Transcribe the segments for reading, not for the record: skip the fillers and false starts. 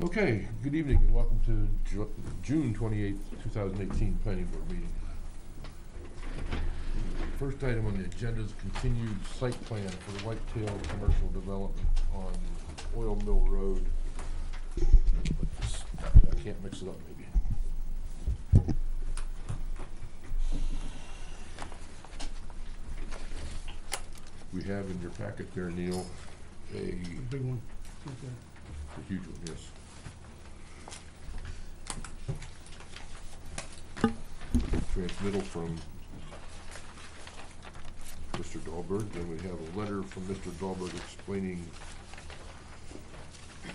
Okay, good evening and welcome to June 28th, 2018 Planning Board meeting. First item on the agenda is continued site plan for the Whitetail Commercial Development on Oil Mill Road. I can't mix it up maybe. We have in your packet there, Neil, a big one. a huge one, yes. Transmittal from Mr. Dahlberg, then we have a letter from Mr. Dahlberg explaining, how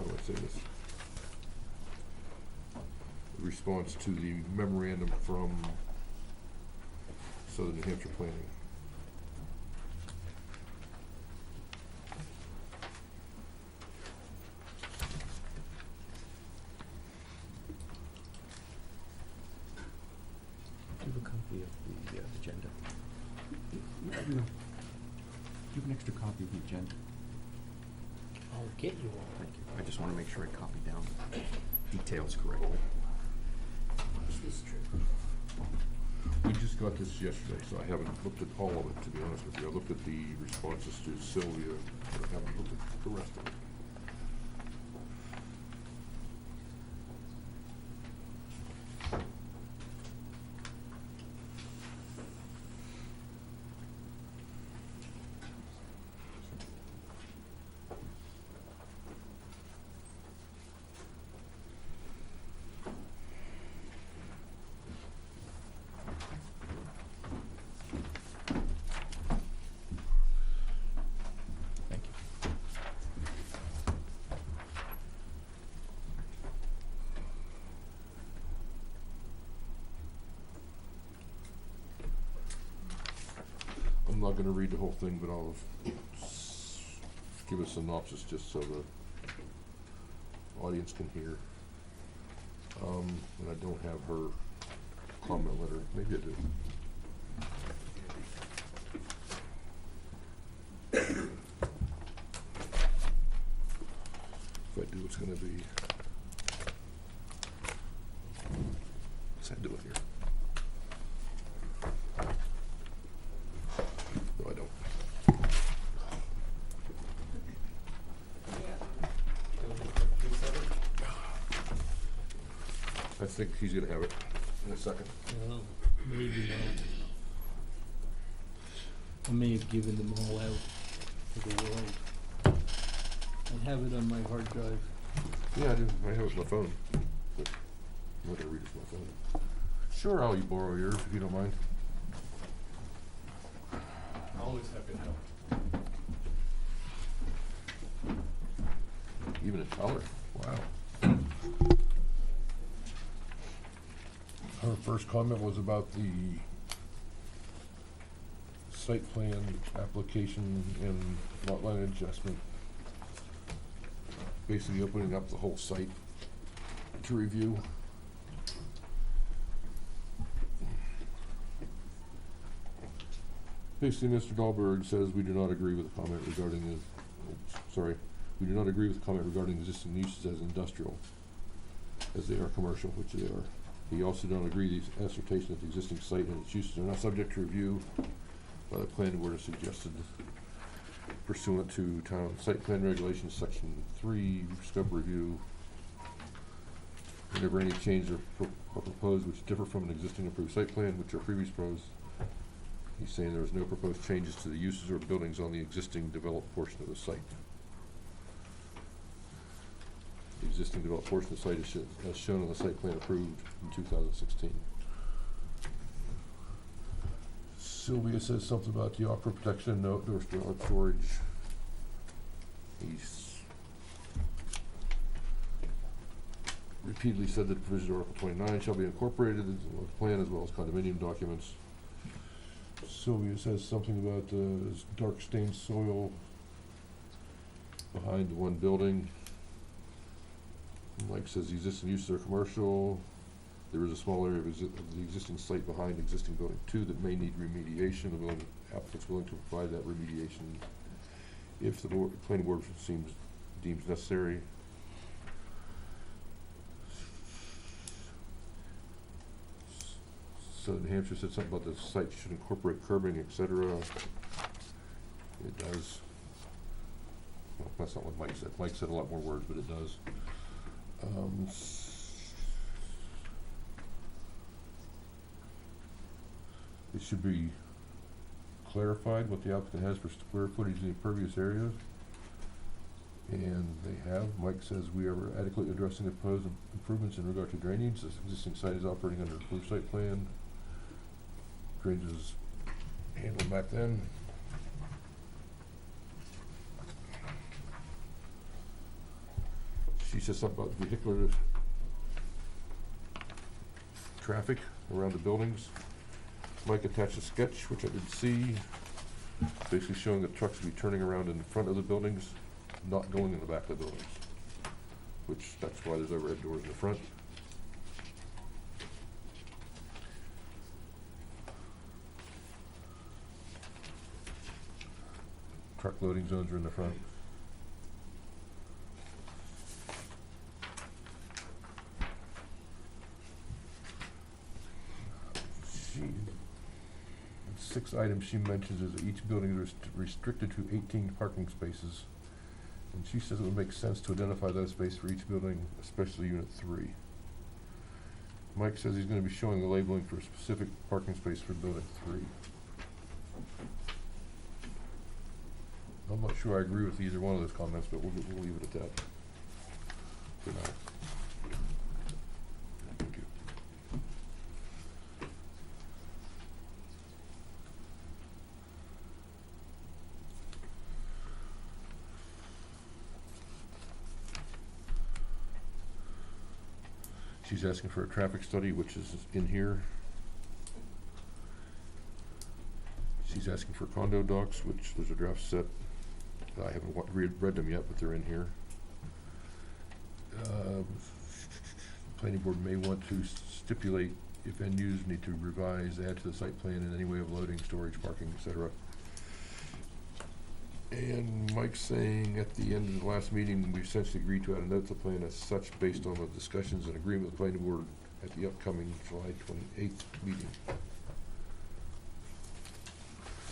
do I say this? A response to the memorandum from Southern New Hampshire Planning. Do you have a copy of the agenda? No. Do you have an extra copy of the agenda? I'll get you one. Thank you. I just want to make sure I copy down the details correctly. This trip. We just got this yesterday, so I haven't looked at all of it, to be honest with you. I looked at the responses to Sylvia, but I haven't looked at the rest of it. Thank you. I'm not gonna read the whole thing, but I'll give a synopsis just so the audience can hear. And I don't have her comment letter. Maybe I do. If I do, it's gonna be. What's that doing here? No, I don't. I think he's gonna have it in a second. Well, maybe not. I may have given them all out to the world. I have it on my hard drive. Yeah, I do. I have it on my phone. But I'm not gonna read it from my phone. Sure, I'll borrow yours if you don't mind. Always happy to help. Even in color. Wow. Her first comment was about the site plan application and lot line adjustment. Basically opening up the whole site to review. Basically, Mr. Dahlberg says we do not agree with the comment regarding we do not agree with the comment regarding existing uses as industrial, as they are commercial, which they are. He also don't agree the assertion that the existing site and its uses are not subject to review by the planning board as suggested pursuant to town site plan regulations, section 3, scope review. Whenever any changes are proposed which differ from an existing approved site plan, which are previous pros, he's saying there is no proposed changes to the uses or buildings on the existing developed portion of the site. The existing developed portion of the site is as shown on the site plan approved in 2016. Sylvia says something about the aquifer protection and outdoor storage. He's repeatedly said that provisions of Article 29 shall be incorporated into the plan as well as condominium documents. Sylvia says something about dark stained soil behind the one building. Mike says the existing uses are commercial. There is a small area of the existing site behind existing building 2 that may need remediation. The applicant's willing to provide that remediation if the planning board deems necessary. So New Hampshire said something about the site should incorporate curbing, et cetera. It does. Well, that's not what Mike said. Mike said a lot more words, but it does. It should be clarified what the applicant has for square footage in the impervious areas. And they have. Mike says we are adequately addressing the proposed improvements in regard to drainage. This existing site is operating under approved site plan. Drainage is handled back then. She says something about vehicular traffic around the buildings. Mike attached a sketch, which I did see, basically showing that trucks will be turning around in front of the buildings, not going in the back of the buildings, which that's why there's overhead doors in the front. Truck loading zones are in the front. Six items she mentions is that each building is restricted to 18 parking spaces. And she says it would make sense to identify those spaces for each building, especially Unit 3. Mike says he's going to be showing the labeling for a specific parking space for Building 3. I'm not sure I agree with either one of those comments, but we'll leave it at that for now. Thank you. She's asking for a traffic study, which is in here. She's asking for condo docs, which there's a draft set. I haven't read them yet, but they're in here. Planning board may want to stipulate if end users need to revise, add to the site plan in any way of loading, storage, parking, etc. And Mike's saying at the end of the last meeting, we essentially agreed to add a note to the plan as such based on the discussions and agreement with the planning board at the upcoming July 28th meeting.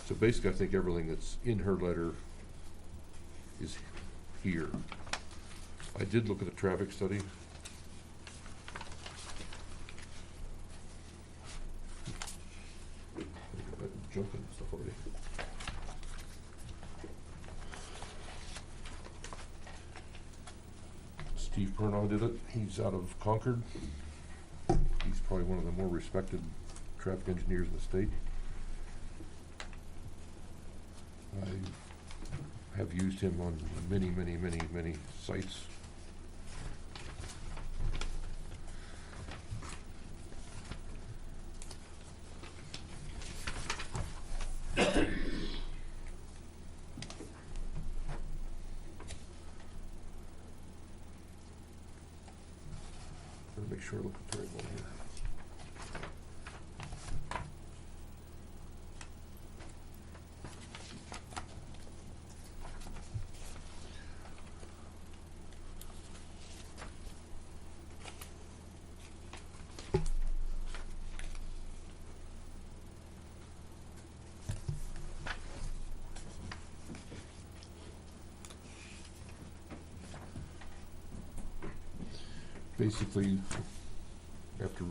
So basically, I think everything that's in her letter is here. I did look at the traffic study. I'm jumping and stuff already. Steve Pernow did it. He's out of Concord. He's probably one of the more respected traffic engineers in the state. I have used him on many sites. Make sure I look at the right one here. Basically, after,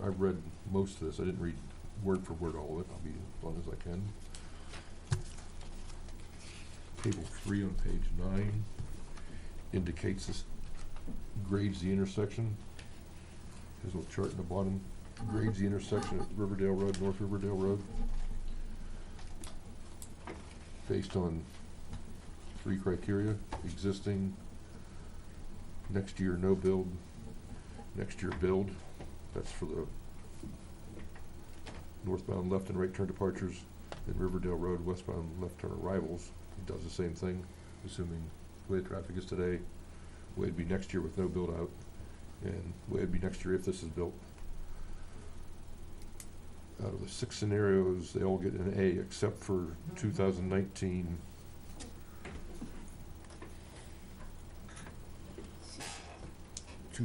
I read most of this. I didn't read word for word all of it. I'll be as long as I can. Table 3 on page 9 indicates this grades the intersection. There's a little chart in the bottom. Grades the intersection at Riverdale Road, North Riverdale Road, based on 3 criteria: existing, next year no build, next year build. That's for the northbound left and right turn departures, and Riverdale Road westbound left turn arrivals. It does the same thing, assuming the way the traffic is today, the way it'd be next year with no build out, and the way it'd be next year if this is built. Out of the 6 scenarios, they all get an A except for 2019.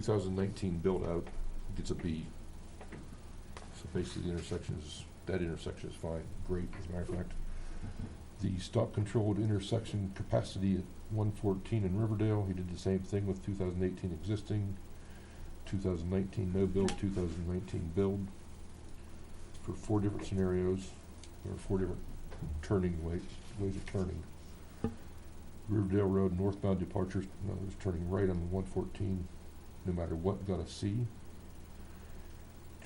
2019 build out gets a B. So basically that intersection is fine, great, as a matter of fact. The stop controlled intersection capacity at 114 in Riverdale, he did the same thing with 2018 existing, 2019 no build, 2019 build. For 4 different scenarios, or 4 different ways of turning. Riverdale Road northbound departures, in other words, turning right on 114, no matter what, got a C.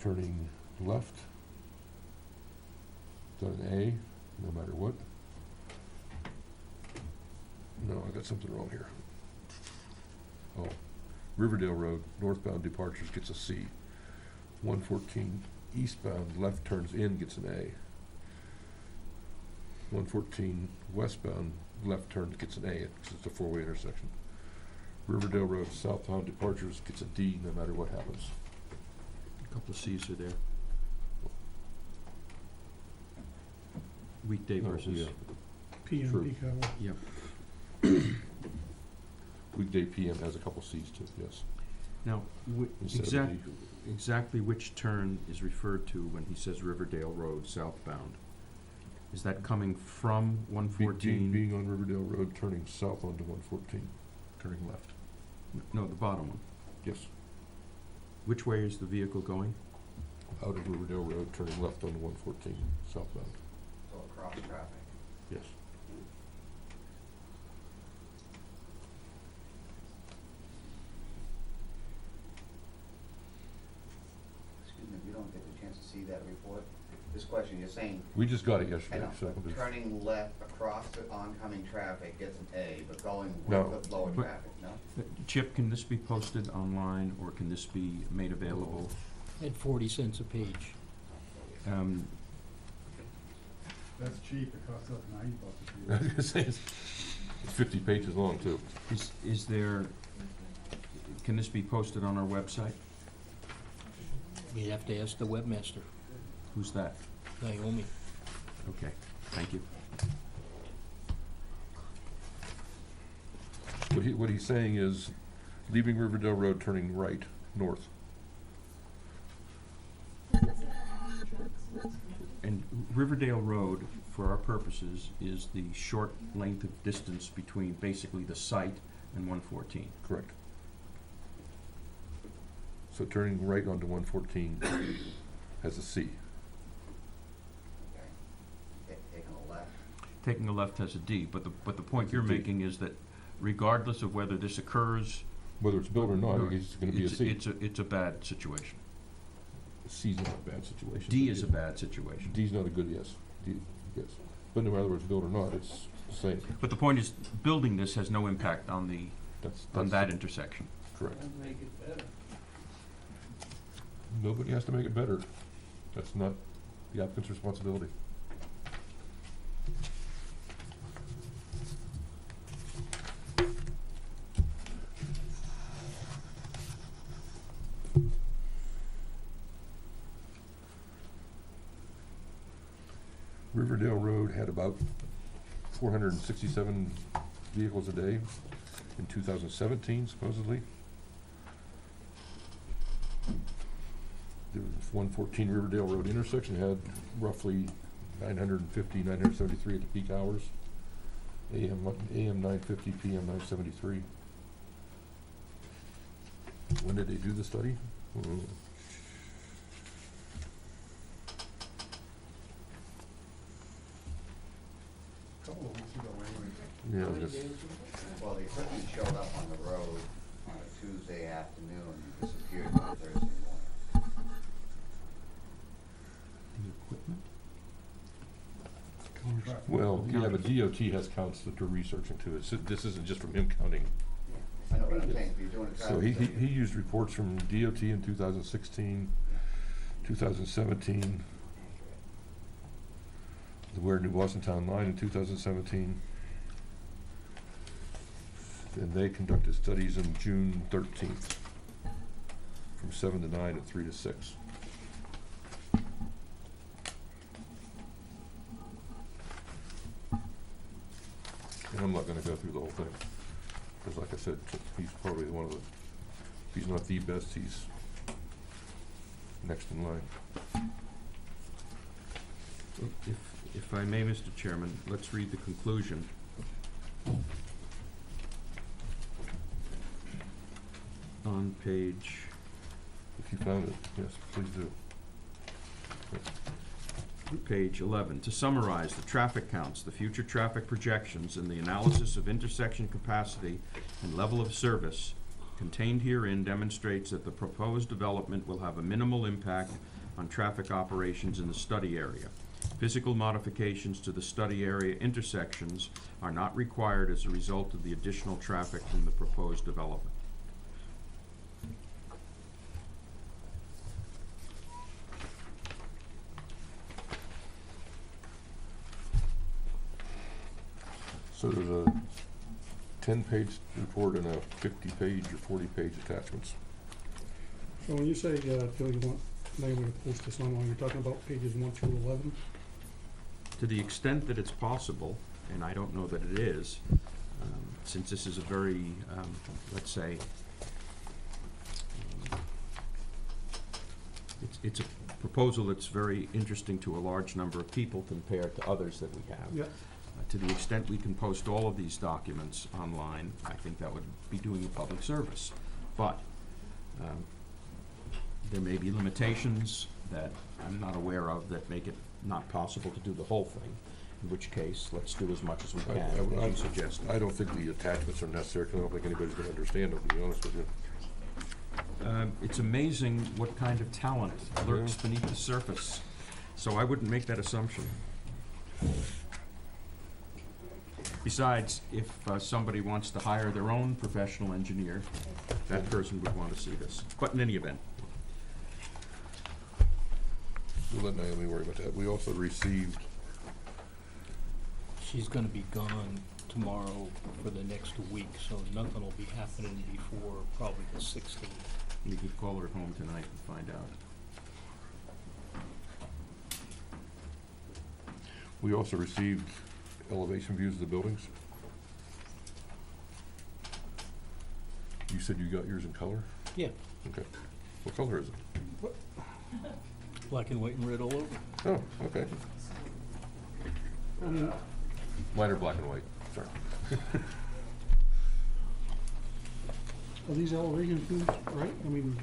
Turning left, got an A, no matter what. No, I got something wrong here. Oh, Riverdale Road northbound departures gets a C. 114 eastbound left turns in gets an A. 114 westbound left turn gets an A because it's a 4-way intersection. Riverdale Road southbound departures gets a D no matter what happens. A couple of Cs are there. Weekday Oh, versus. yeah. PM True. peak hour. Yep. Weekday PM has a couple Cs too, yes. Now, Instead of D. exactly which turn is referred to when he says Riverdale Road southbound? Is that coming from 114? Being on Riverdale Road, turning south onto 114, turning left. No, the bottom one. Yes. Which way is the vehicle going? Out of Riverdale Road, turning left onto 114, southbound. So across traffic. Yes. Excuse me, we don't get the chance to see that report. This question, you're saying, We just got it I yesterday, know, so. turning left across the oncoming traffic gets an A, but going No. with the lower But- traffic, no? Chip, can this be posted online, or can this be made available? At 40 cents a page. That's cheap, it costs us $90 I a was gonna say, it's 50 pages long too. Is there, can this be posted on our website? You'd have to ask the webmaster, Who's that? Naomi. Okay, thank you. What he's saying is, leaving Riverdale Road, turning right, north. And Riverdale Road, for our purposes, is the short length of distance between basically the site and 114. Correct. So turning right onto 114 has a C. Okay. Taking a left. Taking a left has a D, but the point It's a you're D. making is that regardless of whether this occurs, Whether it's built or not, I guess it's gonna be a C. It's a bad situation. C's not a bad situation. D is a bad situation. D's not a good yes. D, yes. But no matter whether it's built or not, it's the same. But the point is, building this has no impact on That's that intersection. correct. Don't make it better. Nobody has to make it better. That's not the applicant's responsibility. Riverdale Road had about 467 vehicles a day in 2017 supposedly. The 114 Riverdale Road intersection had roughly 950, 973 at the peak hours. AM 950, PM 973. When did they do the study? couple of weeks ago anyway. Yeah, How many that's- days was it? Well, the equipment showed up on the road on a Tuesday afternoon and disappeared on Thursday morning. The equipment? well, yeah, but DOT has counts that they're researching too. This isn't just from him counting. I know, but I'm saying, if you're doing a So traffic he study. used reports from DOT in 2016, 2017, the Weare New Boston Town Line in 2017. And they conducted studies on June 13th, from 7 to 9 and 3 to 6. And I'm not gonna go through the whole thing, because like I said, he's probably one of the he's not the best, he's next in line. If I may, Mr. Chairman, let's read the conclusion. On page, If you found it, yes, please do. page 11. To summarize, the traffic counts, the future traffic projections, and the analysis of intersection capacity and level of service contained herein demonstrates that the proposed development will have a minimal impact on traffic operations in the study area. Physical modifications to the study area intersections are not required as a result of the additional traffic from the proposed development. So there's a 10-page report and a 50-page or 40-page attachments. So when you say, Phil, you want Naomi to post this online, you're talking about pages 1 through 11? To the extent that it's possible, and I don't know that it is, since this is a very, let's say, it's a proposal that's very interesting to a large number of people compared to others that we have. Yeah. To the extent we can post all of these documents online, I think that would be doing a public service. But there may be limitations that I'm not aware of that make it not possible to do the whole thing, in which case, let's do as much as we can, as you suggest. I don't think the attachments are necessary, because I don't think anybody's gonna understand them, to be honest with you. It's amazing what kind of talent lurks Yeah. beneath the surface, so I wouldn't make that assumption. Besides, if somebody wants to hire their own professional engineer, that person would want to see this. But in any event, We'll let Naomi worry about that. We also received, She's gonna be gone tomorrow for the next week, so nothing will be happening before probably the 16th. you could call her home tonight and find out. we also received elevation views of the buildings. You said you got yours in color? Yeah, Okay. What color is it? black and white and red all over. Oh, okay. I mean, Mine are black and white, sorry. are these elevation views, right? I mean,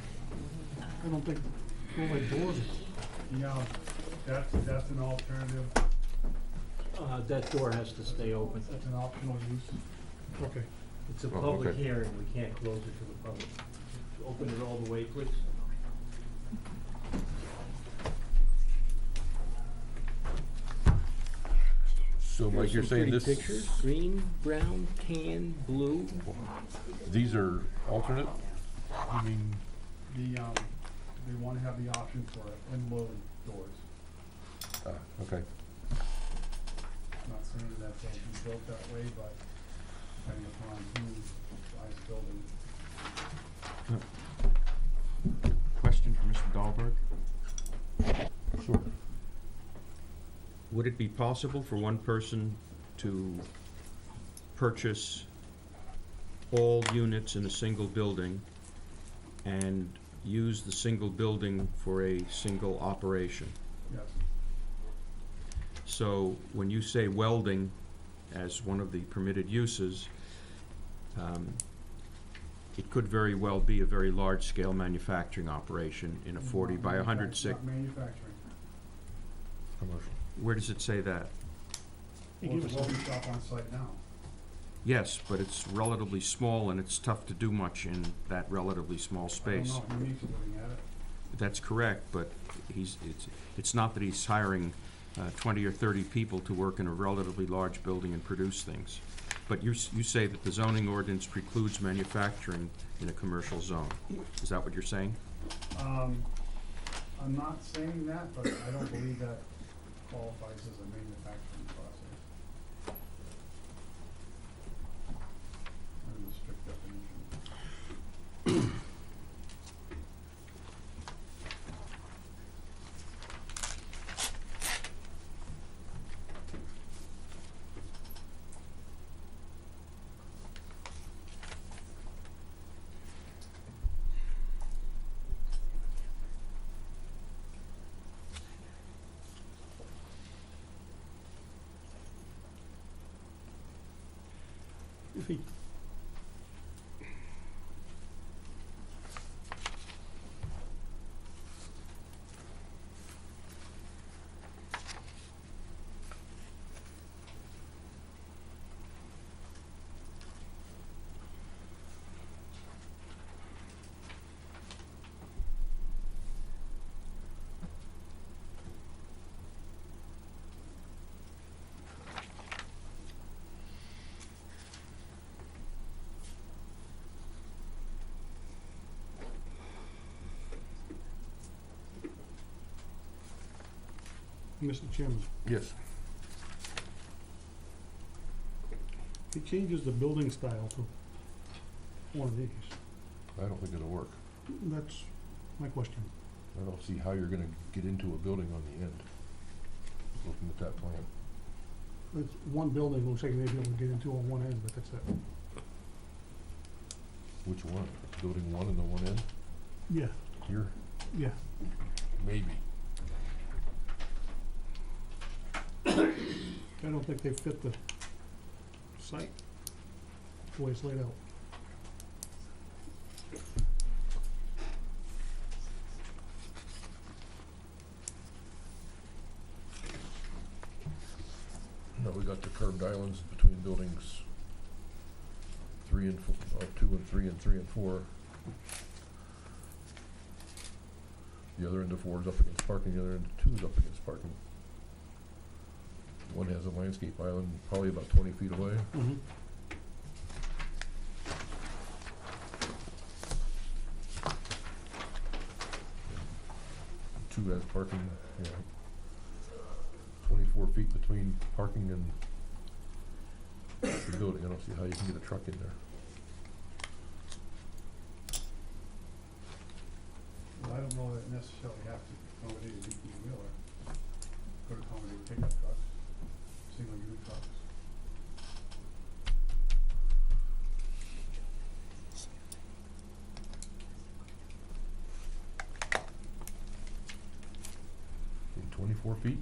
I don't think, well, like doors. Yeah, that's an alternative, That door has to stay open. that's an optional use. Okay. It's a Oh, public okay. hearing, we can't close it to the public. Open it all the way, please. So Mike, you're saying this, Pretty pictures, green, brown, tan, blue. these are alternate? You mean, They wanna have the option for end-loaded doors. okay. Not saying that they'll be built that way, but depending upon who buys the building. Question for Mr. Dahlberg. Sure. Would it be possible for one person to purchase all units in a single building and use the single building for a single operation? Yes, So when you say welding as one of the permitted uses, it could very well be a very large-scale manufacturing operation in a 40 by 100 Not manufacturing. Commercial. Where does it say that? You Well, give it's a us welding shop on site now. Yes, but it's relatively small and it's tough to do much in that relatively small space. I don't know, he makes a living at it. That's correct, but it's not that he's hiring 20 or 30 people to work in a relatively large building and produce things. But you say that the zoning ordinance precludes manufacturing in a commercial zone. Is that what you're saying? I'm not saying that, but I don't believe that qualifies as a manufacturing process. Under the strict definition. feet. Mr. Chairman, Yes. he changes the building style to one of these. I don't think it'll work. That's my question. I don't see how you're gonna get into a building on the end, looking at that plan. It's one building, looks like you may be able to get into on one end, but that's it. Which one? Building one and the one end? Yeah, Here? yeah. Maybe. I don't think they fit the site, the way it's laid out. No, we got the curved islands between buildings 2 and 3 and 3 and 4. The other end of 4 is up against parking, the other end of 2 is up against parking. One has a landscape island probably about 20 feet away. Mm-hmm. 2 has parking, 24 feet between parking and the building. I don't see how you can get a truck in there. Well, I don't know that necessarily have to accommodate a DP wheeler. Could accommodate pickup trucks, single unit trucks. In 24 feet,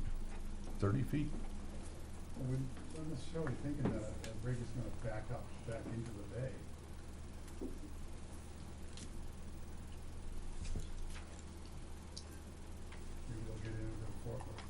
30 feet. Well, we're not necessarily thinking that a rig is gonna back into the bay. Maybe they'll get in with a forklift.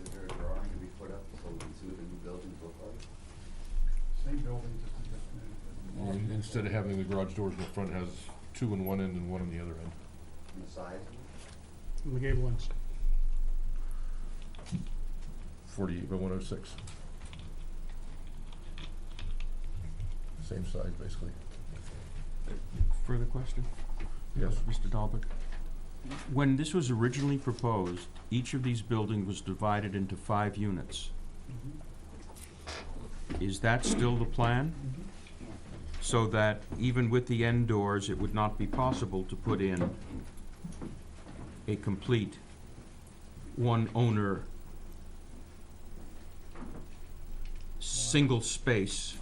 Is there a drawing to be put up so we can see what the new buildings look like? Same building, just a different. And instead of having the garage doors in the front, has 2 on one end and 1 on the other end. And the size? And the gable ends. 48 by 106. Same size, basically. Further question? Yes. Mr. Dahlberg? When this was originally proposed, each of these buildings was divided into 5 units. Is that still the plan? So that even with the end doors, it would not be possible to put in a complete one-owner, single-space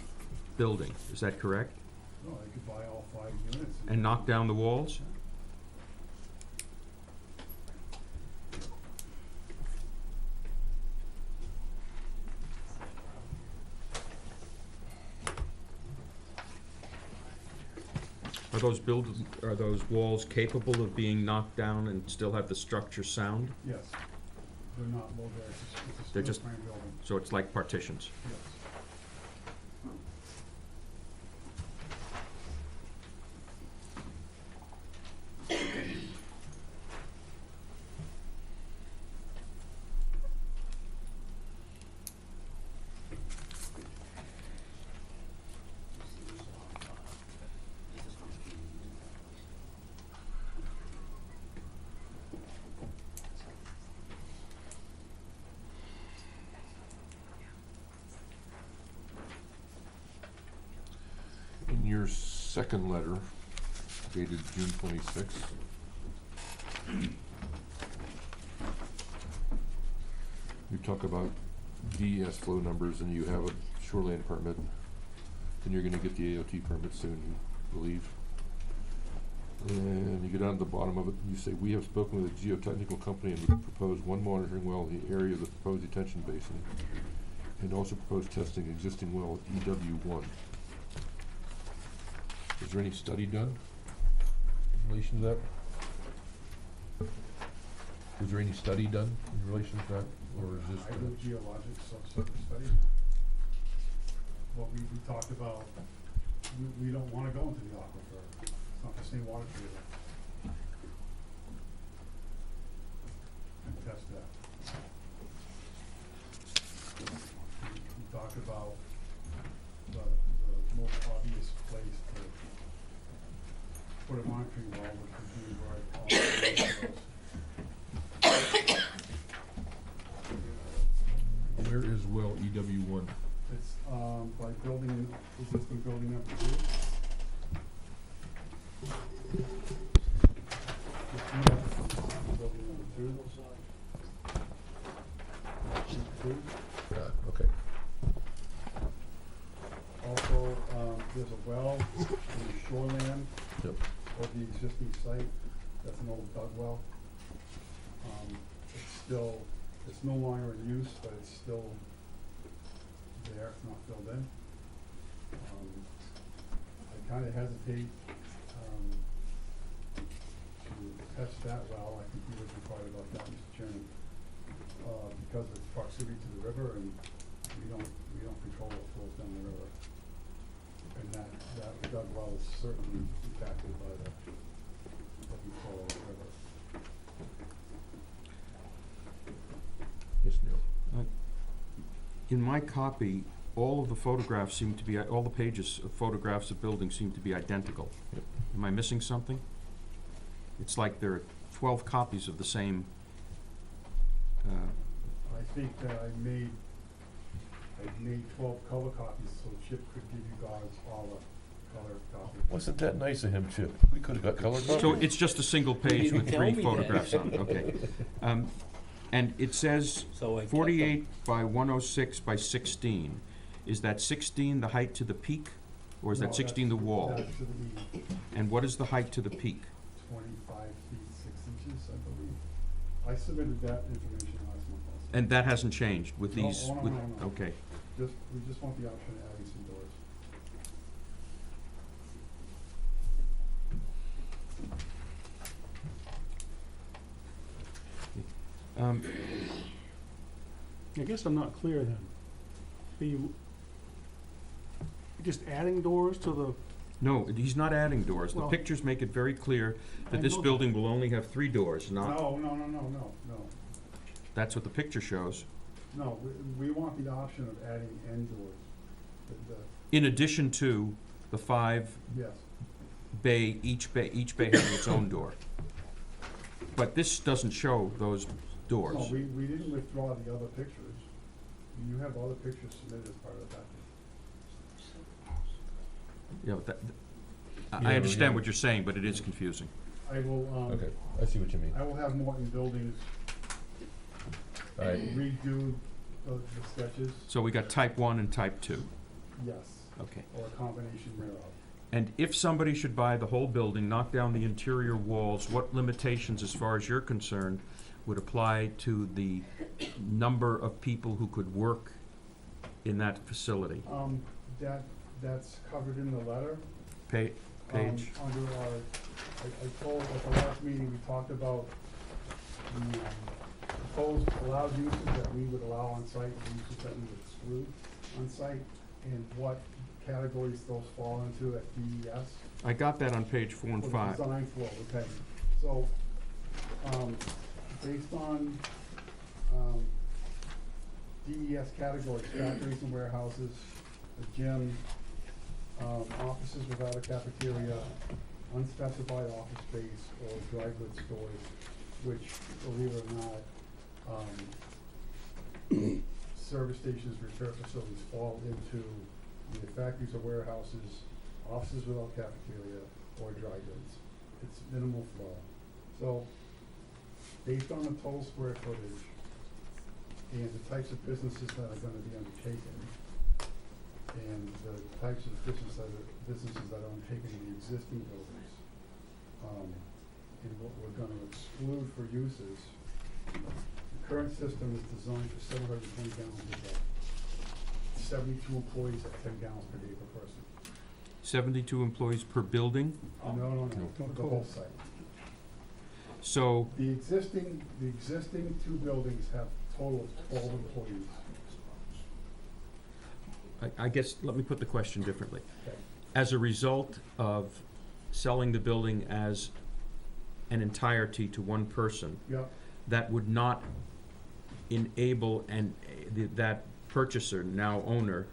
building. Is that correct? No, they could buy all 5 units. And knock down the walls? Are those walls capable of being knocked down and still have the structure sound? Yes. They're not low there, it's a They're steel just- frame building, So it's like partitions? yes. In your second letter, dated June 26th, you talk about DES flow numbers and you have a shoreline permit, then you're gonna get the AOT permit soon, you believe. And you get down to the bottom of it, and you say, we have spoken with a geotechnical company and would propose one monitoring well in the area of the proposed detention basin, and also propose testing existing well at EW1. Is there any study done in relation to that? Was there any study done in relation to that, or is this? Hydrogeologic subsurface study. What we talked about, we don't wanna go into the aquifer, it's not the same water table. And test that. We talked about the most obvious place to put a monitoring well, which would be right on the roads. Where is well EW1? It's, by building, existing building number 2. Building number 2. Okay. Also, there's a well in the shoreland Yep. of the existing site, that's an old dug well. It's no longer in use, but it's still there, it's not filled in. I kinda hesitate, to test that well, I think you would inquire about that, Mr. Chairman, because of its proximity to the river, and we don't control what flows down the river. And that dug well is certainly impacted by the flow of the river. Yes, Neil. In my copy, all of the photographs seem to be, all the pages of photographs of buildings seem to be identical. Yep. Am I missing something? It's like there are 12 copies of the same, I think that I made 12 color copies, so Chip could give you guys all the color copies. Wasn't that nice of him, Chip? We could've got color copies. so it's just a single page didn't with tell 3 me that. photographs on it, okay. And it says So I kept 48 by 106 by 16. Is that 16 the height to the peak, or is No, that 16 the wall? That's to the And what is the height to the peak? 25 feet 6 inches, I believe. I submitted that information last month also. And that hasn't changed with No, these? oh, no, with- no, no. Okay. We just want the option of adding some doors. I guess I'm not clear then. Are you just adding doors to the, No, he's not adding doors. The Well- pictures make it very clear I that this know that. building will only have 3 doors, not, No. that's what the picture shows. No, we want the option of adding end doors. In addition to the 5 Yes, each bay having its own door. But this doesn't show those doors. no, we didn't withdraw the other pictures. You have other pictures submitted as part of the package. Yeah, but Yeah, I understand yeah. what you're saying, but it is confusing. I will, Okay, I see what you mean. I will have Morton Buildings All right. redo the sketches, So we got type 1 and type 2. yes, Okay. or a combination thereof. And if somebody should buy the whole building, knock down the interior walls, what limitations, as far as you're concerned, would apply to the number of people who could work in that facility? That's covered in the letter. Page? Under our, I told, at the last meeting, we talked about the proposed allowed uses that we would allow on site, and uses that we would exclude on site, and what categories those fall into at DES. I got that on page 4 and For the 5. design flow, okay. So, based on, DES categories, factories and warehouses, a gym, offices without a cafeteria, unspecified office space, or dry goods stores, which, believe it or not, service stations, repair facilities fall into either factories or warehouses, offices without cafeteria, or dry goods. It's minimal flow. So, based on the total square footage and the types of businesses that are gonna be undertaken, and the types of businesses that are undertaken in the existing buildings. And what we're gonna exclude for uses, the current system is designed for 720 gallons per day. 72 employees at 10 gallons per day per person. 72 employees per building? No, the whole site. So, The existing two buildings have a total of 12 employees. I guess, let me put the question differently. Okay. As a result of selling the building as an entirety to one person, Yep, that would not enable that purchaser, now owner,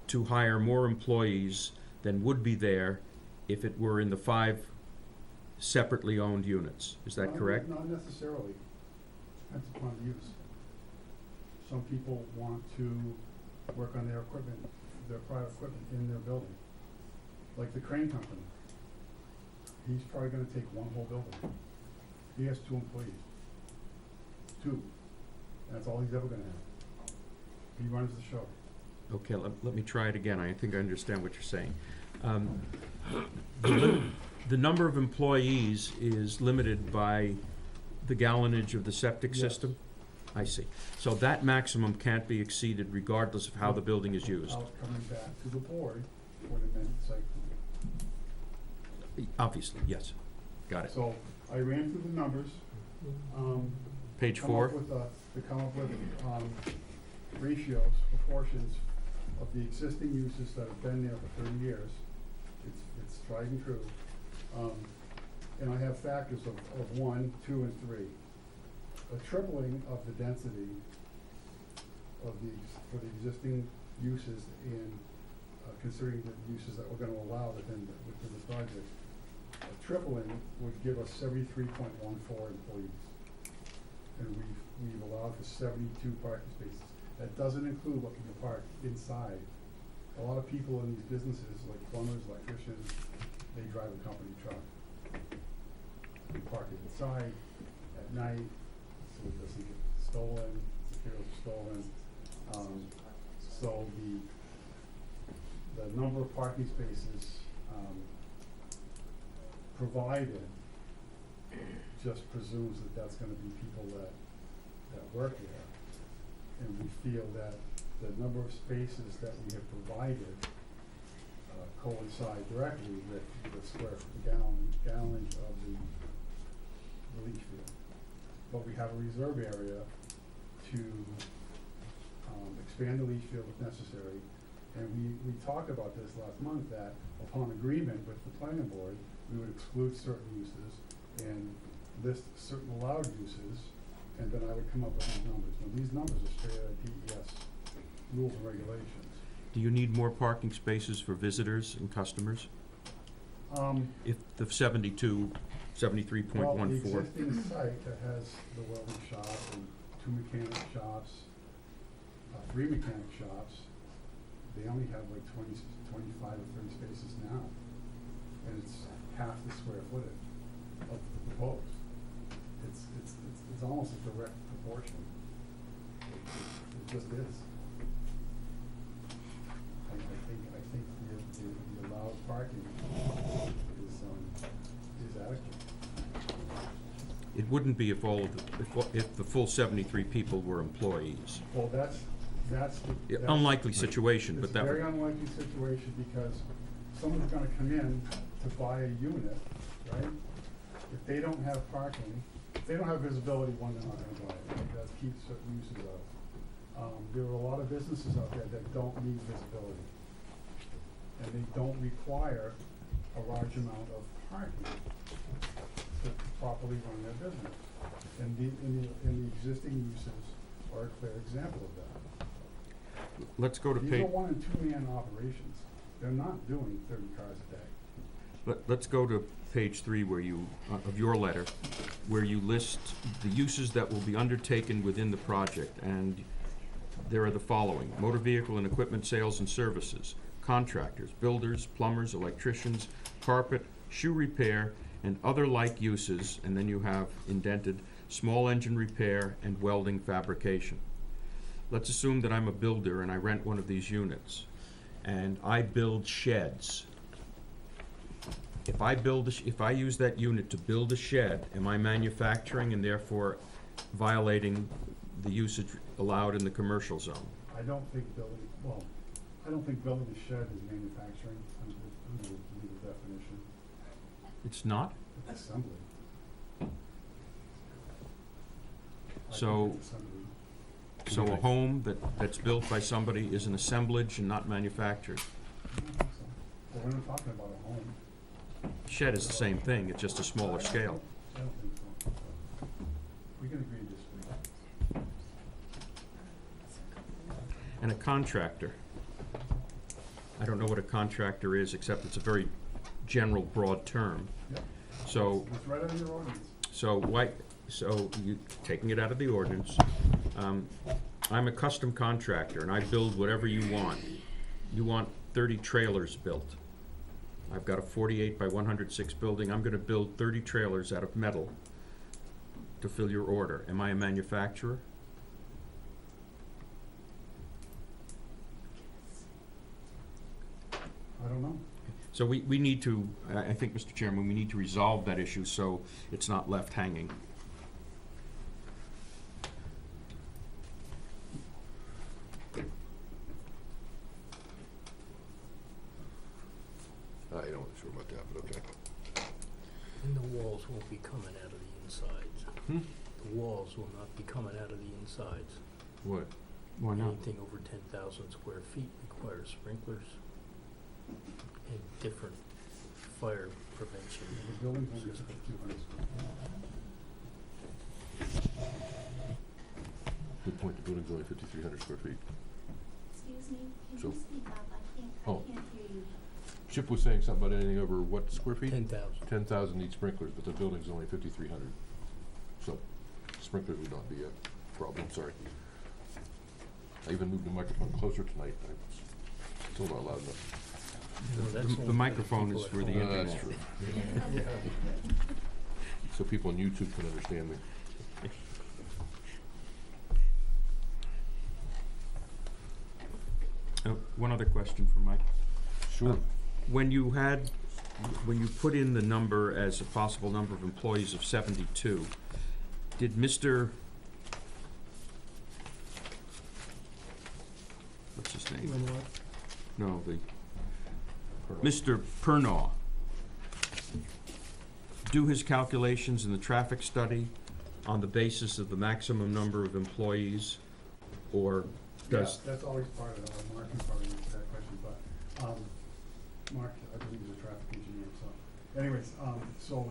to hire more employees than would be there if it were in the 5 separately owned units. Is that correct? Not necessarily. Depends upon the use. Some people want to work on their equipment, their private equipment in their building. Like the crane company. He's probably gonna take one whole building. He has 2 employees. 2. And that's all he's ever gonna have. He runs the show. Okay, let me try it again. I think I understand what you're saying. The number of employees is limited by the gallonage of the septic Yes. system? I see. So that maximum can't be exceeded regardless of how the building is used? Without coming back to the board for an amended site plan. Obviously, yes. Got it. So I ran through the numbers. Page come 4? up with to come up with ratios, proportions of the existing uses that have been there for 30 years. It's tried and true. And I have factors of 1, 2, and 3. A tripling of the density of for the existing uses and considering the uses that we're gonna allow within the project. A tripling would give us 73.14 employees. And we've allowed for 72 parking spaces. That doesn't include what can be parked inside. A lot of people in these businesses, like plumbers, electricians, they drive a company truck. We park it inside at night, so it doesn't get stolen, materials are stolen. So the number of parking spaces, provided just presumes that that's gonna be people that work there. And we feel that the number of spaces that we have provided coincide directly with the square gallonage of the leach field. But we have a reserve area to expand the leach field if necessary. And we talked about this last month, that upon agreement with the planning board, we would exclude certain uses and list certain allowed uses, and then I would come up with these numbers. Now, these numbers are straight out of DES rules and regulations. Do you need more parking spaces for visitors and customers? If the 73.14. Well, the existing site that has the welding shop and 2 mechanic shops, 3 mechanic shops, they only have like 25 or 30 spaces now. And it's half the square footage of the proposed. It's almost a direct proportion. It just is. I think the allowed parking is adequate. It wouldn't be if if the full 73 people were employees. Well, that's Unlikely situation, but It's that a very would, unlikely situation because someone's gonna come in to buy a unit, right? If they don't have parking, if they don't have visibility, one, they're not gonna buy it, right? That keeps certain uses out. There are a lot of businesses out there that don't need visibility. And they don't require a large amount of parking to properly run their business. And the existing uses are a clear example of that. let's go to These page, are 1 and 2 man operations. They're not doing 30 cars a day. let's go to page 3 where you, of your letter, where you list the uses that will be undertaken within the project, and there are the following: motor vehicle and equipment sales and services, contractors, builders, plumbers, electricians, carpet, shoe repair, and other like uses, and then you have indented, small engine repair and welding fabrication. let's assume that I'm a builder and I rent one of these units, and I build sheds. If I use that unit to build a shed, am I manufacturing and therefore violating the usage allowed in the commercial zone? I don't think building a shed is manufacturing under the legal definition. It's not? It's assembly. I So- think it's assembly. So a home that's built by somebody is an assemblage and not manufactured. I don't think so. Well, we're not talking about a home. Shed is the same thing, it's just a smaller scale. I don't think so. We can agree to disagree. And a contractor. I don't know what a contractor is, except it's a very general, broad term. Yep. So, It's right out of your ordinance. so you, taking it out of the ordinance, I'm a custom contractor and I build whatever you want. You want 30 trailers built. I've got a 48 by 106 building, I'm gonna build 30 trailers out of metal to fill your order. Am I a manufacturer? I don't know. So we need to, I think, Mr. Chairman, we need to resolve that issue so it's not left hanging. I don't sure about that, but okay. And the walls won't be coming out of the insides. Hmm? The walls will not be coming out of the insides. What? Why not? Anything over 10,000 square feet requires sprinklers and different fire prevention. The building's only systems. 200 square feet. Good point, the building's only 5,300 square feet. Excuse me, can So- you speak up? Oh. I can't hear you. Chip was saying something about anything over what square feet? 10,000. 10,000 needs sprinklers, but the building's only 5,300. So sprinklers would not be a problem, sorry. I even moved the microphone closer tonight, I'm still not loud enough. No, that's The only for microphone people is at for the home. internet. That's true. So people on YouTube can understand me. One other question for Mike. Sure. When you put in the number as a possible number of employees of 72, did Mr. What's his name? No, Mr. Pernaw do his calculations in the traffic study on the basis of the maximum number of employees, or does? Yeah, that's always part of it. Mark can probably answer that question, but, Mark, I believe is a traffic engineer, so. Anyways, so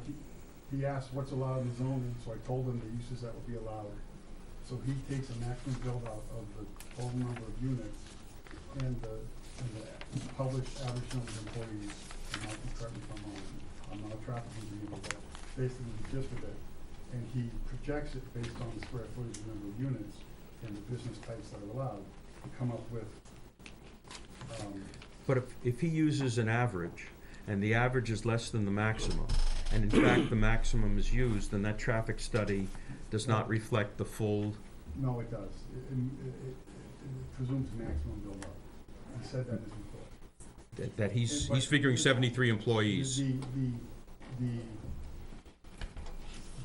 he asked what's allowed in the zoning, so I told him the uses that would be allowed. So he takes a maximum build out of the total number of units and the published average number of employees. And Mark can correct me if I'm wrong, I'm not a traffic engineer, but basically the gist of it. And he projects it based on the square footage and number of units and the business types that are allowed to come up with, But if he uses an average, and the average is less than the maximum, and in fact the maximum is used, then that traffic study does not reflect the full, no, it does. It presumes maximum build up. He said that in his report. that he's figuring 73 employees.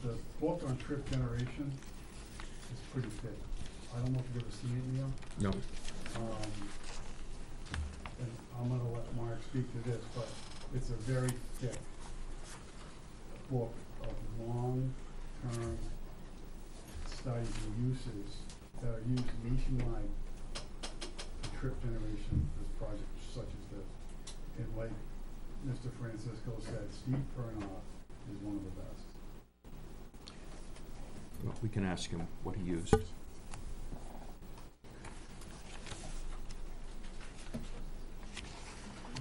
The book on trip generation is pretty thick. I don't know if you've ever seen it, Neil. No, And I'm gonna let Mark speak to this, but it's a very thick book of long-term studies and uses that are used nationwide for trip generation for projects such as this. And like Mr. Francisco said, Steve Pernoff is one of the best. well, we can ask him what he used.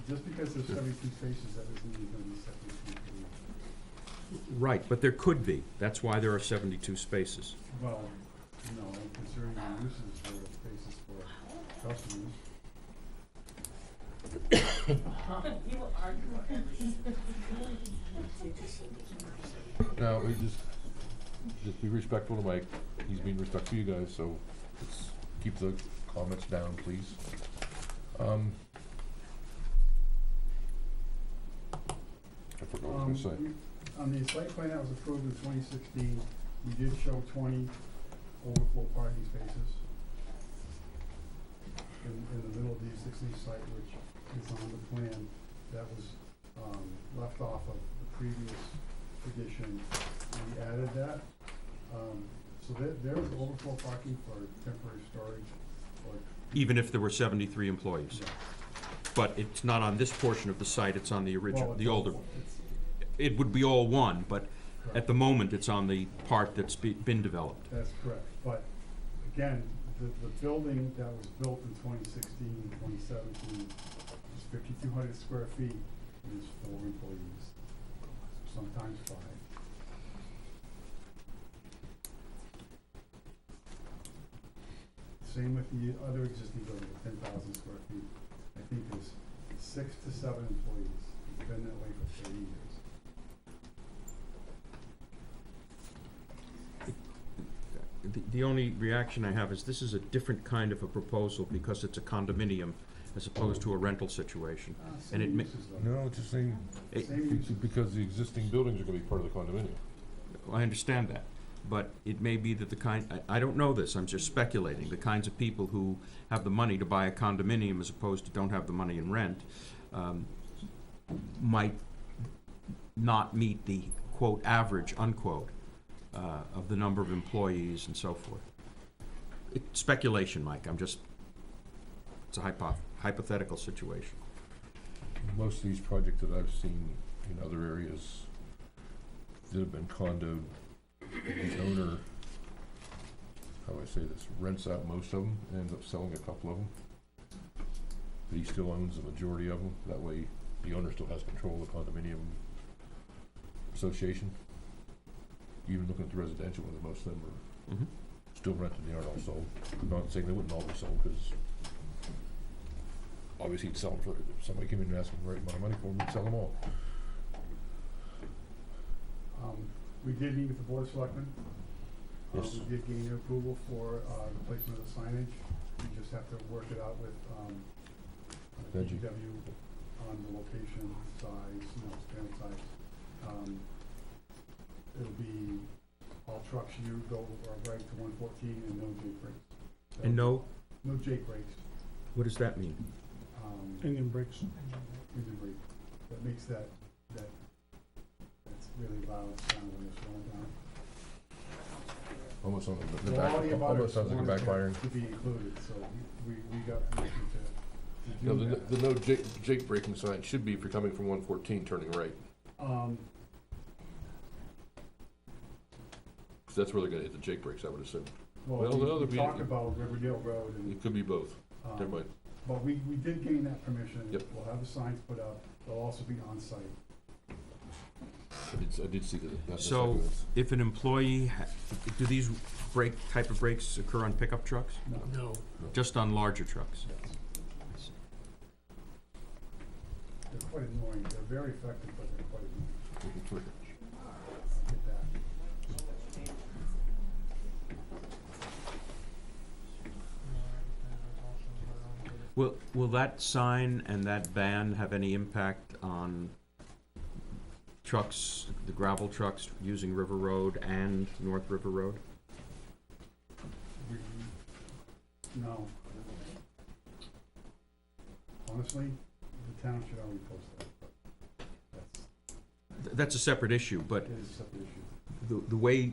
Just because there's 72 spaces, that doesn't mean there's gonna be 72 people. Right, but there could be. That's why there are 72 spaces. Well, no, considering the uses for spaces for customers. Now, we just be respectful to Mike, he's being respectful to you guys, so it's keep the comments down, please. I forgot what I was gonna say. On the site plan that was approved in 2016, we did show 20 overflow parking spaces in the middle of the existing site, which is on the plan that was left off of the previous edition. We added that. So there is overflow parking for temporary storage. Or Even if there were 73 employees. Yeah. But it's not on this portion of the site, it's on the original, Well, the older. it's- It would be all one, but correct. at the moment, it's on the part that's been developed. That's correct, but again, the building that was built in 2016, 2017 is 5,200 square feet, and is 4 employees, sometimes 5. Same with the other existing building, 10,000 square feet. I think there's 6 to 7 employees. It's been that way for 30 years. The only reaction I have is this is a different kind of a proposal because it's a condominium as opposed to a rental situation. And it Same ma- uses though. No, it's the same, It- Same uses. because the existing buildings are gonna be part of the condominium. I understand that, but it may be that I don't know this, I'm just speculating, the kinds of people who have the money to buy a condominium as opposed to don't have the money in rent, might not meet the quote average unquote of the number of employees and so forth. It's speculation, Mike, it's a hypothetical situation. Most of these projects that I've seen in other areas that have been condoed, the owner, how do I say this, rents out most of them and ends up selling a couple of them. But he still owns the majority of them. That way, the owner still has control of the condominium association. Even looking at the residential ones, most of them are Mhm. still rented, they aren't all sold. I'm not saying they wouldn't all be sold, because obviously he'd sell them for, if somebody came in and asked him the right amount of money for them, he'd sell them all. We did meet with the Board of Selectmen. Yes. We did gain their approval for the placement of the signage. We just have to work it out with Veggie. DPW on the location, size, stand size. It'll be all trucks you go right to 114 and no Jake brakes. And no, No Jake brakes. what does that mean? Engine brakes. Engine brake. That makes that's really loud sound when it's going down. Almost sounds like the So all the back, almost abutters sounds like a wanted backfiring. to be included, so we got permission to No, do the that. no Jake braking sign should be if you're coming from 114 turning right, because that's where they're gonna hit the Jake brakes, I would assume. well, Well, there'll we be- talked about Riverdale Road It and, could be both, never mind. but we did gain that permission. Yep. We'll have the signs put up, they'll also be on site. I did see that, that's the So, second. if an employee, do these type of brakes occur on pickup trucks? No, Just on larger trucks? Yes. They're quite annoying, they're very effective, but they're quite annoying. I'll get that. Will that sign and that ban have any impact on trucks, the gravel trucks using River Road and North River Road? No. Honestly, the town should already post that, but That's a separate issue, but it is a separate issue. the way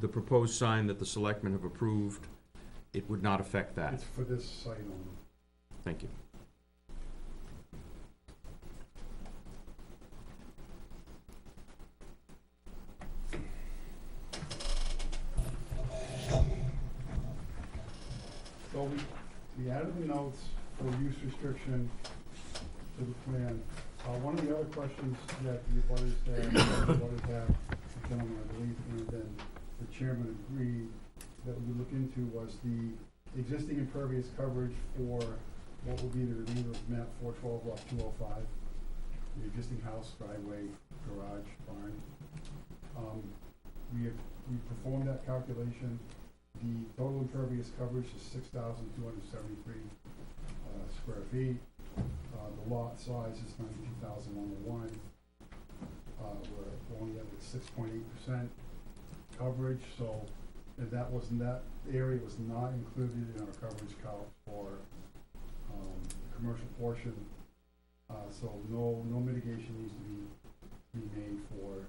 the proposed sign that the selectmen have approved, it would not affect that. It's for this site only. Thank you. So we added the notes for use restriction to the plan. One of the other questions that the abutters had, the gentleman, I believe, and then the chairman agreed that we would look into was the existing impervious coverage for what will be the remainder of map 412 lot 205, the existing house, driveway, garage, barn. We performed that calculation. The total impervious coverage is 6,273 square feet. The lot size is 92,101. We're only at 6.8% coverage, so if that area was not included in our coverage count for the commercial portion. So no mitigation needs to be made for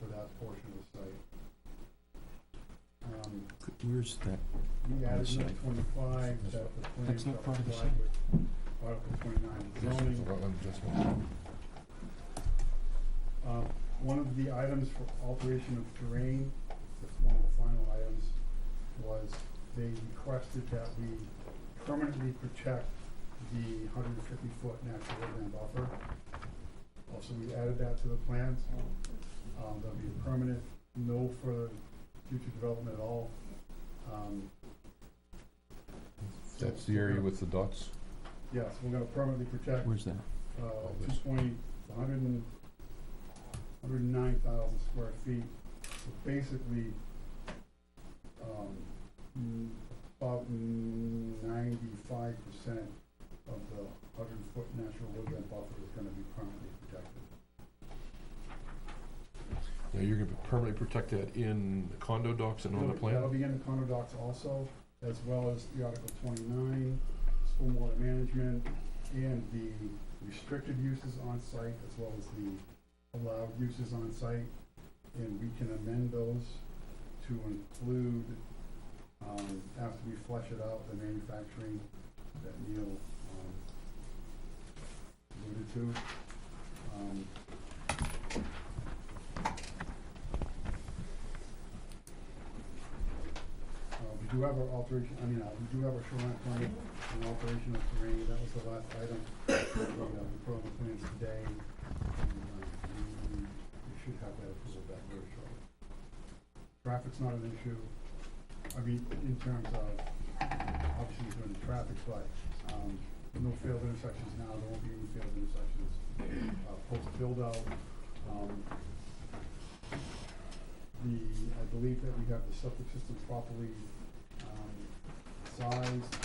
that portion of the site. Where's that? We added site? number 25 that the plan That's not shall part of the comply site? with Article 29 This is zoning. a wetland adjustment. One of the items for alteration of terrain, that's one of the final items, was they requested that we permanently protect the 150-foot natural wetland buffer. Also, we added that to the plans. There'll be a permanent, no further future development at all. That's the area with the dots. Yes, we're gonna permanently protect, Where's that? this. 109,000 square feet. So basically, about 95% of the 100-foot natural woodland buffer is gonna be permanently protected. Now, you're gonna permanently protect that in the condo docks and on the That'll plan? be in the condo docs also, as well as the Article 29, stormwater management, and the restricted uses on site, as well as the allowed uses on site. And we can amend those to include, after we flesh it out, the manufacturing that Neil alluded to. We do have our alteration, we do have our shoreline plan, an alteration of terrain. That was the last item we put on the plans today. And, we should have that approval back very shortly. Traffic's not an issue, in terms of, obviously doing the traffic, but, no failed intersections now, there won't be any failed intersections, post build out. I believe that we have the septic system properly, sized,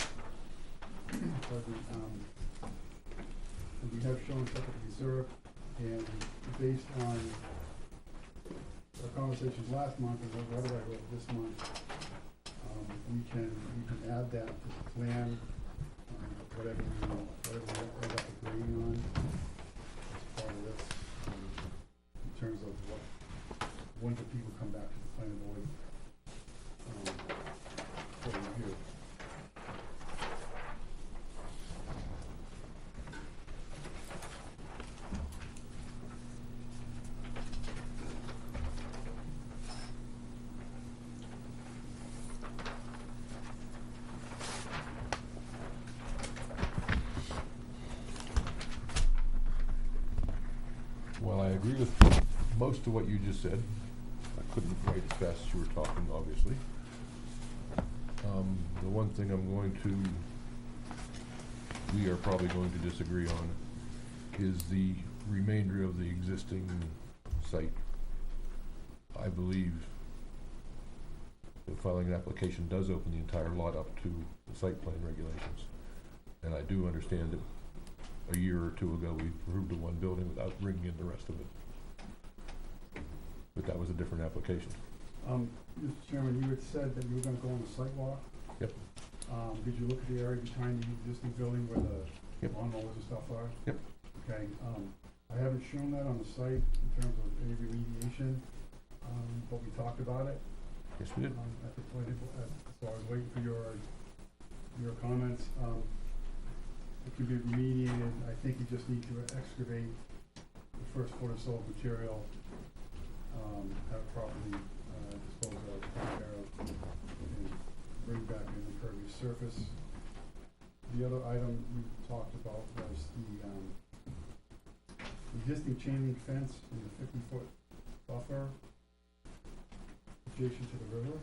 and we have shown septic reserve, and based on our conversations last month and what I wrote this month, we can add that to the plan, whatever we end up agreeing on as part of this, in terms of when do people come back to the planning board for review. Well, I agree with most of what you just said. I couldn't write as fast as you were talking, obviously. The one thing we are probably going to disagree on is the remainder of the existing site. I believe that filing an application does open the entire lot up to the site plan regulations. And I do understand that a year or two ago, we approved the one building without bringing in the rest of it. But that was a different application. Mr. Chairman, you had said that you were gonna go on a site walk. Yep. Did you look at the area behind the existing building where the Yep. lawnmowers and stuff are? Yep. Okay, I haven't shown that on the site in terms of any remediation, but we talked about it, Yes, we did. at the planning board, so I was waiting for your comments. It can be remediated. I think you just need to excavate the first foot or so of material, have it properly disposed of, take care of, and bring back an impervious surface. The other item we talked about was the existing chain link fence in the 50-foot buffer adjacent to the river,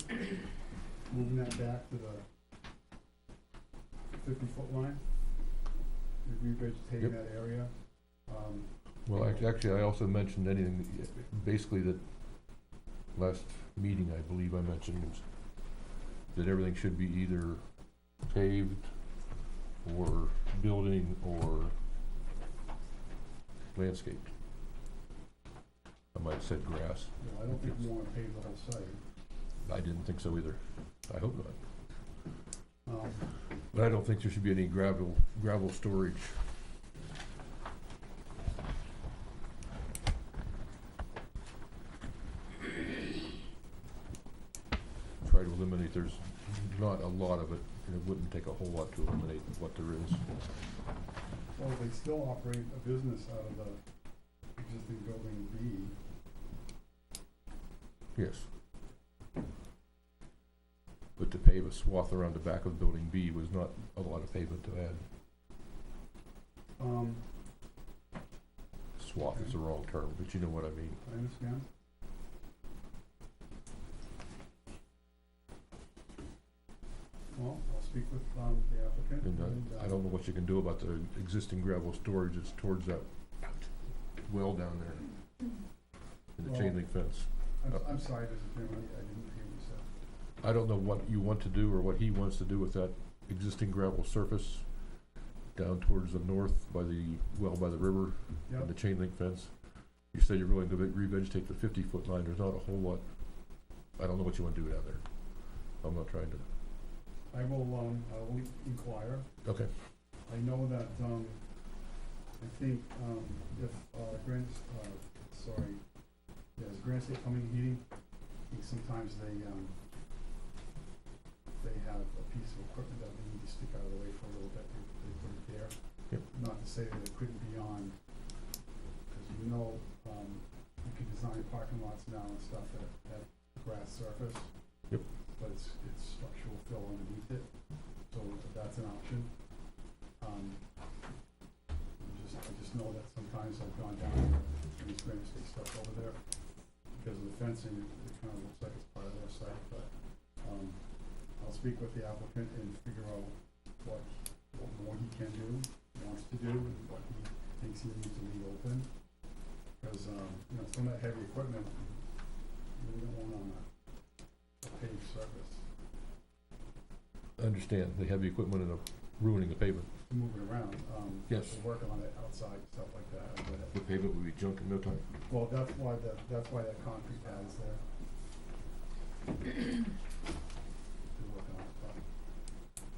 moving that back to the 50-foot line. Revegetating Yep. that area. Well, actually, I also mentioned basically that last meeting, I believe I mentioned that everything should be either paved or building or landscaped. I might have said grass. I don't think we wanna pave the whole site. I didn't think so either. I hope not. Um, But I don't think there should be any gravel storage. Try to eliminate, there's not a lot of it, and it wouldn't take a whole lot to eliminate what there is. Well, they still operate a business out of the existing building B. Yes. But to pave a swath around the back of building B was not a lot of pavement to add. Swath is the wrong term, but you know what I mean. I understand. Well, I'll speak with, the applicant. And I don't know what you can do about the existing gravel storage that's towards that well down there. And the chain Well- link fence. I'm sorry, Mr. Chairman, I didn't hear you say. I don't know what you want to do or what he wants to do with that existing gravel surface down towards the north by the well by the river Yep. and the chain link fence. You said you're willing to revegetate the 50-foot line. There's not a whole lot. I don't know what you want to do down there. I'm not trying to. I will inquire. Okay. I know that, I think, if, Granite State Plumbing and Heating, I think sometimes they have a piece of equipment that they need to stick out of the way for a little bit, they put it there. Yep. Not to say that it couldn't be on, cause you can design parking lots now and stuff that have grass surface. Yep. But it's structural fill underneath it, so that's an option. I just know that sometimes I've gone down there and these Granite State stuff over there, because of the fencing, it kind of looks like it's part of their site, but, I'll speak with the applicant and figure out what more he can do, wants to do, and what he thinks he needs to leave open. Cause, some of that heavy equipment, you really don't want on a paved surface, I understand the heavy equipment and ruining the pavement. moving around, Yes. we're working on it outside, stuff like that, I get it. The pavement would be junk in no time. Well, that's why that concrete pad is there. We're working on it, but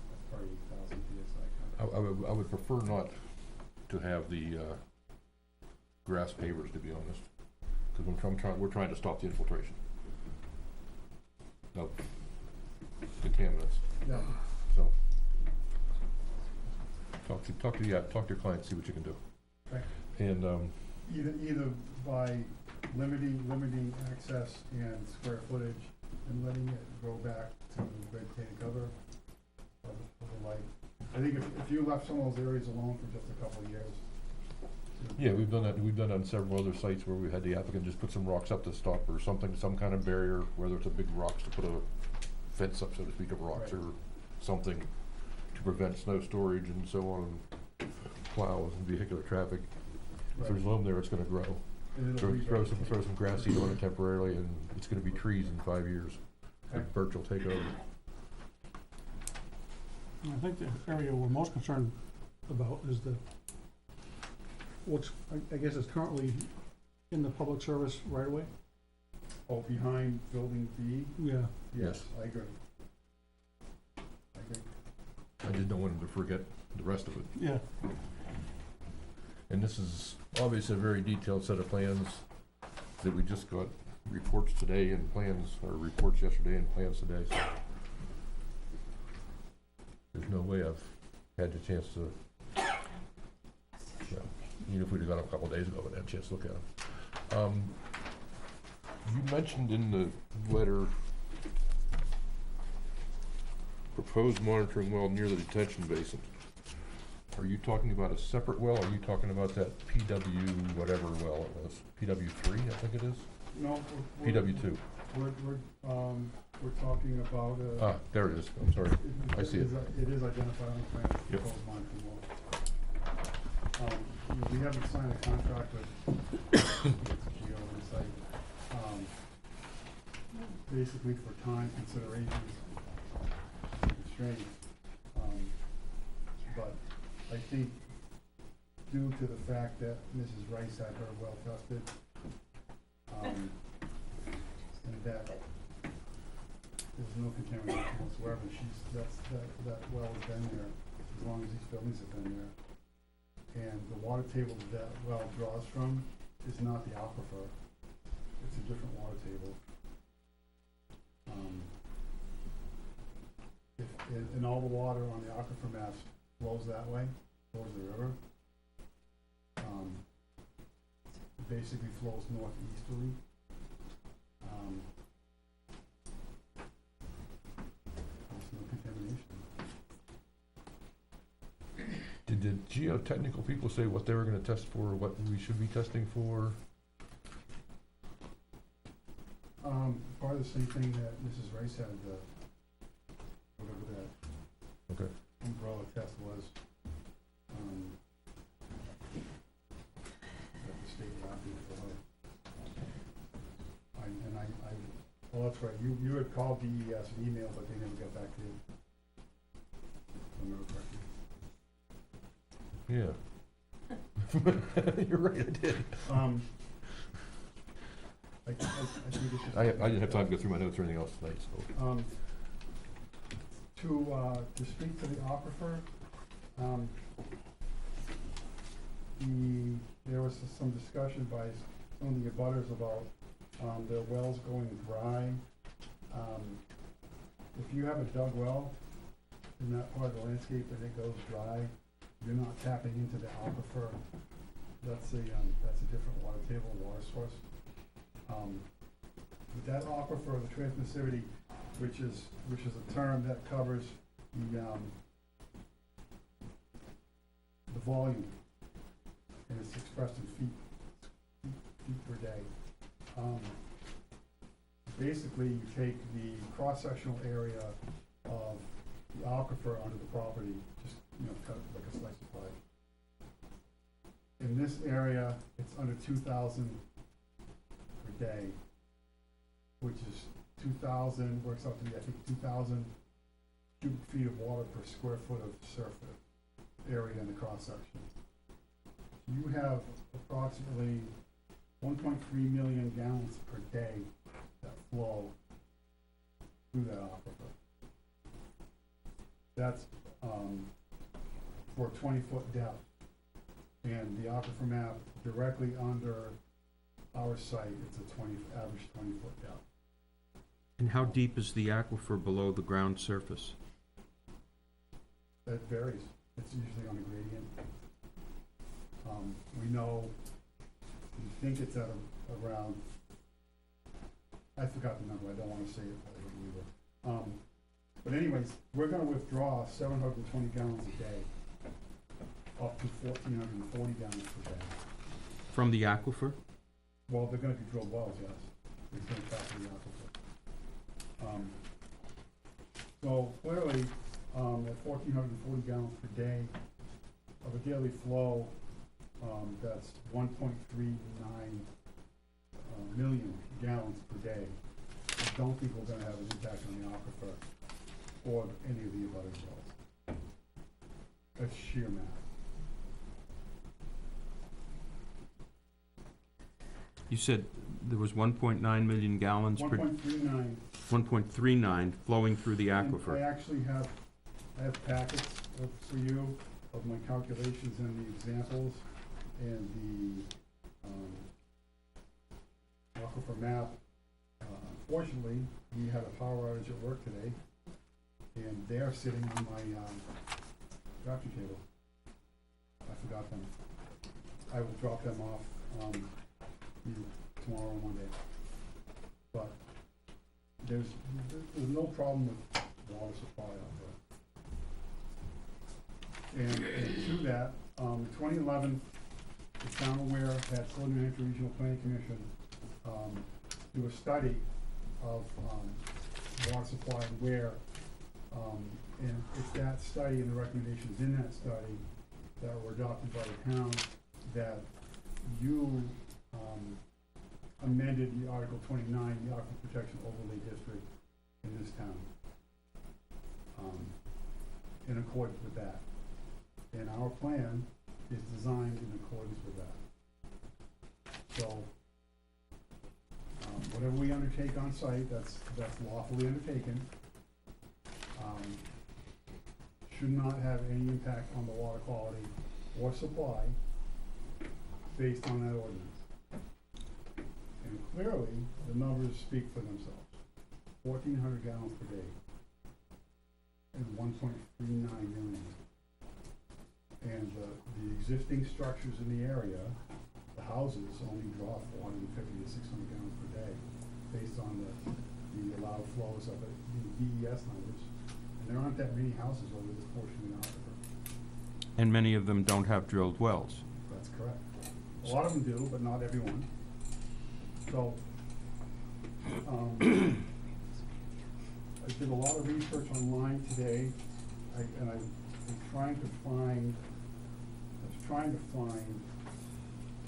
that's probably 8,000 PSI concrete. I would prefer not to have the grass pavers, to be honest, because we're trying to stop the infiltration of contaminants. Yeah, So talk to your client, see what you can do. okay. And Either by limiting access and square footage and letting it go back to vegetated cover of the light. I think if you left some of those areas alone for just a couple of years. yeah, we've done that. We've done that on several other sites where we had the applicant just put some rocks up to stop or something, some kind of barrier, whether it's a big rocks to put a fence up, so to speak, of rocks Right. or something to prevent snow storage and so on, plows and vehicular traffic. If there's loam there, it's gonna grow. And it'll Throw some grass seed on it temporarily, and it's gonna be trees in 5 years. The Okay. birch will take over. I think the area we're most concerned about is I guess it's currently in the public service right away. Oh, behind building B? Yeah. Yes. I agree. I just don't want him to forget the rest of it. Yeah. And this is obviously a very detailed set of plans that we just got reports today and plans, or reports yesterday and plans today, so. There's no way I've had the chance to, even if we'd have got them a couple of days ago, I'd had a chance to look at them. You mentioned in the letter proposed monitoring well near the detention basin. Are you talking about a separate well, or are you talking about that PW whatever well it was? PW3, I think it is? No, PW2. We're talking about, Ah, there it is, I'm sorry. I see it. It is identified on the plan. Yep. Proposed monitoring well. We haven't signed a contract with Geo Insight, basically for time considerations. constraints. But I think due to the fact that Mrs. Rice had her well tested, and that there's no contamination whatsoever, that well has been there as long as these buildings have been there. And the water table that well draws from is not the aquifer, it's a different water table. And all the water on the aquifer maps flows that way, flows the river. It basically flows northeasterly. There's no contamination. Did the geotechnical people say what they were gonna test for, what we should be testing for? Part of the same thing that Mrs. Rice had, whatever that Okay. umbrella test was, that the state lab did for her. Well, that's right, you had called DES and emailed, but they never got back to you. If I remember correctly. Yeah. You're right, I did. I think it's just. I didn't have time to go through my notes or anything else tonight, so. To speak to the aquifer, there was some discussion by some of the abutters about, their wells going dry. If you have a dug well in that part of the landscape and it goes dry, you're not tapping into the aquifer. That's a different water table, water source. With that aquifer, the transmissivity, which is a term that covers the volume, and it's expressed in feet per day. Basically, you take the cross-sectional area of the aquifer under the property, just cut it like a slice of pie. In this area, it's under 2,000 per day, which is 2,000, works out to be, I think, 2,000 cubic feet of water per square foot of surface area in the cross-section. You have approximately 1.3 million gallons per day that flow through that aquifer. That's for a 20-foot depth. And the aquifer map directly under our site, it's a average 20-foot depth. And how deep is the aquifer below the ground surface? That varies. It's usually on a gradient. We know, we think it's at around, I forgot the number, I don't wanna say it, I don't either. But anyways, we're gonna withdraw 720 gallons a day, up to 1,440 gallons per day. From the aquifer? Well, they're gonna be drilled wells, yes. It's gonna tap the aquifer. So clearly, at 1,440 gallons per day of a daily flow, that's 1.39 million gallons per day. I don't think we're gonna have an impact on the aquifer or any of the other wells. That's sheer math. You said there was 1.9 million gallons per... 1.39. 1.39 flowing through the And aquifer. I actually have packets for you of my calculations and the examples and the aquifer map. Unfortunately, we had a power outage at work today, and they're sitting on my drafting table. I forgot them. I will drop them off either tomorrow or Monday. But there's no problem with water supply out there. And to that, 2011, the town of Weare had Southern New Hampshire Regional Planning Commission do a study of water supply in Weare. And it's that study and the recommendations in that study that were adopted by the town that you amended the Article 29, the Aquifer Protection Overlay District in this town. in accordance with that. And our plan is designed in accordance with that. So, whatever we undertake on site, that's lawfully undertaken, should not have any impact on the water quality or supply based on that ordinance. And clearly, the numbers speak for themselves. 1,400 gallons per day and 1.39 million. And the existing structures in the area, the houses only draw 450 to 600 gallons per day based on the allowed flows of it, the DES numbers. And there aren't that many houses over this portion of the aquifer. And many of them don't have drilled wells. That's correct. A lot of them do, but not everyone. So, I did a lot of research online today, and I was trying to find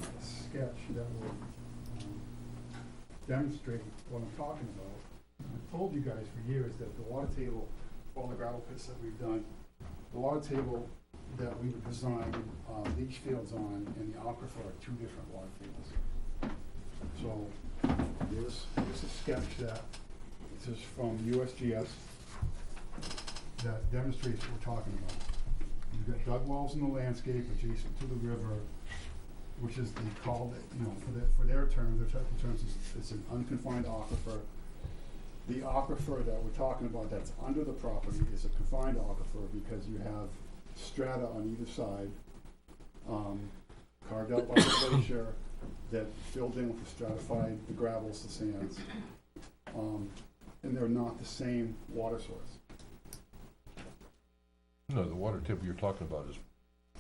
a sketch that would demonstrate what I'm talking about. I've told you guys for years that the water table, all the gravel pits that we've done, the water table that we would design leach fields on and the aquifer are two different water tables. So here's a sketch that this is from USGS that demonstrates what we're talking about. You've got dug wells in the landscape adjacent to the river, which is they call it, for their terms, their technical terms, it's an unconfined aquifer. The aquifer that we're talking about that's under the property is a confined aquifer because you have strata on either side, carved out by the glacier that filled in with the stratified, the gravels, the sands, and they're not the same water source. No, the water table you're talking about is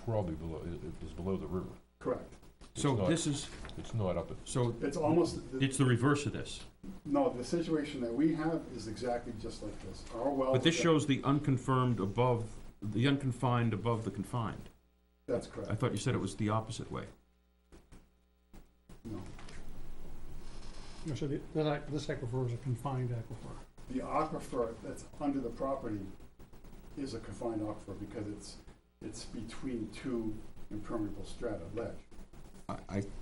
probably below the river. Correct. So not- this is, It's not up at, so It's almost, it's the reverse of this. no, the situation that we have is exactly just like this. Our wells. But this shows the unconfirmed above, the unconfined above the confined. That's I correct. thought you said it was the opposite way. No. So this aquifer is a confined aquifer. The aquifer that's under the property is a confined aquifer because it's between two impermeable strata, ledge.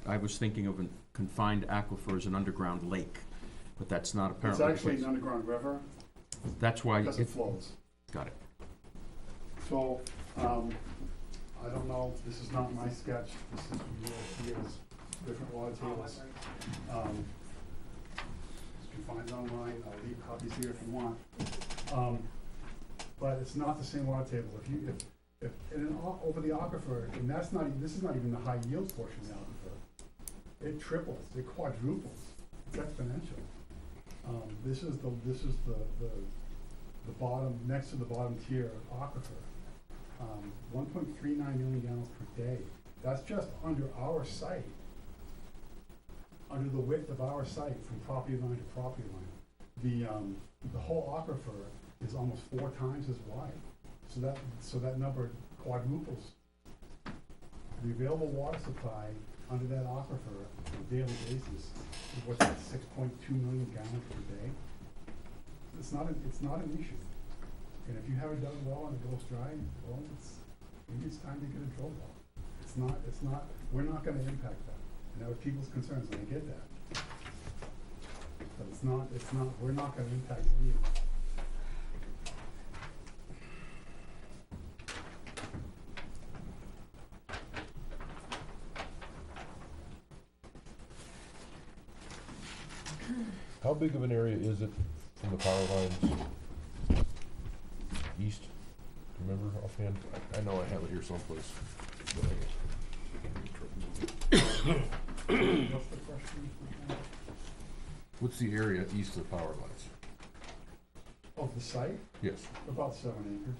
I was thinking of a confined aquifer as an underground lake, but that's not apparently the It's actually case. an underground river That's why because it flows. got it. So, I don't know, this is not my sketch, this is USDA's different water tables. You can find it online, I'll leave copies here if you want. But it's not the same water table. If over the aquifer, and this is not even the high yield portion of the aquifer. It triples, it quadruples, it's exponential. This is the bottom, next to the bottom tier aquifer. 1.39 million gallons per day. That's just under our site. Under the width of our site from property line to property line. The whole aquifer is almost 4 times as wide. So that number quadruples. The available water supply under that aquifer on a daily basis is what's that, 6.2 million gallons per day. It's not an issue. And if you have a dug well and it goes dry, well, maybe it's time to get a drill well. We're not gonna impact that. And that was people's concerns, and I get that. But we're not gonna impact any of it. how big of an area is it from the power lines east? Do you remember offhand? I know I have it here someplace. What's the question? What's the area east of the power lines? Of the site? Yes. About 7 acres.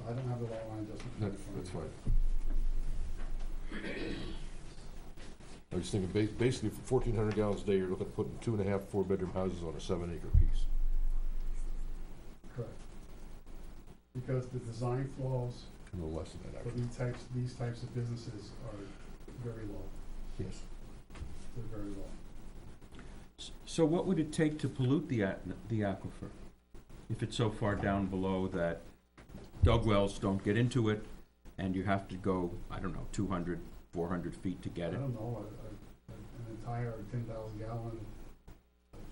I don't have the lot line just in front of me. That's fine. I was thinking basically for 1,400 gallons a day, you're looking at putting 2.5 4-bedroom houses on a 7-acre piece. Correct. Because the design flows A little less than that, for actually. these types of businesses are very low. Yes. They're very low. So what would it take to pollute the aquifer? if it's so far down below that dug wells don't get into it, and you have to go, I don't know, 200, 400 feet to I get it. don't know, an entire 10,000 gallon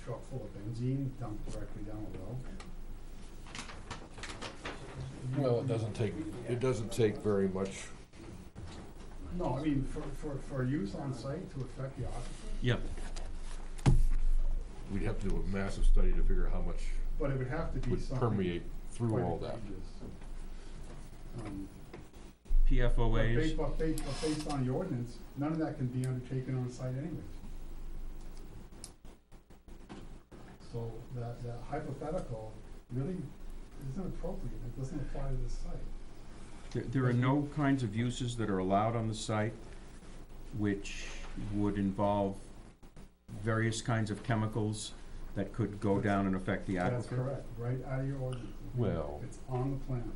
truck full of benzene dumped directly down a well. Well, it doesn't take very much. No, I mean, for use on site to affect the aquifer, Yep. We'd have to do a massive study to figure out how much but it would have to be would something permeate through quite all that. egregious. But PFOAs, based on the ordinance, none of that can be undertaken on site anyways. So that hypothetical really isn't appropriate, it doesn't apply to this site. there are no kinds of uses that are allowed on the site which would involve various kinds of chemicals that could go down and affect the aquifer? That's correct, right out of your ordinance. Well- It's on the plan.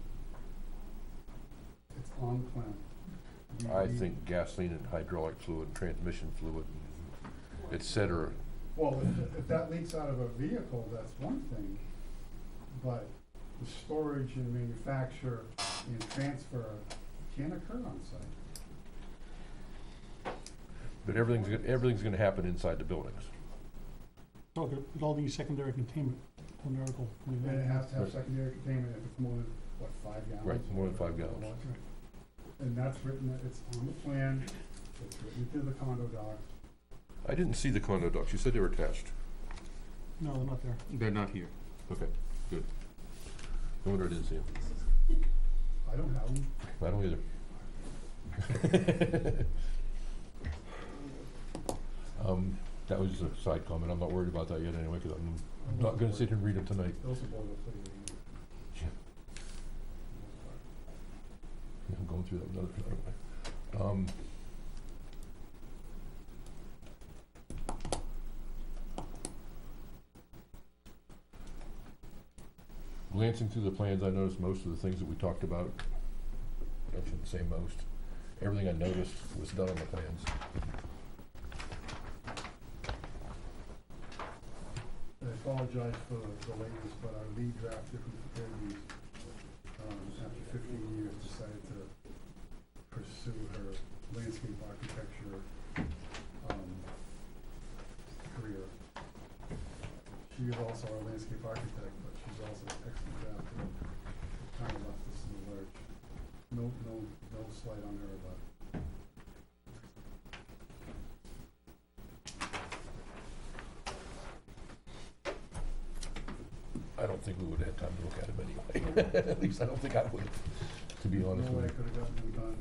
It's on the plan. I think gasoline and hydraulic fluid, and transmission fluid, et cetera. Well, if that leaks out of a vehicle, that's one thing, but the storage and manufacture and transfer can occur on site. But everything's gonna happen inside the buildings. Oh, it all needs secondary containment on the article. And it has to have Right. secondary containment if it's more than, 5 gallons? Right, more than 5 gallons. And that's written, it's on the plan, it's written through the condo docs. I didn't see the condo docs, you said they were attached. No, they're not there. They're not here. Okay, good. No wonder I didn't see them. I don't have them. I don't either. That was just a side comment, I'm not worried about that yet anyway, cause I'm not gonna sit here and read them tonight. Those are boilerplate. Yeah. Yeah, I'm going through that another way. Glancing through the plans, I noticed most of the things that we talked about. I shouldn't say most. Everything I noticed was done on the plans. I apologize for the lateness, but our lead drafter who prepared these, after 15 years, decided to pursue her landscape architecture career. She is also our landscape architect, but she's also an excellent drafter. Kind of left us in the lurch. No slight on her, but I don't think we would have had time to look at them anyway. At least I don't think I would, to be honest no way I with you. could have gotten them done.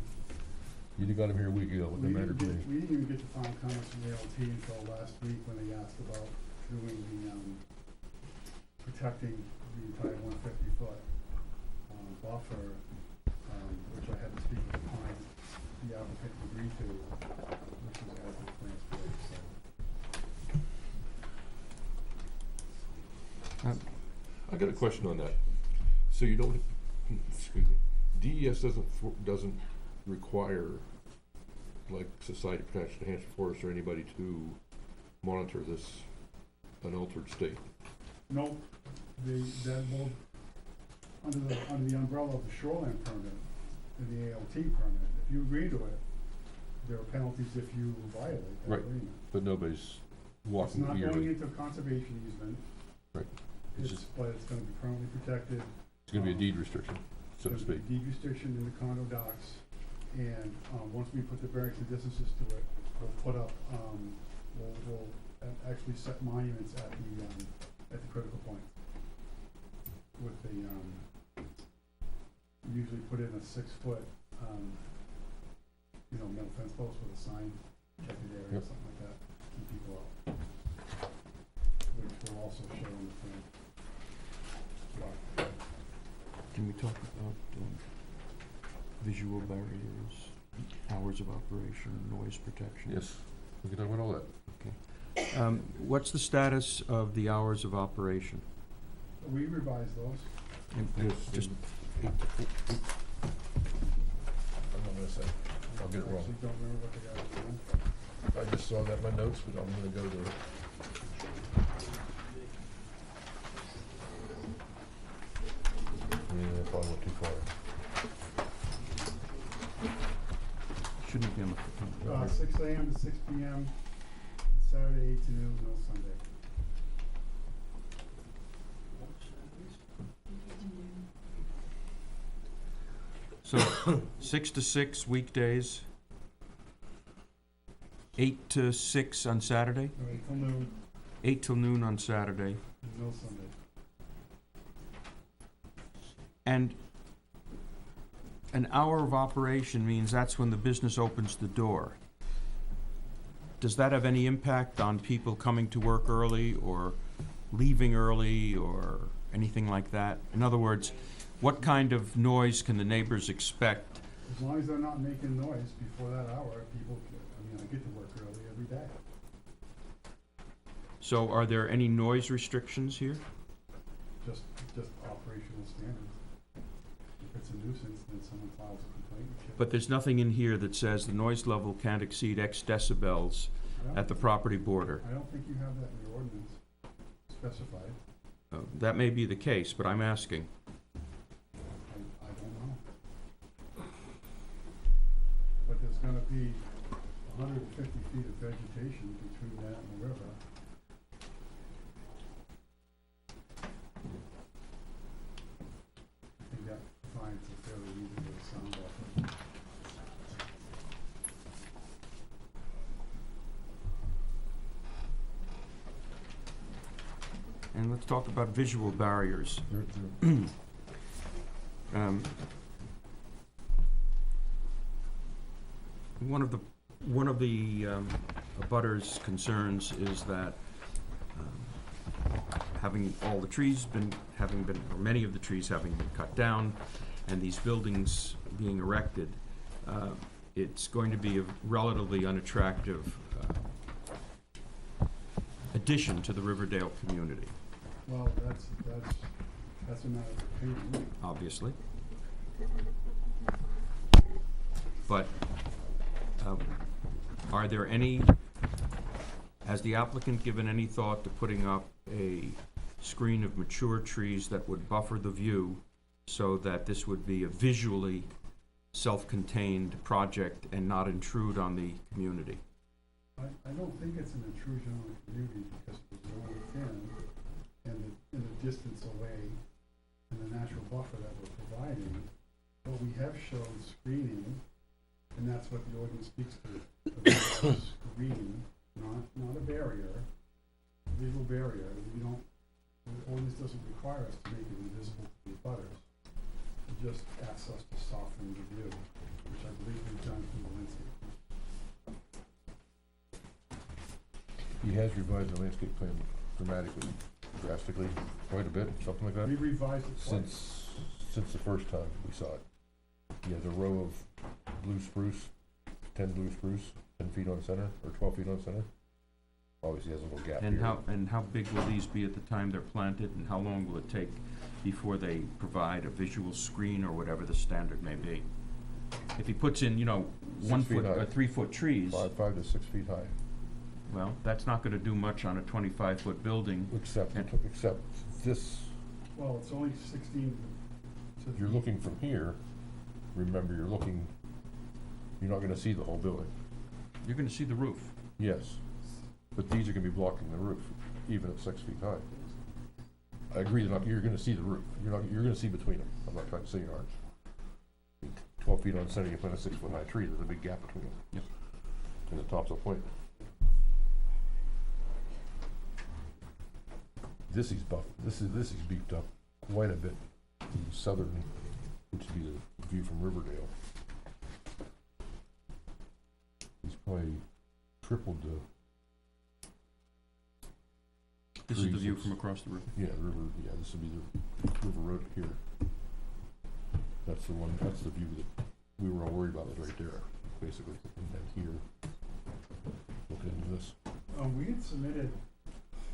You'd have got them here a week ago, it wouldn't have mattered to me. We didn't even get the final comments from the ALT until last week when they asked about doing the, protecting the entire 150-foot buffer, which I had to speak with the client, the applicant agreed to, which is as the plans for, so. I got a question on that. So you don't, excuse me, DES doesn't require, like Society of Protection of Hampshire Forest or anybody to monitor this unaltered state? No, that will, under the umbrella of the shoreline permit and the ALT permit, if you agree to it, there are penalties if you violate that Right. agreement. But nobody's It's walking not yearly. going into conservation easement. Right. It's just, But it's gonna be permanently protected. it's gonna be a deed restriction, so to There's a speak. deed restriction in the condo docs, and, once we put the variance and distances to it, we'll put up, we'll actually set monuments at the critical point. With the, usually put in a 6-foot, metal fence post with a sign, protected area, Yep. something like that, keep people out. Which will also show on the plan. Can we talk about visual barriers, hours of operation, noise protection? Yes, we can talk about all that. What's the status of the hours of operation? We revised those. Yes, Just, I'm not gonna say, I'll get it wrong. Actually don't remember what they got doing. I just saw that in my notes, but I'm gonna go to it. probably went too far. Shouldn't be on the. 6 AM to 6 PM, Saturday 8 to noon, no Sunday. So, 6 to 6 weekdays, 8 to 6 on Saturday, No, 8 till noon, 8 till noon on Saturday, and no Sunday. and an hour of operation means that's when the business opens the door. Does that have any impact on people coming to work early or leaving early or anything like that? In other words, what kind of noise can the neighbors expect? As long as they're not making noise before that hour, people, I get to work early every day. So are there any noise restrictions here? Just operational standards. If it's a nuisance, then someone files a complaint. But there's nothing in here that says the noise level can't exceed X decibels at the property border. I don't think you have that in your ordinance specified. That may be the case, but I'm asking. I don't know. But there's gonna be 150 feet of vegetation between that and the river. I think that finds a fairly reasonable sound buffer. And let's talk about visual barriers. One of the abutters' concerns is that having all the trees or many of the trees having been cut down, and these buildings being erected, it's going to be a relatively unattractive addition to the Riverdale community, Well, that's a matter of opinion. obviously. But are there any, has the applicant given any thought to putting up a screen of mature trees that would buffer the view so that this would be a visually self-contained project and not intrude on the community? I don't think it's an intrusion on the community because it's going within and the distance away and the natural buffer that we're providing. But we have shown screening, and that's what the ordinance speaks to. Screening, not a barrier, a visual barrier. The ordinance doesn't require us to make it invisible to the butters. It just asks us to soften the view, which I believe we've done from the landscape. He has revised the landscape plan drastically, quite a bit, something like that. We revised it twice. Since the first time we saw it. He has a row of blue spruce, 10 blue spruce, 10 feet on center, or 12 feet on center. Obviously has a little gap here. And how big will these be at the time they're planted, and how long will it take before they provide a visual screen or whatever the standard may be? If he puts in, 1 feet foot high. or 3 foot trees, 5 to 6 feet high. well, that's not gonna do much on a 25-foot building. Except this, Well, it's only 16 to. you're looking from here, remember you're not gonna see the whole building. You're gonna see the roof. Yes, but these are gonna be blocking the roof, even at 6 feet high. I agree, you're gonna see the roof, you're gonna see between them, I'm not trying to say you aren't. 12 feet on center, you plant a 6 foot high tree, there's a big gap between them. Yep. And the tops will point. This is beefed up quite a bit, the southern, which would be the view from Riverdale. He's probably tripled the. This is the trees view that's- from across the river. This would be the river road here. That's the view that we were all worried about, was right there, basically, and then here. Looking into this. We had submitted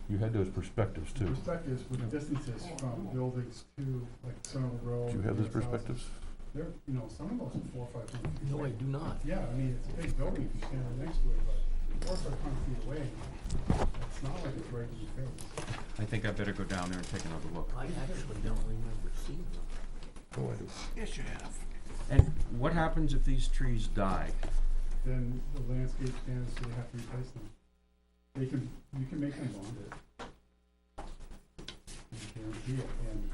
You had those perspectives too. perspectives with distances from buildings to, like, Central Road. Do you have those Pierce houses. perspectives? They're, some of those are 400 or 500 feet No, away. I do not. Yeah, it's a big building if you stand right next to it, but 400 or 500 feet away, it's not like it's right in your face. I think I better go down there and take another look. I actually don't remember seeing them. Oh, I do. Yes, you have. And what happens if these trees die? Then the landscape standards, so they have to replace them. You can make them bonded. You can guarantee it, and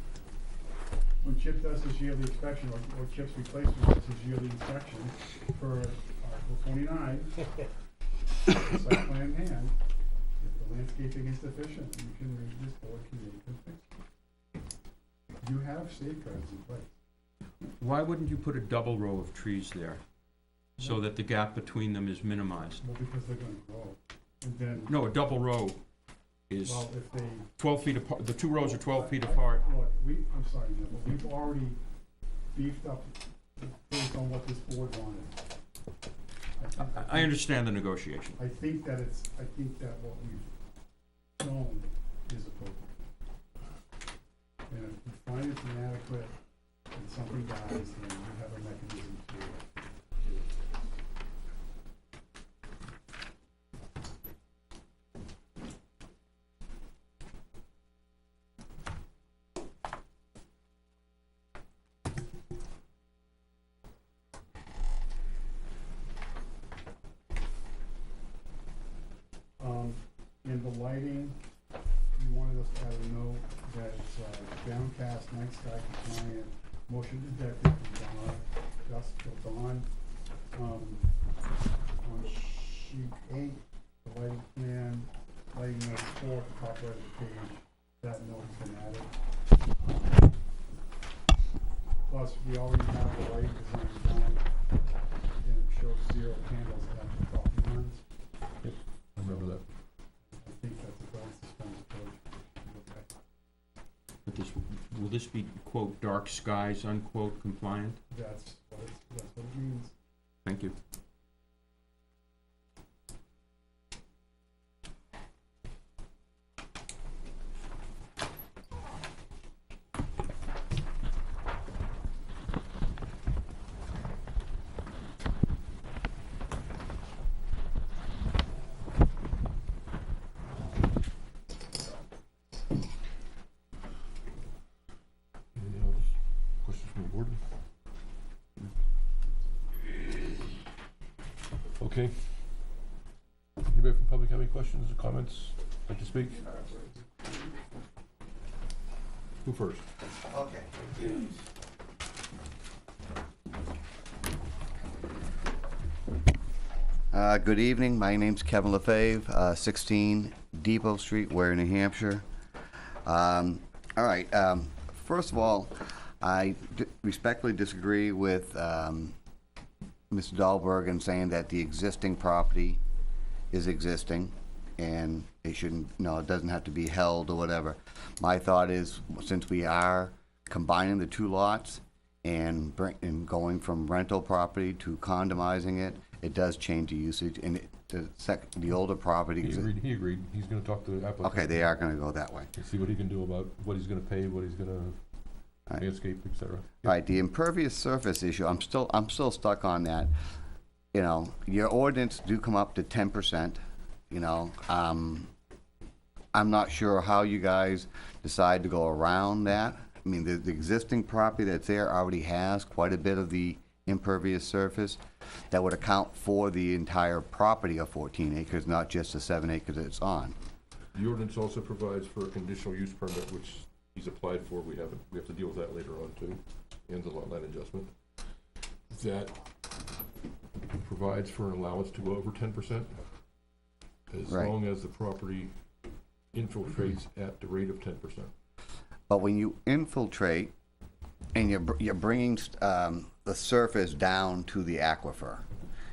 when Chip does his yearly inspection, or Chip's replacement does his yearly inspection for Article 29, site plan in hand, if the landscaping is deficient, this board can make them fix it. You have safeguards in place. Why wouldn't you put a double row of trees there, so that the gap between them is minimized? Well, because they're gonna grow, and then, No, a double row is well, if they. 12 feet apart, the two rows are 12 feet apart. Look, I'm sorry, Neil, but we've already beefed up based on what this board wanted. I understand the negotiation. I think that what we've shown is appropriate. And if you find it's inadequate and something dies, then you have a mechanism to do it. In the lighting, you wanted us to add a note that it's downcast, night sky compliant, motion detected from dawn, dusk till dawn. On sheet 8, the lighting plan, lighting note 4 at the top right of the page, that note has been added. Plus, we already have the lighting design done, and it shows 0 candles at the property lines. I remember that. I think that's a bell suspended approach. But will this be, quote, dark skies, unquote, compliant? That's what it means. Thank you. Any other questions from the board? Okay. Anybody from public have any questions or comments, like to speak? Who first? Okay. Good evening, my name's Kevin LaFave, 16 Depot Street, Weare, New Hampshire. All right, first of all, I respectfully disagree with Mr. Dahlberg in saying that the existing property is existing and it shouldn't, it doesn't have to be held or whatever. My thought is, since we are combining the two lots and going from rental property to condomizing it, it does change the usage, and the older property. He agreed. He's gonna talk to the applicant. Okay, they are gonna go that way. And see what he can do about what he's gonna pay, what he's gonna Right. landscape, et cetera. All right, the impervious surface issue, I'm still stuck on that. Your ordinance do come up to 10%, I'm not sure how you guys decide to go around that. I mean, the existing property that's there already has quite a bit of the impervious surface that would account for the entire property of 14 acres, not just the 7 acres it's on. The ordinance also provides for a conditional use permit, which he's applied for. We have to deal with that later on too, and the lot line adjustment. That provides for an allowance to go over 10%, as Right. long as the property infiltrates at the rate of 10%. But when you infiltrate and you're bringing the surface down to the aquifer,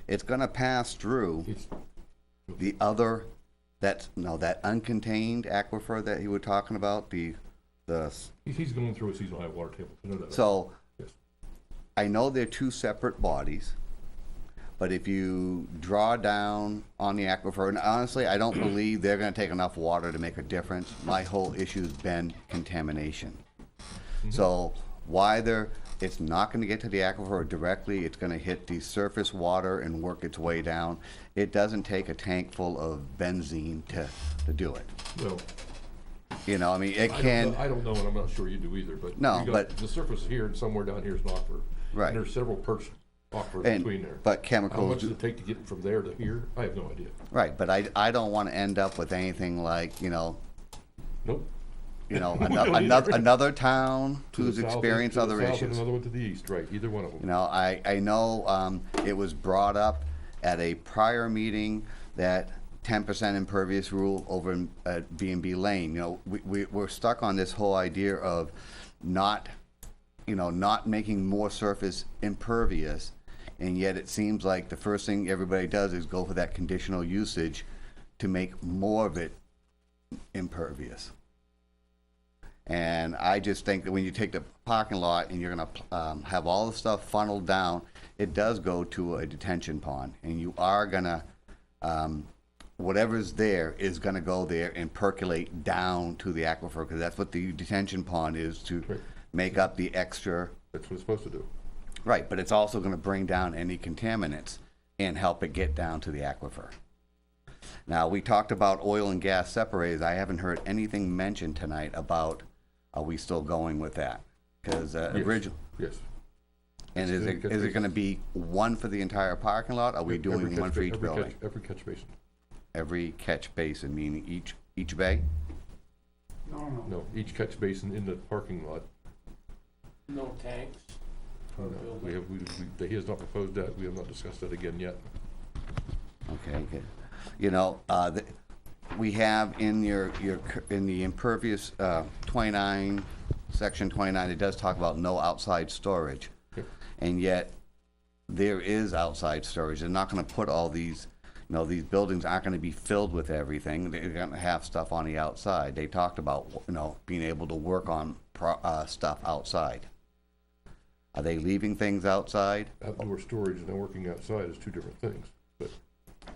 it's going to pass through It's the other, that uncontained aquifer that you were talking about, the he's going through a seasonal high water table. You know that, right? so Yes. I know they're two separate bodies, but if you draw down on the aquifer, and honestly, I don't believe they're going to take enough water to make a difference. My whole issue's been contamination. So it's not going to get to the aquifer directly. It's going to hit the surface water and work its way down. It doesn't take a tank full of benzene to do it. Well, You know, I mean, it I can, don't know, and I'm not sure you do either, but. No, you got but- the surface here and somewhere down here is an aquifer. Right. And there's several perks aquifers and, between there. but How chemicals much do. does it take to get from there to here? I have no idea. Right, but I don't want to end up with anything like, Nope. Another town To the who's south and- experienced to the other south and issues. another one to the east, right, either one of them. I know, it was brought up at a prior meeting that 10% impervious rule over in, B&B Lane. We're stuck on this whole idea of not making more surface impervious, and yet it seems like the first thing everybody does is go for that conditional usage to make more of it impervious. And I just think that when you take the parking lot and you're gonna have all the stuff funneled down, it does go to a detention pond, and you are gonna, whatever's there is gonna go there and percolate down to the aquifer, because that's what the detention pond is, to Right. make up the extra. That's what it's supposed to do. Right, but it's also gonna bring down any contaminants and help it get down to the aquifer. Now, we talked about oil and gas separators. I haven't heard anything mentioned tonight about, are we still going with that? Because Yes. original, Yes. and is Catch it basin. gonna be one for the entire parking lot? Are we Every doing catch one for ba- each every catch- building? Every catch basin. Every catch basin, meaning each bay? No. No, each catch basin in the parking lot. No tanks per No, building. he has not proposed that. We have not discussed that again yet. Okay, good. We have in in the impervious, 29, section 29, it does talk about no outside storage. Yep. And yet, there is outside storage. They're not gonna put all these, these buildings aren't gonna be filled with everything. They're gonna have stuff on the outside. They talked about, being able to work on stuff outside. Are they leaving things outside? Outdoor storage and working outside is two different things.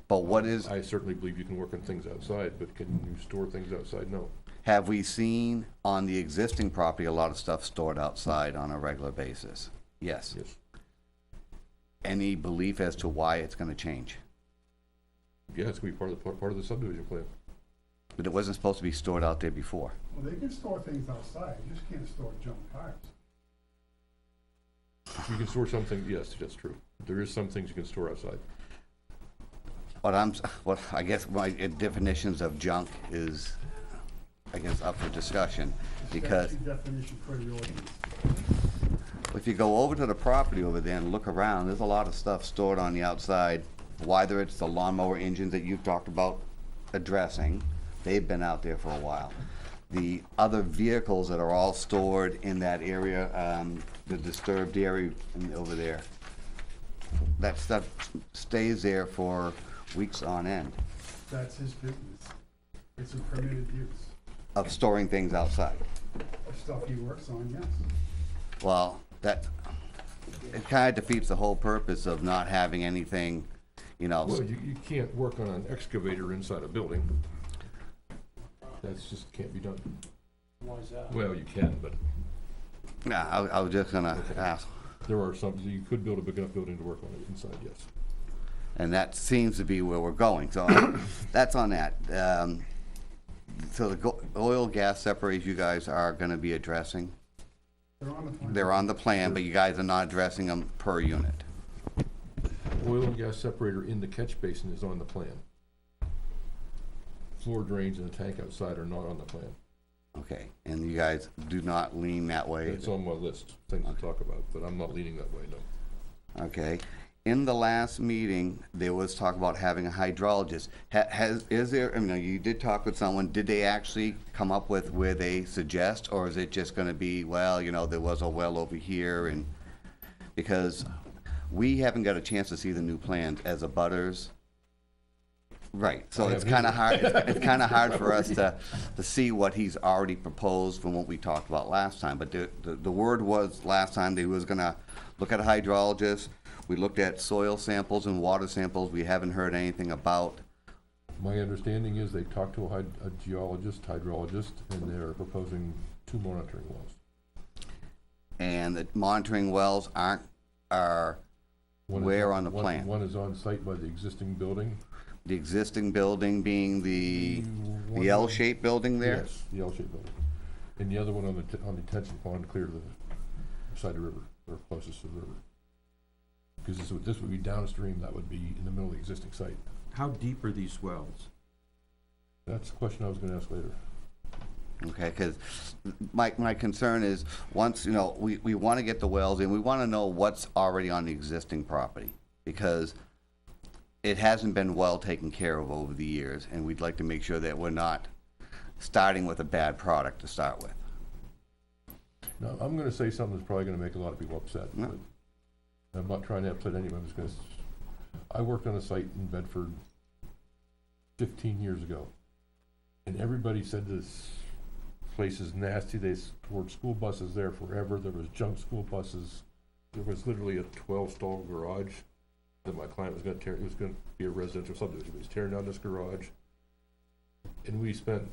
But what is, I certainly believe you can work on things outside, but can you store things outside? No. have we seen on the existing property a lot of stuff stored outside on a regular basis? Yes. Yes. Any belief as to why it's gonna change? Yeah, it's gonna be part of the subdivision plan. But it wasn't supposed to be stored out there before. Well, they can store things outside, you just can't store junk cars. You can store some things, yes, that's true. There is some things you can store outside. What I guess my definitions of junk is, up for discussion, because Statute definition for the ordinance. if you go over to the property over there and look around, there's a lot of stuff stored on the outside. Whether it's the lawnmower engines that you've talked about addressing, they've been out there for a while. The other vehicles that are all stored in that area, the disturbed area over there, that stuff stays there for weeks on end That's his business. It's a permitted use of storing things outside. of stuff he works on, yes. Well, it kind of defeats the whole purpose of not having anything, Well, you can't work on an excavator inside a building. That's just can't be done. Why is that? Well, you can, but Nah, I was just gonna Okay. ask, there are some, you could build a big enough building to work on it inside, yes. and that seems to be where we're going, so that's on that. So the oil, gas separators you guys are gonna be addressing, They're on the plan. they're on the plan, but you guys are not addressing them per unit. Oil and gas separator in the catch basin is on the plan. Floor drains and the tank outside are not on the plan. Okay, and you guys do not lean that way? It's on my list, things to talk about, but I'm not leaning that way, no. Okay. In the last meeting, there was talk about having a hydrologist. You did talk with someone, did they actually come up with where they suggest, or is it just gonna be, well, there was a well over here, and, because we haven't got a chance to see the new plans as abutters. Right, so I it's haven't kinda hard, it's kinda hard for us to see what he's already proposed from what we talked about last time, but the word was last time they was gonna look at a hydrologist. We looked at soil samples and water samples. We haven't heard anything about. My understanding is they've talked to a geologist, hydrologist, and they're proposing 2 monitoring wells. And the monitoring wells are One is where on the plan? One is on site by the existing building, The existing building being the one- L-shaped building there? Yes, the L-shaped building. And the other one on the detention pond clear to the side of the river, or closest to the river. Because this would be downstream, that would be in the middle of the existing site. How deep are these wells? That's a question I was gonna ask later. Okay, because my concern is, once, we want to get the wells in, we want to know what's already on the existing property, because it hasn't been well taken care of over the years, and we'd like to make sure that we're not starting with a bad product to start with. Now, I'm gonna say something that's probably gonna make a lot of people upset, Yeah. but I'm not trying to upset anyone, I'm just gonna, I worked on a site in Bedford 15 years ago, and everybody said this place is nasty, they stored school buses there forever, there was junk school buses, there was literally a 12-stall garage that my client was gonna tear, it was gonna be a residential subdivision, he was tearing down this garage, and we spent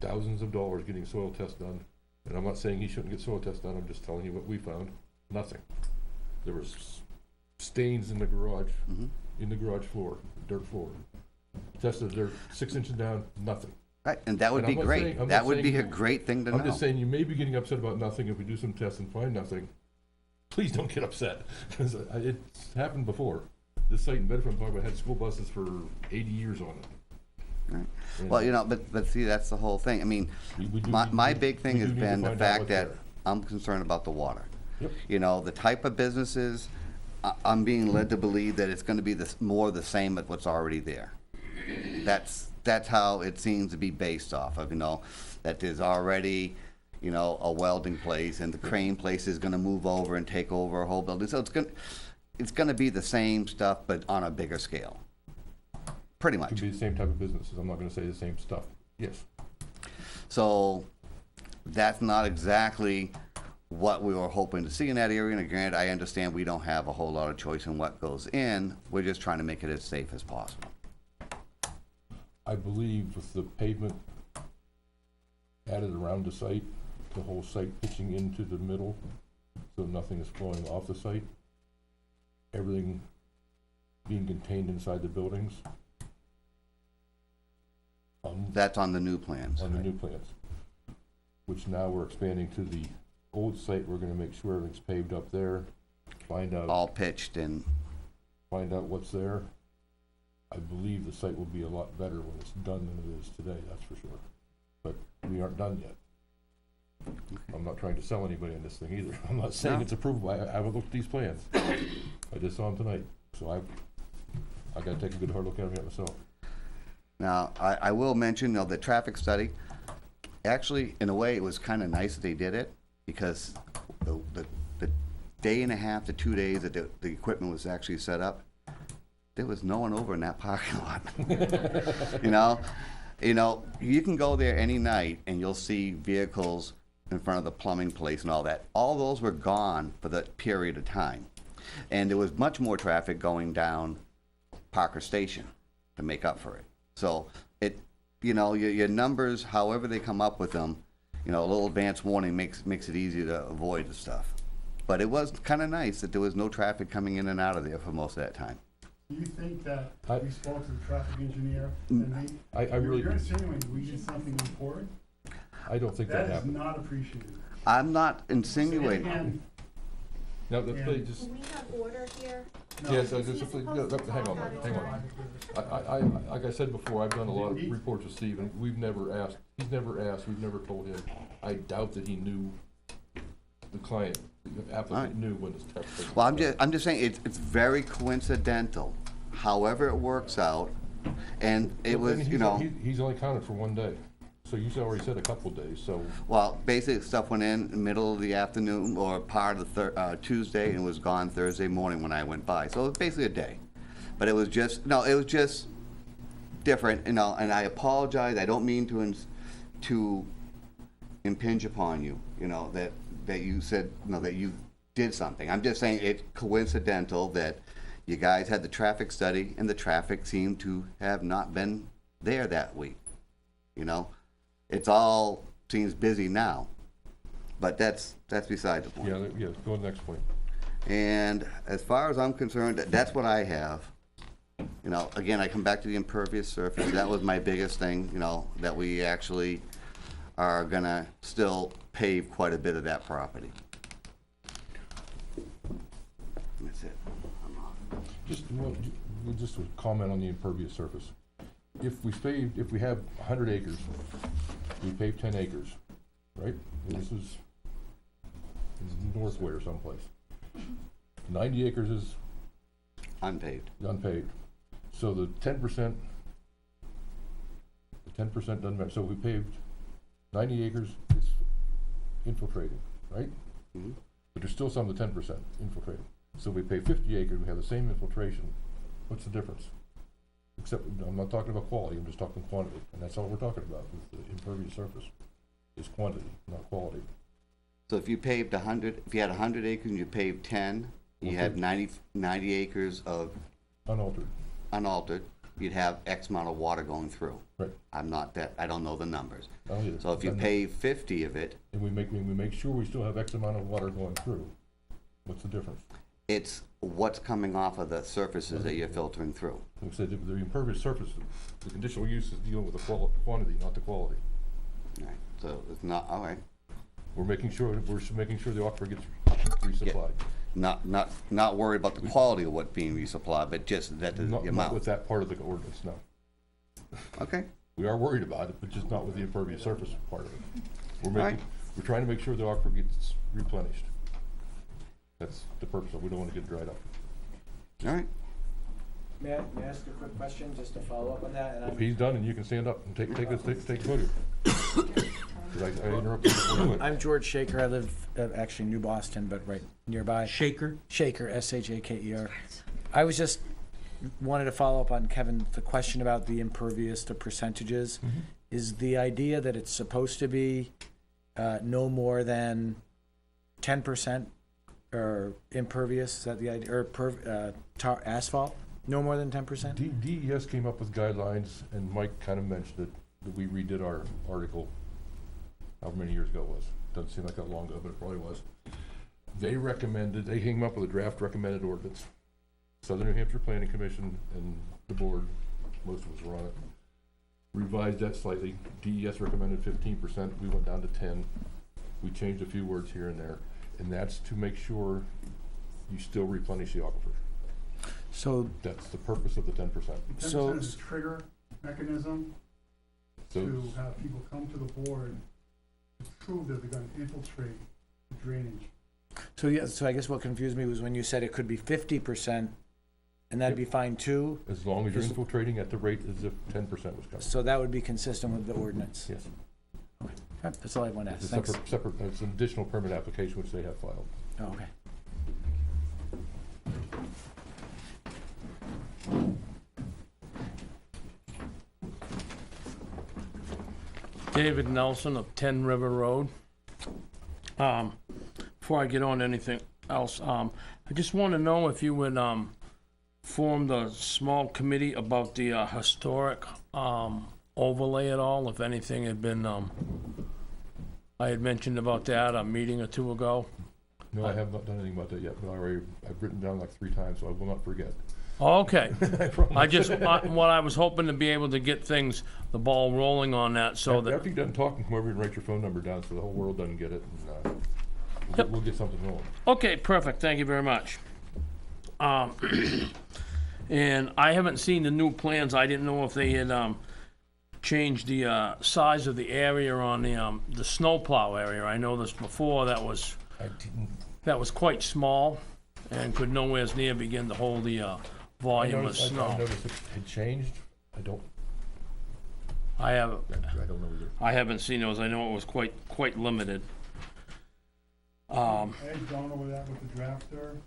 thousands of dollars getting soil tests done, and I'm not saying he shouldn't get soil tests done, I'm just telling you what we found, nothing. There was stains in the garage, Mhm. in the garage floor, dirt floor. Tested the dirt 6 inches down, nothing. Right, and that would And be I'm not great. saying- I'm That not would be a saying- great thing to know. I'm just saying, you may be getting upset about nothing, if we do some tests and find nothing, please don't get upset, because it's happened before. This site in Bedford, I'm talking about, had school buses for 80 years on it. Right. And Well, but see, that's the whole thing. I mean, we do my need- big thing we has do need to been the find out fact what's that there. I'm concerned about the water. Yep. The type of businesses, I'm being led to believe that it's gonna be more the same as what's already there. That's how it seems to be based off of, that there's already, a welding place, and the crane place is gonna move over and take over a whole building. So it's gonna be the same stuff, but on a bigger scale. Pretty much. Could be the same type of businesses, I'm not gonna say the same stuff, yes. So that's not exactly what we were hoping to see in that area. And granted, I understand we don't have a whole lot of choice in what goes in. We're just trying to make it as safe as possible. I believe with the pavement added around the site, the whole site pitching into the middle, so nothing is flowing off the site, everything being contained inside the buildings. That's on the new plans. On the new plans, which now we're expanding to the old site, we're gonna make sure everything's paved up there, find out All pitched and, what's there. I believe the site will be a lot better when it's done than it is today, that's for sure. But we aren't done yet. I'm not trying to sell anybody on this thing either. I'm not saying No. it's approvable. I haven't looked at these plans. I just saw them tonight, so I gotta take a good hard look at them yet myself. now, I will mention, the traffic study, actually, in a way, it was kind of nice that they did it, because the day and a half to 2 days that the equipment was actually set up, there was no one over in that parking lot. You can go there any night and you'll see vehicles in front of the plumbing place and all that. All those were gone for that period of time. And there was much more traffic going down Parker Station to make up for it. So your numbers, however they come up with them, a little advance warning makes it easy to avoid the stuff. But it was kind of nice that there was no traffic coming in and out of there for most of that time. Do you think that I- we spoke to the traffic engineer and I really, you're insinuating we did something important? I don't think that That is happened. not appreciated. I'm not insinuating. And- Now, let's Yeah. play just, Can we have order here? no, yes, I Isn't just, he hang supposed to on, talk out hang his on. mouth? I, like I said before, I've done a lot of reports with Steve, and we've never asked, he's never asked, we've never told him. I doubt that he knew, the client, the applicant knew when this text was. Well, I'm just saying, it's very coincidental, however it works out. And it was, He's only counted for 1 day, so you already said a couple of days, so. well, basic stuff went in the middle of the afternoon or part of the Tuesday, and was gone Thursday morning when I went by. So it was basically a day. But it was just different, and I apologize. I don't mean to impinge upon you, that you said, that you did something. I'm just saying it's coincidental that you guys had the traffic study, and the traffic seemed to have not been there that week. It's all seems busy now, but that's beside the point. Yeah, go to the next point. And as far as I'm concerned, that's what I have. You know, again, I come back to the impervious surface, that was my biggest thing, you know, that we actually are gonna still pave quite a bit of that property. That's it. Just a comment on the impervious surface. If we have 100 acres, we pave 10 acres, right? And this is North Weare someplace. 90 acres is Unpaved. unpaved. So the 10% doesn't matter. So we paved 90 acres, it's infiltrating, right? Mhm. But there's still some of the 10% infiltrating. So we pave 50 acres, we have the same infiltration. What's the difference? Except, I'm not talking about quality, I'm just talking quantity. And that's all we're talking about with the impervious surface, is quantity, not quality. So if you paved 100, if you had 100 acres and you paved 10, you had 90 acres of Unaltered. unaltered, you'd have X amount of water going through. Right. I don't know the numbers. I don't either. So if you And- pave 50 of it, And we make sure we still have X amount of water going through. What's the difference? it's what's coming off of the surfaces that you're filtering through. Like I said, the impervious surface, the conditional use is dealing with the quantity, not the quality. Right. So it's not, all right, We're making sure the aquifer gets resupplied. not worried about the quality of what's being resupplied, but just that the Not amount. with that part of the ordinance, no. Okay, We are worried about it, but just not with the impervious surface part of it. Right. We're trying to make sure the aquifer gets replenished. That's the purpose of it. We don't want to get dried up. all right. May I ask a quick question, just to follow up on that? And If I'm, he's done, and you can stand up and take a photo. 'Cause I interrupted you before you went. I'm George Shaker. I live actually New Boston, but right nearby. Shaker? Shaker, S-H-A-K-E-R. I was just wanted to follow up on Kevin, the question about the impervious, the percentages. Is the idea that it's supposed to be no more than 10% or impervious? Is that the idea? Or asphalt? No more than 10%? DES came up with guidelines, and Mike kind of mentioned it, that we redid our article, however many years ago it was. Doesn't seem like that long ago, but it probably was. They came up with a draft recommended ordinance. Southern New Hampshire Planning Commission and the board, most of us were on it, revised that slightly. DES recommended 15%, we went down to 10. We changed a few words here and there, and that's to make sure you still replenish the aquifer. So, That's the purpose of the 10%. 10% is a trigger mechanism So, to have people come to the board to prove that they're gonna infiltrate the drainage. so I guess what confused me was when you said it could be 50%, and that'd be fine too? as long as you're Is- infiltrating at the rate as if 10% was coming. So that would be consistent with the ordinance? Yes. That's all I wanted to It's ask. a Thanks. separate, it's an additional permit application which they have filed. Oh, okay. David Nelson of 10 River Road. Before I get on to anything else, I just want to know if you would form a small committee about the historic overlay at all, if anything had been, I had mentioned about that a meeting or two ago. No, I have not done anything about that yet, but I've written down like 3 times, so I will not forget. Okay. I promise. I just, what I was hoping to be able to get things, the ball rolling on that, so that, After you're done talking, come over and write your phone number down so the whole world doesn't get it, and Yep. we'll get something rolling. okay, perfect, thank you very much. And I haven't seen the new plans, I didn't know if they had, changed the, size of the area on the snowplow area. I know this before, that was quite small and could nowhere near begin to hold the, volume of I snow. noticed it had changed. I don't I know either. I haven't seen those, I know it was quite limited. I had gone over that with the drafter,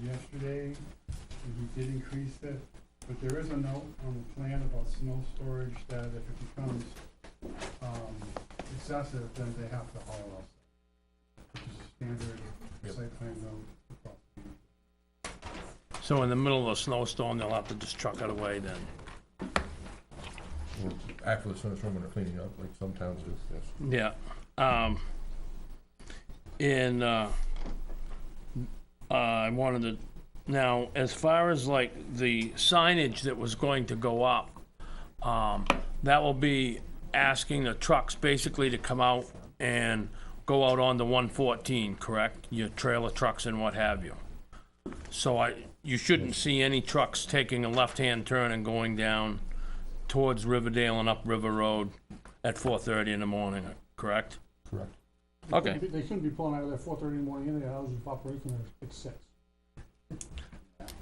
yesterday, and he did increase it, but there is a note on the plan about snow storage that if it becomes, excessive, then they have to haul us, which is a standard Yep. site plan note across the So in the middle of a snowstorm, they'll have to just truck it away then. Well, after the snowstorm when they're cleaning up, like some towns do, yes. Yeah, and, I wanted to Now, as far as like the signage that was going to go up, that will be asking the trucks basically to come out and go out onto 114, correct? Your trailer trucks and what have you. So you shouldn't see any trucks taking a left-hand turn and going down towards Riverdale and up River Road at 4:30 in the morning, correct? Correct. Okay. They shouldn't be pulling out of there 4:30 in the morning, and their hours of operation are at 6.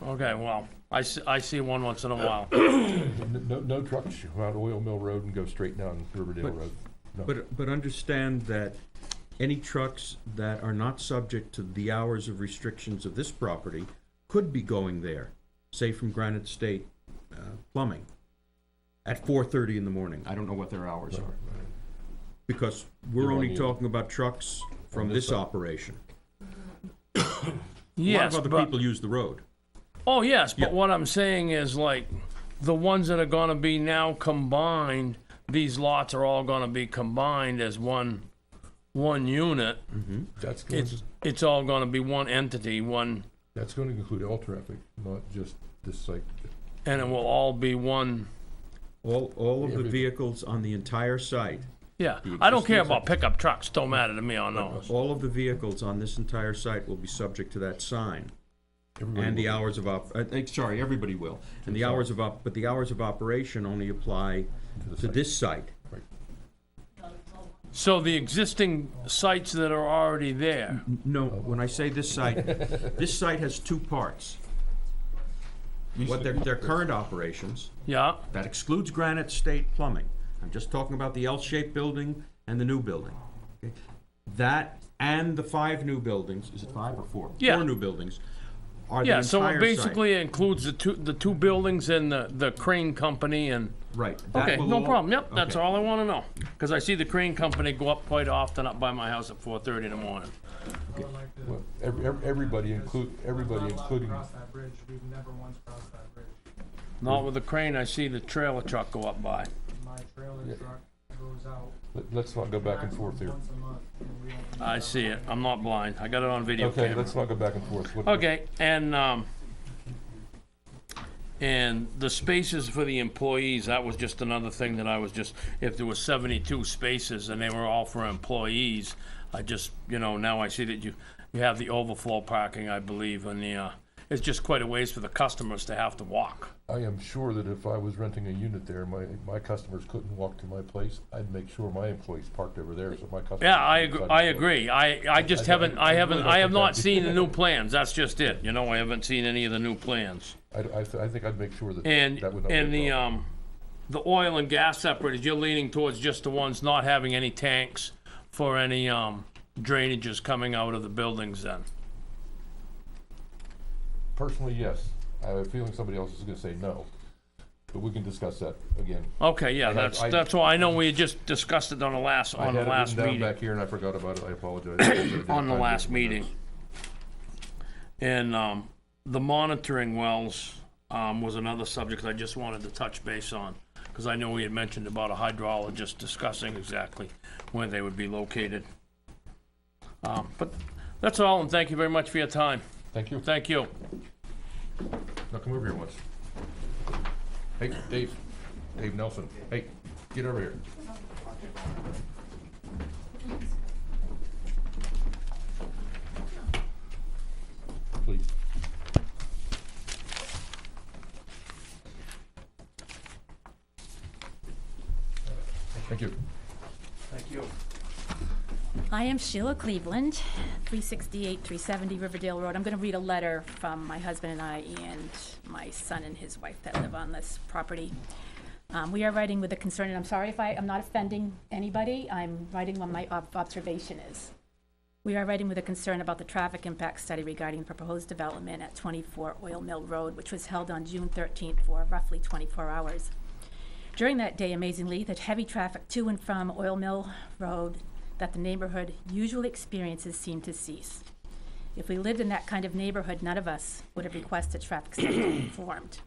Okay, well, I see one once in a while. No trucks go out Oil Mill Road and go straight down Riverdale But- Road. No. But understand that any trucks that are not subject to the hours of restrictions of this property could be going there, say from Granite State Plumbing, at 4:30 in the morning. I don't know what their hours are, because we're They're on only the- talking about trucks from on this this side. operation. Yes, A lot of other but, people use the road. oh, yes, but Yeah. what I'm saying is like, the ones that are gonna be now combined, these lots are all gonna be combined as one unit. That's going It's all gonna be one entity, that's going to include all traffic, not just this site. and it will all be one, All of the Everything. vehicles on the entire site, yeah. The I don't care existing about pickup trucks, don't matter to me on those. all of the vehicles on this entire site will be subject to that sign. Everybody And the will- hours of sorry, everybody will. And the hours of but the hours of operation only apply the to site. this site. Right. So the existing sites that are already there, No, when I say this site, this site has two parts. What their current operations, yeah, that excludes Granite State Plumbing. I'm just talking about the L-shaped building and the new building. Okay? That and the 5 new buildings, is it 5 or 4? Yeah. 4 new buildings are the yeah, so entire it basically includes the two buildings and the crane company and, site. Right. that okay, will no all- problem, yep, that's okay. all I wanna know. Cause I see the crane company go up quite often up by my house at 4:30 in the morning. Well, everybody including, Cross that bridge, we've never once crossed that bridge. Not with the crane, I see the trailer truck go up by. My trailer Yeah. truck goes out let's not go back and forth here. once a month, and we don't. I see it, I'm not blind, I got it on video Okay, camera. let's not go back and forth. What- Okay, and the spaces for the employees, that was just another thing that I was just, if there was 72 spaces and they were all for employees, I just, now I see that you have the overflow parking, I believe, and it's just quite a ways for the customers to have to walk. I am sure that if I was renting a unit there, my customers couldn't walk to my place. I'd make sure my employees parked over there, so my customers. Yeah, I could agree, inside the I just I haven't, really don't I have think not that'd be- seen the new plans, that's just it, I haven't seen any of the new plans. I think I'd make sure that And, that would not be a and problem. the oil and gas separators, you're leaning towards just the ones not having any tanks for any, drainages coming out of the buildings then? Personally, yes. I have a feeling somebody else is gonna say no, but we can discuss that again. Okay, yeah, that's why, I know we had just discussed it on the last I had it written down meeting, back here and I forgot about it. I apologize. on the last meeting. And, the monitoring wells, was another subject I just wanted to touch base on, because I know we had mentioned about a hydrologist discussing exactly where they would be located. But that's all, and thank you very much for your time. Thank you. Thank you. Now come over here once. Hey, Dave Nelson. Hey, get over here. Please. Thank you. Thank you. I am Sheila Cleveland, 368, 370 Riverdale Road. I'm going to read a letter from my husband and I and my son and his wife that live on this property. We are writing with a concern, and I'm sorry if I'm not offending anybody. I'm writing what my observation is. We are writing with a concern about the traffic impact study regarding the proposed development at 24 Oil Mill Road, which was held on June 13th for roughly 24 hours. During that day, amazingly, the heavy traffic to and from Oil Mill Road that the neighborhood usually experiences seemed to cease. If we lived in that kind of neighborhood, none of us would have requested traffic study to be performed.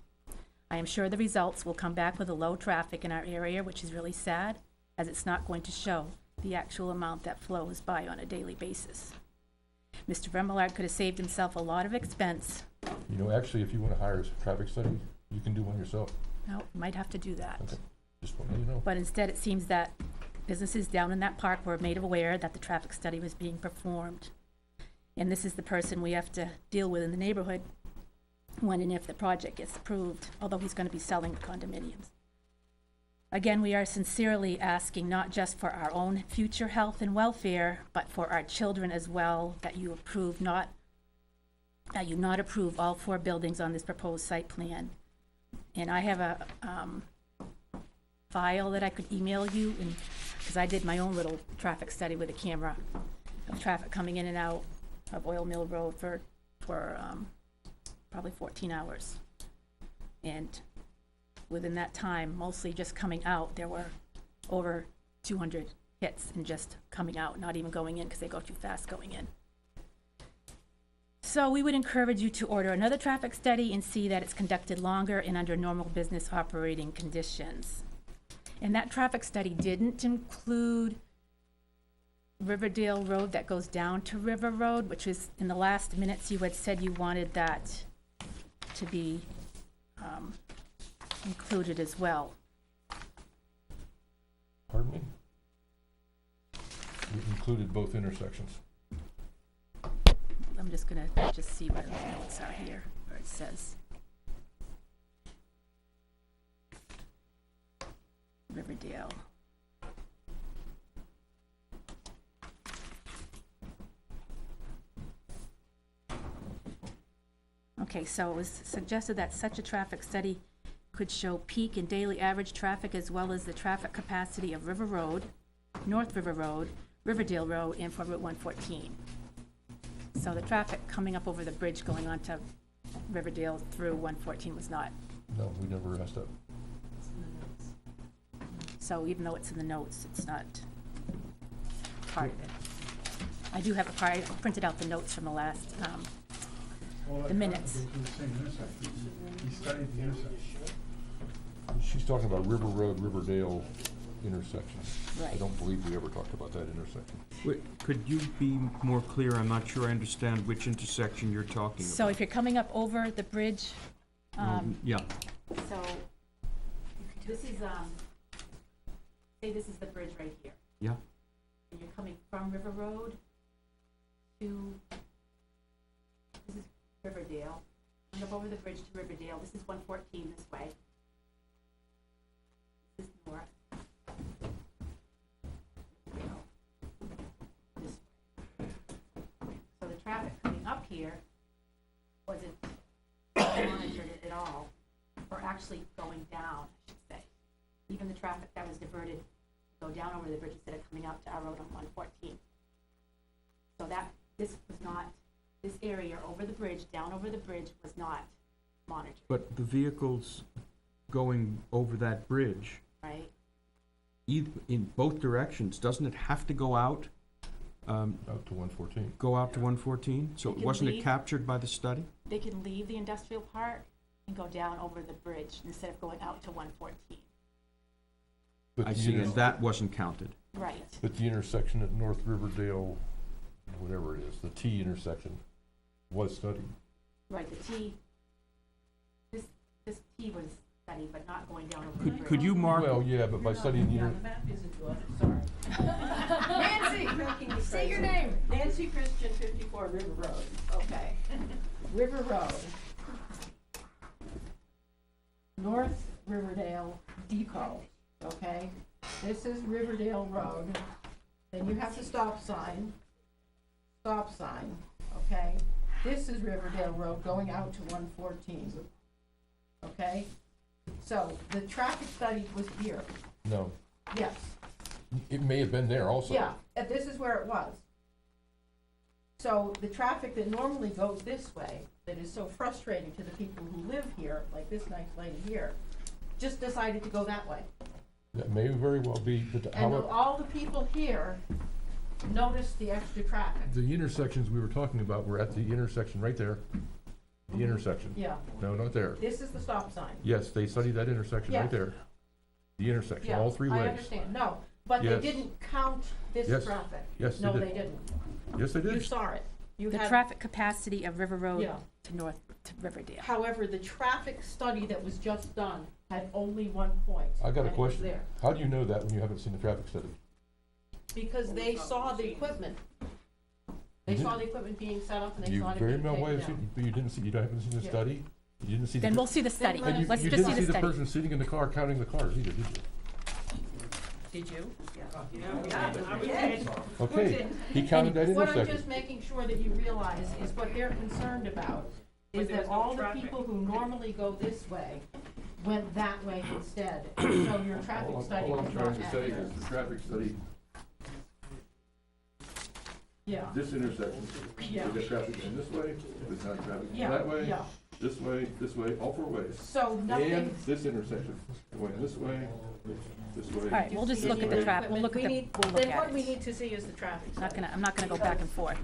I am sure the results will come back with a low traffic in our area, which is really sad, as it's not going to show the actual amount that flows by on a daily basis. Mr. Remillard could have saved himself a lot of expense. You know, actually, if you wanna hire a traffic study, you can do one yourself. No, might have to do that. Okay. Just want you to know. But instead, it seems that businesses down in that park were made aware that the traffic study was being performed. And this is the person we have to deal with in the neighborhood when and if the project gets approved, although he's gonna be selling the condominiums. Again, we are sincerely asking not just for our own future health and welfare, but for our children as well, that you not approve all 4 buildings on this proposed site plan. And I have a, file that I could email you, and, because I did my own little traffic study with a camera of traffic coming in and out of Oil Mill Road for probably 14 hours. And within that time, mostly just coming out, there were over 200 hits in just coming out, not even going in because they go too fast going in. So we would encourage you to order another traffic study and see that it's conducted longer and under normal business operating conditions. And that traffic study didn't include Riverdale Road that goes down to River Road, which was, in the last minutes, you had said you wanted that to be included as well. Pardon me? We included both intersections. I'm just gonna just see what the notes are here, where it says Riverdale. Okay, so it was suggested that such a traffic study could show peak and daily average traffic as well as the traffic capacity of River Road, North River Road, Riverdale Road, and for Route 114. So the traffic coming up over the bridge going onto Riverdale through 114 was not. No, we never asked that. So even though it's in the notes, it's not part of it. I do have a part, I printed out the notes from the last, All that the minutes. traffic goes through the same intersection. He studied the intersection. She's talking about River Road, Riverdale intersection. I Right. don't believe we ever talked about that intersection. Wait, could you be more clear? I'm not sure I understand which intersection you're talking about. So if you're coming up over the bridge, Yeah, so this is, say this is the bridge right here. yeah. And you're coming from River Road to, this is Riverdale. Coming up over the bridge to Riverdale, this is 114 this way. This is north. This way. So the traffic coming up here wasn't monitored at all, or actually going down, I should say. Even the traffic that was diverted to go down over the bridge instead of coming up to our road on 114. So that, this was not, this area over the bridge, down over the bridge, was not monitored, But the vehicles going over that bridge, right? in both directions, doesn't it have to go out, Out to 114. go out to 114? So It can wasn't it leave. captured by the study? They can leave the industrial park and go down over the bridge instead of going out to 114. But I the see, inter- and that wasn't counted. Right. But the intersection at North Riverdale, whatever it is, the T intersection, was studied. Right, the T, this T was studied, but not going down over the bridge. Could you mark, Well, yeah, but by studying the Yeah, inter, the map isn't good, sorry. Nancy, say your name. Nancy Christian, 54 River Road. Okay. River Road. North Riverdale Depot, okay? This is Riverdale Road. Then you have the stop sign, okay? This is Riverdale Road going out to 114, okay? So the traffic study was here, no, yes. it may have been there also. Yeah, and this is where it was. So the traffic that normally goes this way, that is so frustrating to the people who live here, like this nice lady here, just decided to go that way. That may very well be, but And however, all the people here noticed the extra traffic. the intersections we were talking about were at the intersection right there. The intersection. Yeah, No, not there. this is the stop sign. Yes, they studied that intersection right Yes. there. The intersection, Yeah, all three ways. I understand, no, but they Yes. didn't count this Yes. traffic. Yes, they No, did. they didn't. Yes, they You did. saw it. You The had, traffic capacity of River Road yeah. to North, to Riverdale. However, the traffic study that was just done had only one point. I got a and it was question. there. How do you know that when you haven't seen the traffic study? Because they saw the equipment. They You saw did- the equipment being set up and they You saw it very being well taken may have down. seen, but you haven't seen the Yeah. study? You didn't see the. Then we'll see the study. Then And you, Let's you just didn't see the see the study. person sitting in the car counting the cars either, did you? Did you? Okay, he counted that What I'm intersection. just making sure that you realize is what they're concerned about is that all the people who normally go this way went that way instead. So your traffic study All I'm was trying not to say accurate. is the traffic study, Yeah, this intersection, yeah. there's traffic in this way, there's not traffic Yeah, that way, yeah. this way, all four ways. So nothing. And this intersection, going this way, this way. All right, we'll just look at the traffic, we'll look at the, we'll look Then what at we it. need to see is the traffic Not study. gonna, I'm not gonna go back and forth.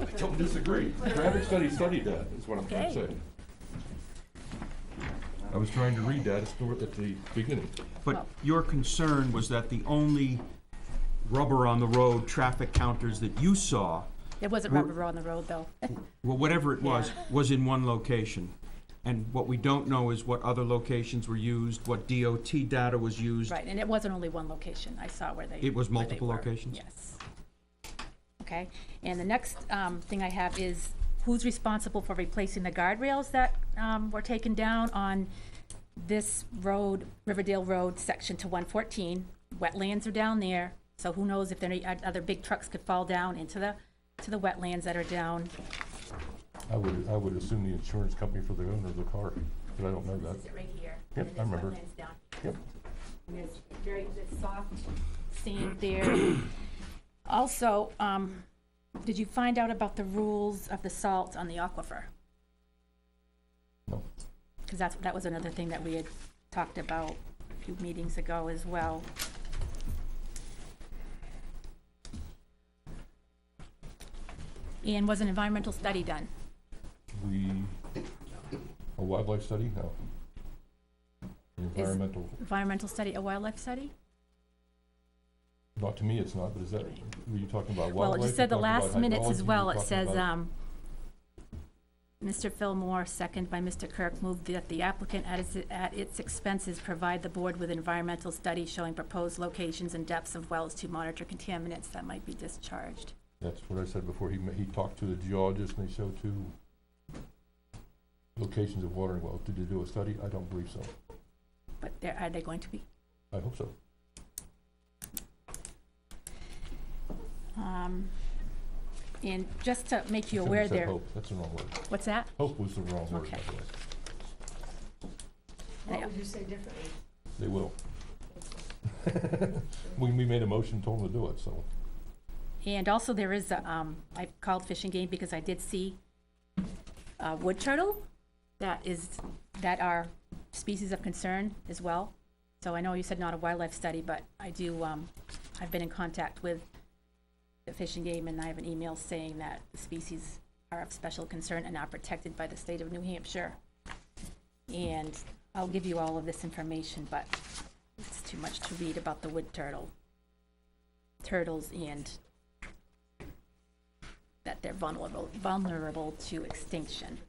I don't disagree. The traffic study studied that, is what I'm trying to Okay. say. I was trying to read that at the beginning. But your concern was that the only rubber on the road traffic counters that you saw, There wasn't rubber on the road, though. well, whatever it Yeah. was in one location. And what we don't know is what other locations were used, what DOT data was used. Right, and it wasn't only one location. I saw where they. It was where they multiple were. locations? Yes. Okay, and the next thing I have is who's responsible for replacing the guardrails that were taken down on this road, Riverdale Road, section to 114. Wetlands are down there, so who knows if there any other big trucks could fall down into the wetlands that are down. I would assume the insurance company for the owner of the car, but I don't know that. This is it right here. Yep, and I there's remember. wetlands down. Yep. And there's there's soft sand there. Also, did you find out about the rules of the salt on the aquifer? No. Because that was another thing that we had talked about a few meetings ago as well. And was an environmental study done? A wildlife study? No. Environmental, Environmental study, a wildlife study? not to me it's not, but is that, were you talking about wildlife? Well, it just said the You talking last about minutes as hydrology? well. You It talking says, about- Mr. Fillmore, second by Mr. Kirk, moved that the applicant at its expenses provide the board with environmental study showing proposed locations and depths of wells to monitor contaminants that might be discharged. That's what I said before. He talked to the geologist and they showed 2 locations of watering wells. Did they do a study? I don't believe so. But are they going to be? I hope so. And just to make you Shouldn't aware have said there, hope. That's the wrong word. what's that? Hope was the wrong word, by Okay. the way. What would you say differently? They will. We made a motion, told them to do it, so. And also there is a, I called Fish and Game because I did see a wood turtle that are species of concern as well. So I know you said not a wildlife study, but I do, I've been in contact with the Fish and Game, and I have an email saying that the species are of special concern and are protected by the state of New Hampshire. And I'll give you all of this information, but it's too much to read about the wood turtles, and that they're vulnerable to extinction.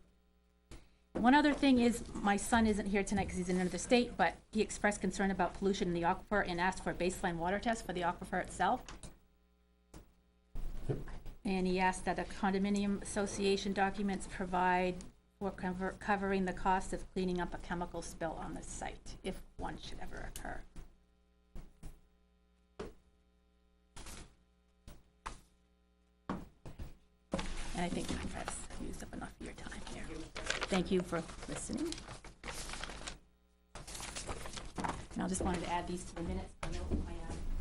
One other thing is, my son isn't here tonight because he's in another state, but he expressed concern about pollution in the aquifer and asked for a baseline water test for the aquifer itself. Yep. And he asked that a condominium association documents provide for covering the cost of cleaning up a chemical spill on the site, if one should ever occur. And I think I've used up enough of your time here. Thank you for listening. And I just wanted to add these to the minutes, I know my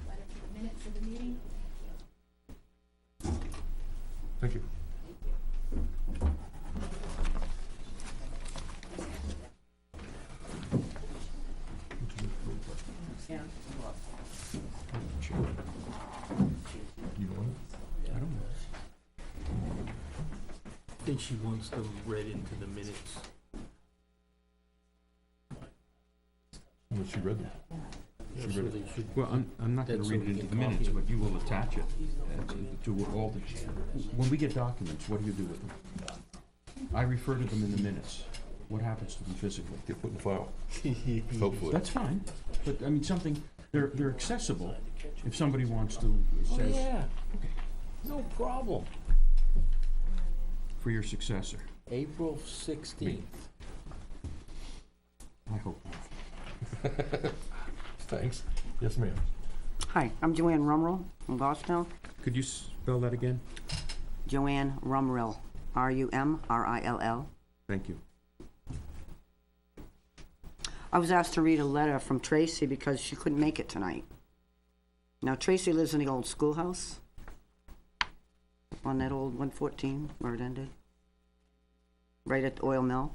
letter to the minutes of the meeting. Thank you. Yeah. You want it? I don't know. I think she wants them read into the minutes. Well, she read them. She So read they it. should, Well, I'm not gonna That's read so it we into the can copy minutes, it. but you will attach it to all the, when we get documents, what do you do with them? I refer to them in the minutes. What happens to them physically? Get put in the file, hopefully. That's fine, but, I mean, something, they're accessible if somebody wants to, oh, says, yeah, no problem. for your successor. April 16th. I hope not. Thanks. Yes, ma'am. Hi, I'm Joanne Rumrill from Goffstown. Could you spell that again? Joanne Rumrill, Rumrill. Thank you. I was asked to read a letter from Tracy because she couldn't make it tonight. Now, Tracy lives in the old schoolhouse on that old 114 where it ended, right at the oil mill.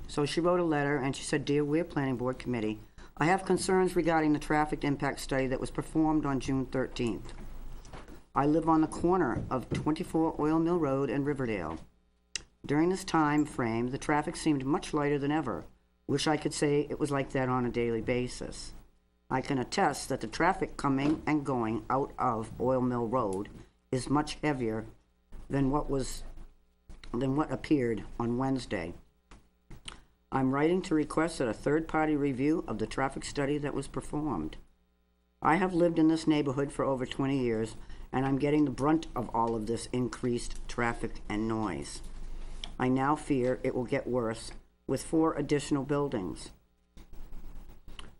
So she wrote a letter and she said, "Dear Weare Planning Board Committee, I have concerns regarding the traffic impact study that was performed on June 13th. I live on the corner of 24 Oil Mill Road and Riverdale. During this time frame, the traffic seemed much lighter than ever. Wish I could say it was like that on a daily basis. I can attest that the traffic coming and going out of Oil Mill Road is much heavier than what appeared on Wednesday. I'm writing to request that a third-party review of the traffic study that was performed. I have lived in this neighborhood for over 20 years, and I'm getting the brunt of all of this increased traffic and noise. I now fear it will get worse with 4 additional buildings.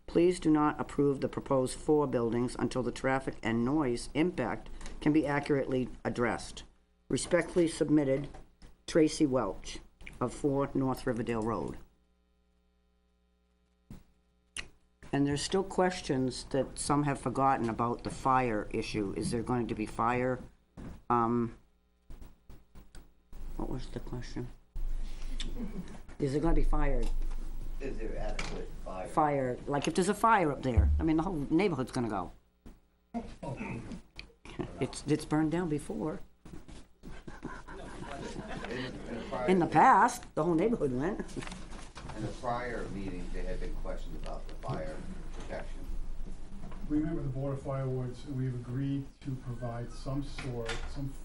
Please do not approve the proposed 4 buildings until the traffic and noise impact can be accurately addressed. Respectfully submitted, Tracy Welch of 4 North Riverdale Road." And there's still questions that some have forgotten about the fire issue. Is there going to be fire? What was the question? Is there gonna be fire? Is there adequate fire? Fire, like if there's a fire up there, I mean, the whole neighborhood's gonna go. It's burned down before. In the past, the whole neighborhood went. In the prior meetings, there had been questions about the fire protection. Remember the Board of Fire Wards, we've agreed to provide some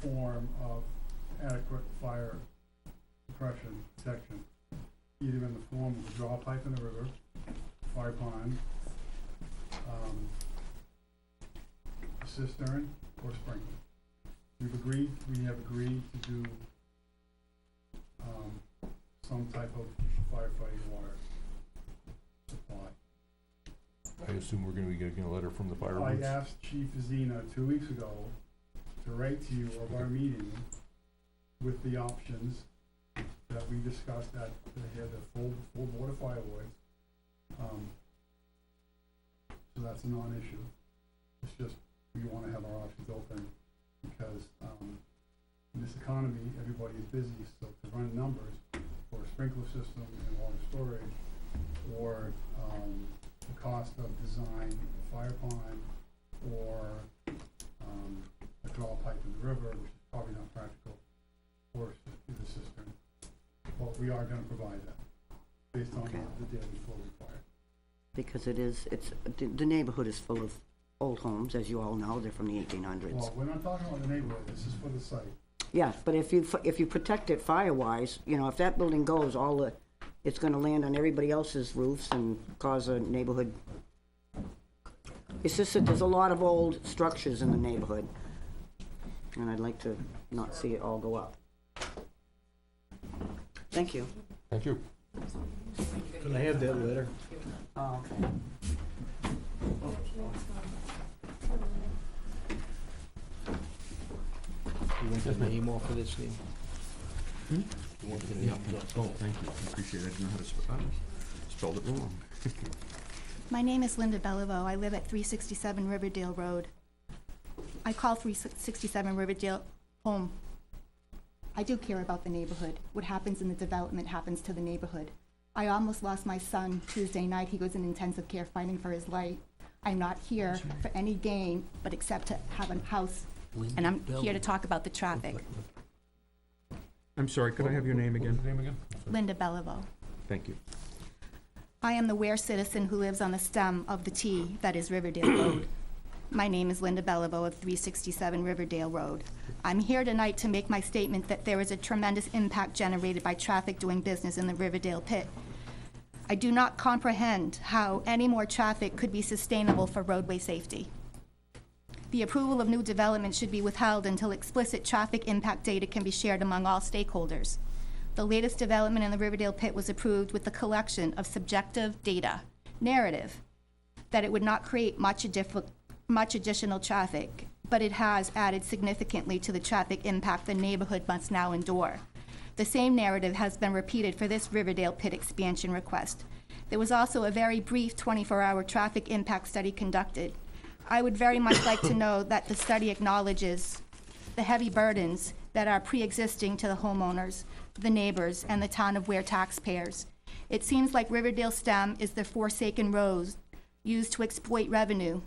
form of adequate fire suppression, protection, either in the form of a draw pipe in the river, fire pond, a cistern, or sprinkler. We have agreed to do some type of firefighting water supply. I assume we're gonna be getting a letter from the fire I woods. asked Chief Zena 2 weeks ago to write to you of our meeting with the options that we discussed at the full Board of Fire Wards. So that's a non-issue. It's just, we wanna have our options open because, in this economy, everybody is busy, so to run numbers for a sprinkler system and water storage, or, the cost of design a fire pond, or, a draw pipe in the river, which is probably not practical, or the cistern. But we are gonna provide that, based on Okay. the daily flow required. Because the neighborhood is full of old homes, as you all know, they're from the 1800s. Well, we're not talking about the neighborhood, this is for the site. Yeah, but if you protect it fire-wise, you know, if that building goes, it's gonna land on everybody else's roofs and cause a neighborhood. It's just that there's a lot of old structures in the neighborhood, and I'd like to not see it all go up. Thank you. Thank you. Can I have that letter? Oh, okay. You want the name off of this thing? Hmm? You want the Yeah, name off? oh, thank you, I appreciate it, I didn't know how to spelled it wrong. My name is Linda Beliveau. I live at 367 Riverdale Road. I call 367 Riverdale home. I do care about the neighborhood. What happens in the development happens to the neighborhood. I almost lost my son Tuesday night. He was in intensive care fighting for his life. I'm not here for any gain, but except to have a house, and I'm here to talk about the traffic. I'm sorry, could I have your name What was again? your name again? Sorry. Linda Beliveau. Thank you. I am the Weare citizen who lives on the stem of the T that is Riverdale Road. My name is Linda Beliveau of 367 Riverdale Road. I'm here tonight to make my statement that there is a tremendous impact generated by traffic doing business in the Riverdale pit. I do not comprehend how any more traffic could be sustainable for roadway safety. The approval of new development should be withheld until explicit traffic impact data can be shared among all stakeholders. The latest development in the Riverdale pit was approved with the collection of subjective data, narrative, that it would not create much additional traffic, but it has added significantly to the traffic impact the neighborhood must now endure. The same narrative has been repeated for this Riverdale pit expansion request. There was also a very brief 24-hour traffic impact study conducted. I would very much like to know that the study acknowledges the heavy burdens that are pre-existing to the homeowners, the neighbors, and the town of Weare taxpayers. It seems like Riverdale STEM is the forsaken road used to exploit revenue,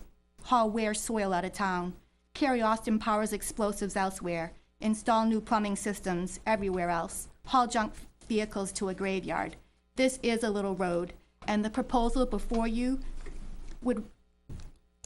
haul Weare soil out of town, carry Austin Powers explosives elsewhere, install new plumbing systems everywhere else, haul junk vehicles to a graveyard. This is a little road, and the proposal before you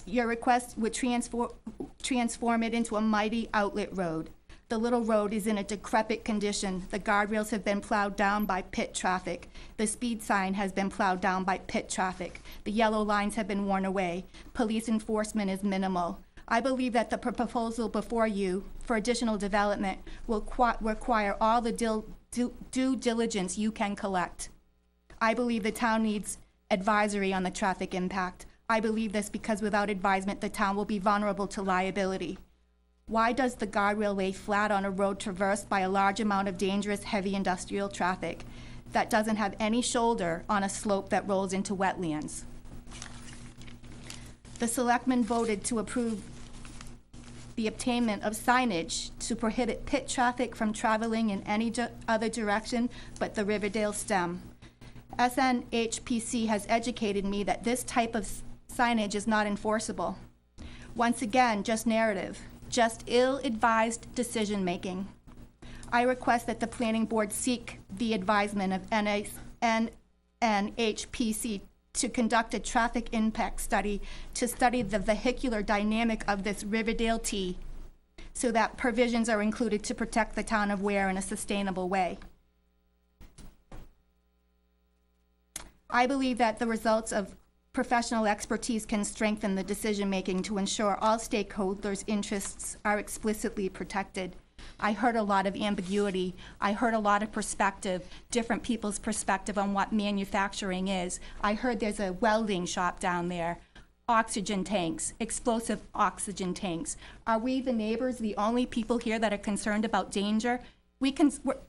your request would transform it into a mighty outlet road. The little road is in a decrepit condition. The guardrails have been plowed down by pit traffic. The speed sign has been plowed down by pit traffic. The yellow lines have been worn away. Police enforcement is minimal. I believe that the proposal before you for additional development will require all the due diligence you can collect. I believe the town needs advisory on the traffic impact. I believe this because without advisement, the town will be vulnerable to liability. Why does the guardrail lay flat on a road traversed by a large amount of dangerous heavy industrial traffic that doesn't have any shoulder on a slope that rolls into wetlands? The selectmen voted to approve the obtainment of signage to prohibit pit traffic from traveling in any other direction but the Riverdale STEM. SNHPC has educated me that this type of signage is not enforceable. Once again, just narrative, just ill-advised decision-making. I request that the planning board seek the advisement of NHPC to conduct a traffic impact study to study the vehicular dynamic of this Riverdale T so that provisions are included to protect the town of Weare in a sustainable way. I believe that the results of professional expertise can strengthen the decision-making to ensure all stakeholders' interests are explicitly protected. I heard a lot of ambiguity. I heard a lot of perspective, different people's perspective on what manufacturing is. I heard there's a welding shop down there, oxygen tanks, explosive oxygen tanks. Are we, the neighbors, the only people here that are concerned about danger?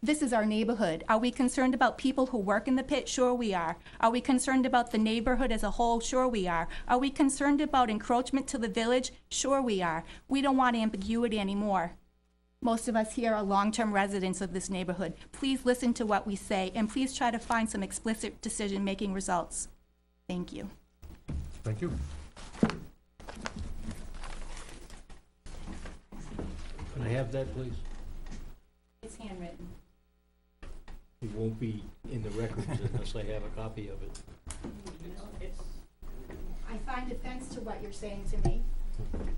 This is our neighborhood. Are we concerned about people who work in the pit? Sure we are. Are we concerned about the neighborhood as a whole? Sure we are. Are we concerned about encroachment to the village? Sure we are. We don't want ambiguity anymore. Most of us here are long-term residents of this neighborhood. Please listen to what we say, and please try to find some explicit decision-making results. Thank you. Thank you. Can I have that, please? It's handwritten. It won't be in the records unless I have a copy of it. I find offense to what you're saying to me,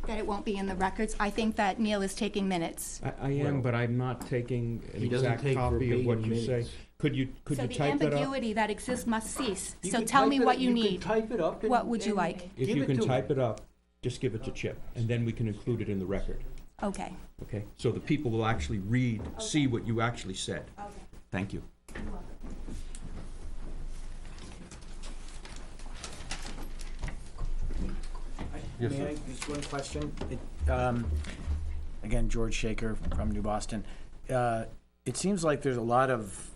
that it won't be in the records. I think that Neil is taking minutes. I am, but I'm not taking an He doesn't exact take copy of what verbatim you say. minutes. Could you So type the that up? ambiguity that exists must cease. You So can tell type me it- what you can need. type it up and- What would you and like? If give you it can to type me. it up, just give it to Chip, and then we can include it in the record, Okay. okay? So the people will actually read, see what you actually said. Okay. Thank you. Yes, May sir. I, just one question? Again, George Shaker from New Boston. It seems like there's a lot of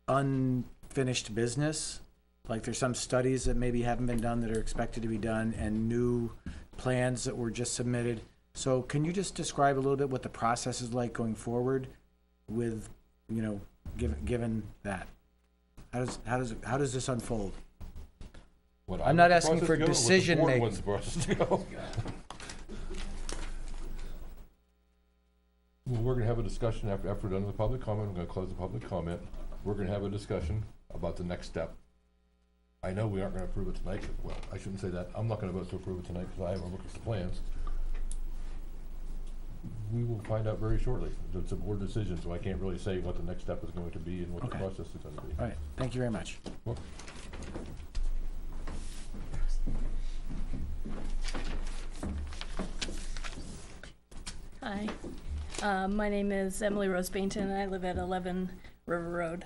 unfinished business. Like there's some studies that maybe haven't been done that are expected to be done and new plans that were just submitted. So can you just describe a little bit what the process is like going forward with, given that? How does this unfold? What I'm I not want the asking process for to go, or what the decision board making. wants the process to go. Well, we're gonna have a discussion after we're done with the public comment. I'm gonna close the public comment. We're gonna have a discussion about the next step. I know we aren't gonna approve it tonight, well, I shouldn't say that, I'm not gonna vote to approve it tonight, because I haven't looked at the plans. We will find out very shortly. It's a board decision, so I can't really say what the next step is going to be and what the Okay. process is gonna be. All right, thank you very much. Well, Hi, my name is Emily Rose Bainton, and I live at 11 River Road.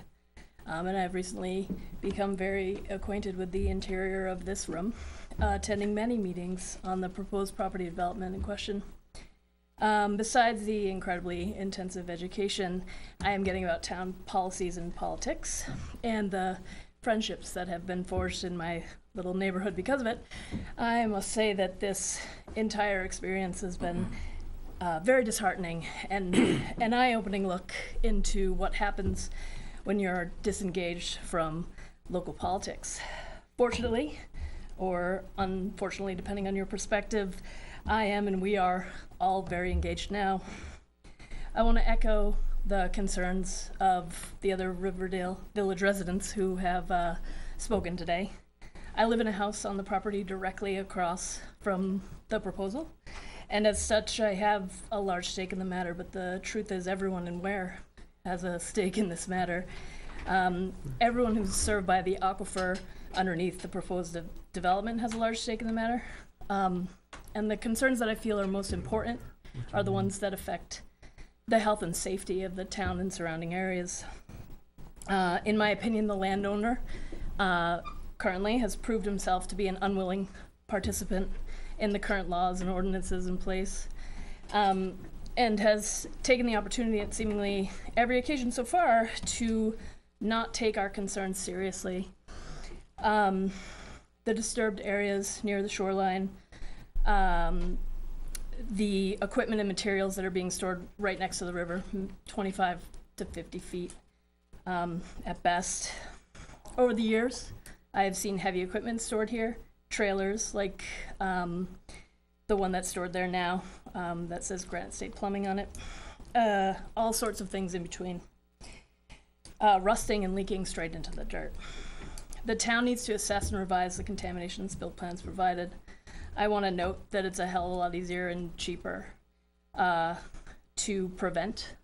And I've recently become very acquainted with the interior of this room, attending many meetings on the proposed property development in question. Besides the incredibly intensive education I am getting about town policies and politics, and the friendships that have been forged in my little neighborhood because of it, I must say that this entire experience has been very disheartening and an eye-opening look into what happens when you're disengaged from local politics. Fortunately, or unfortunately, depending on your perspective, I am and we are all very engaged now. I want to echo the concerns of the other Riverdale Village residents who have spoken today. I live in a house on the property directly across from the proposal, and as such, I have a large stake in the matter, but the truth is everyone in Weare has a stake in this matter. Everyone who's served by the aquifer underneath the proposed development has a large stake in the matter. And the concerns that I feel are most important are the ones that affect the health and safety of the town and surrounding areas. In my opinion, the landowner currently has proved himself to be an unwilling participant in the current laws and ordinances in place, and has taken the opportunity at seemingly every occasion so far to not take our concerns seriously. The disturbed areas near the shoreline, the equipment and materials that are being stored right next to the river, 25 to 50 feet at best. Over the years, I have seen heavy equipment stored here, trailers like the one that's stored there now that says Granite State Plumbing on it, all sorts of things in between. Rusting and leaking straight into the dirt. The town needs to assess and revise the contamination and spill plans provided. I want to note that it's a hell of a lot easier and cheaper to prevent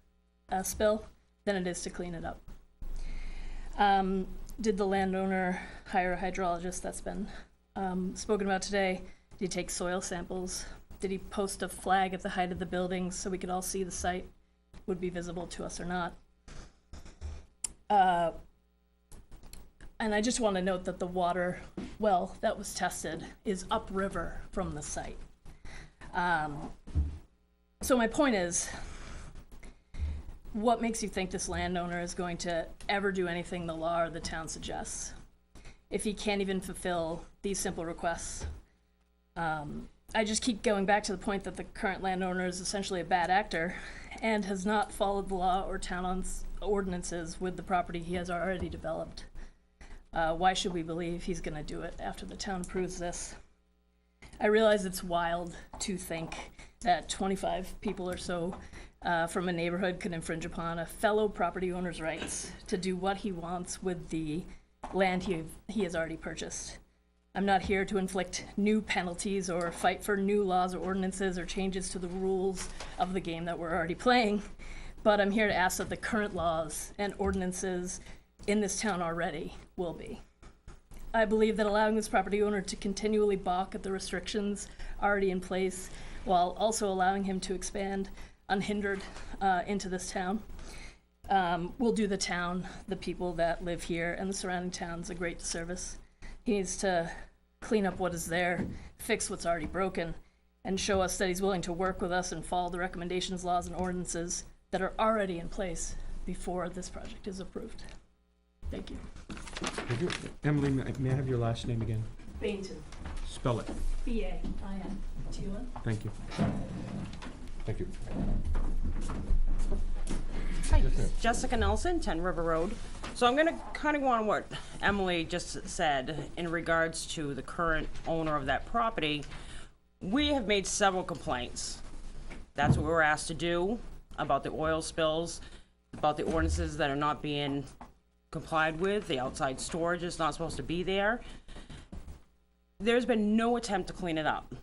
a spill than it is to clean it up. Did the landowner hire a hydrologist? That's been spoken about today. Did he take soil samples? Did he post a flag at the height of the buildings so we could all see the site would be visible to us or not? And I just want to note that the water well that was tested is upriver from the site. So my point is, what makes you think this landowner is going to ever do anything the law or the town suggests if he can't even fulfill these simple requests? I just keep going back to the point that the current landowner is essentially a bad actor and has not followed the law or town ordinances with the property he has already developed. Why should we believe he's going to do it after the town approves this? I realize it's wild to think that 25 people or so from a neighborhood could infringe upon a fellow property owner's rights to do what he wants with the land he has already purchased. I'm not here to inflict new penalties or fight for new laws or ordinances or changes to the rules of the game that we're already playing, but I'm here to ask that the current laws and ordinances in this town already will be. I believe that allowing this property owner to continually balk at the restrictions already in place while also allowing him to expand unhindered into this town will do the town, the people that live here, and the surrounding towns a great disservice. He needs to clean up what is there, fix what's already broken, and show us that he's willing to work with us and follow the recommendations, laws, and ordinances that are already in place before this project is approved. Thank you. Thank you. Emily, may I have your last name again? Bainton. Spell it. B-A-I-N-T-O-N. Thank you. thank you. Hi, Yes, ma'am. Jessica Nelson, 10 River Road. So I'm gonna kind of go on what Emily just said in regards to the current owner of that property. We have made several complaints. That's what we were asked to do about the oil spills, about the ordinances that are not being complied with, the outside storage is not supposed to be there. There's been no attempt to clean it up.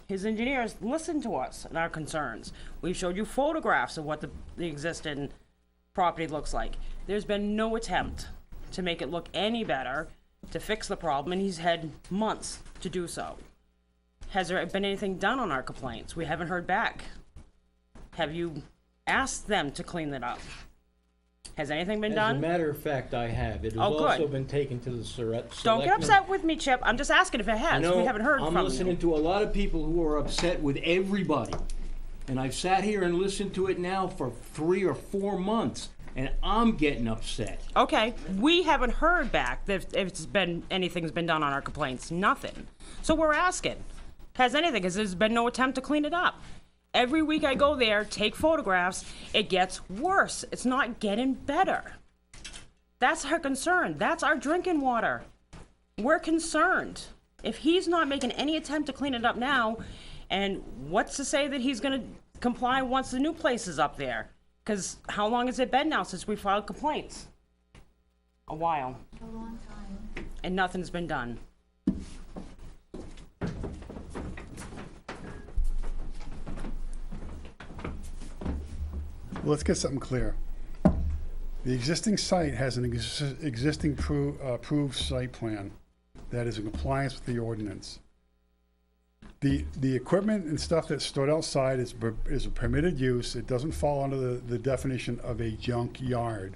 His engineers listened to us and our concerns. We've showed you photographs of what the existing property looks like. There's been no attempt to make it look any better, to fix the problem, and he's had months to do so. Has there been anything done on our complaints? We haven't heard back. Have you asked them to clean it up? Has anything been As done? a matter of fact, I have. It has Oh, good. also been taken to the selectmen. Don't get upset with me, Chip. I'm just asking if it I has. know, We haven't heard I'm from listening you. to a lot of people who are upset with everybody. And I've sat here and listened to it now for 3 or 4 months, and I'm getting upset. Okay, we haven't heard back if anything's been done on our complaints. Nothing. So we're asking, has there's been no attempt to clean it up? Every week I go there, take photographs, it gets worse. It's not getting better. That's our concern. That's our drinking water. We're concerned. If he's not making any attempt to clean it up now, and what's to say that he's gonna comply once the new place is up there? Because how long has it been now since we filed complaints? A while. A long time. And nothing's been done. Let's get something clear. The existing site has an existing approved site plan that is in compliance with the ordinance. The equipment and stuff that's stored outside is a permitted use. It doesn't fall under the definition of a junk yard,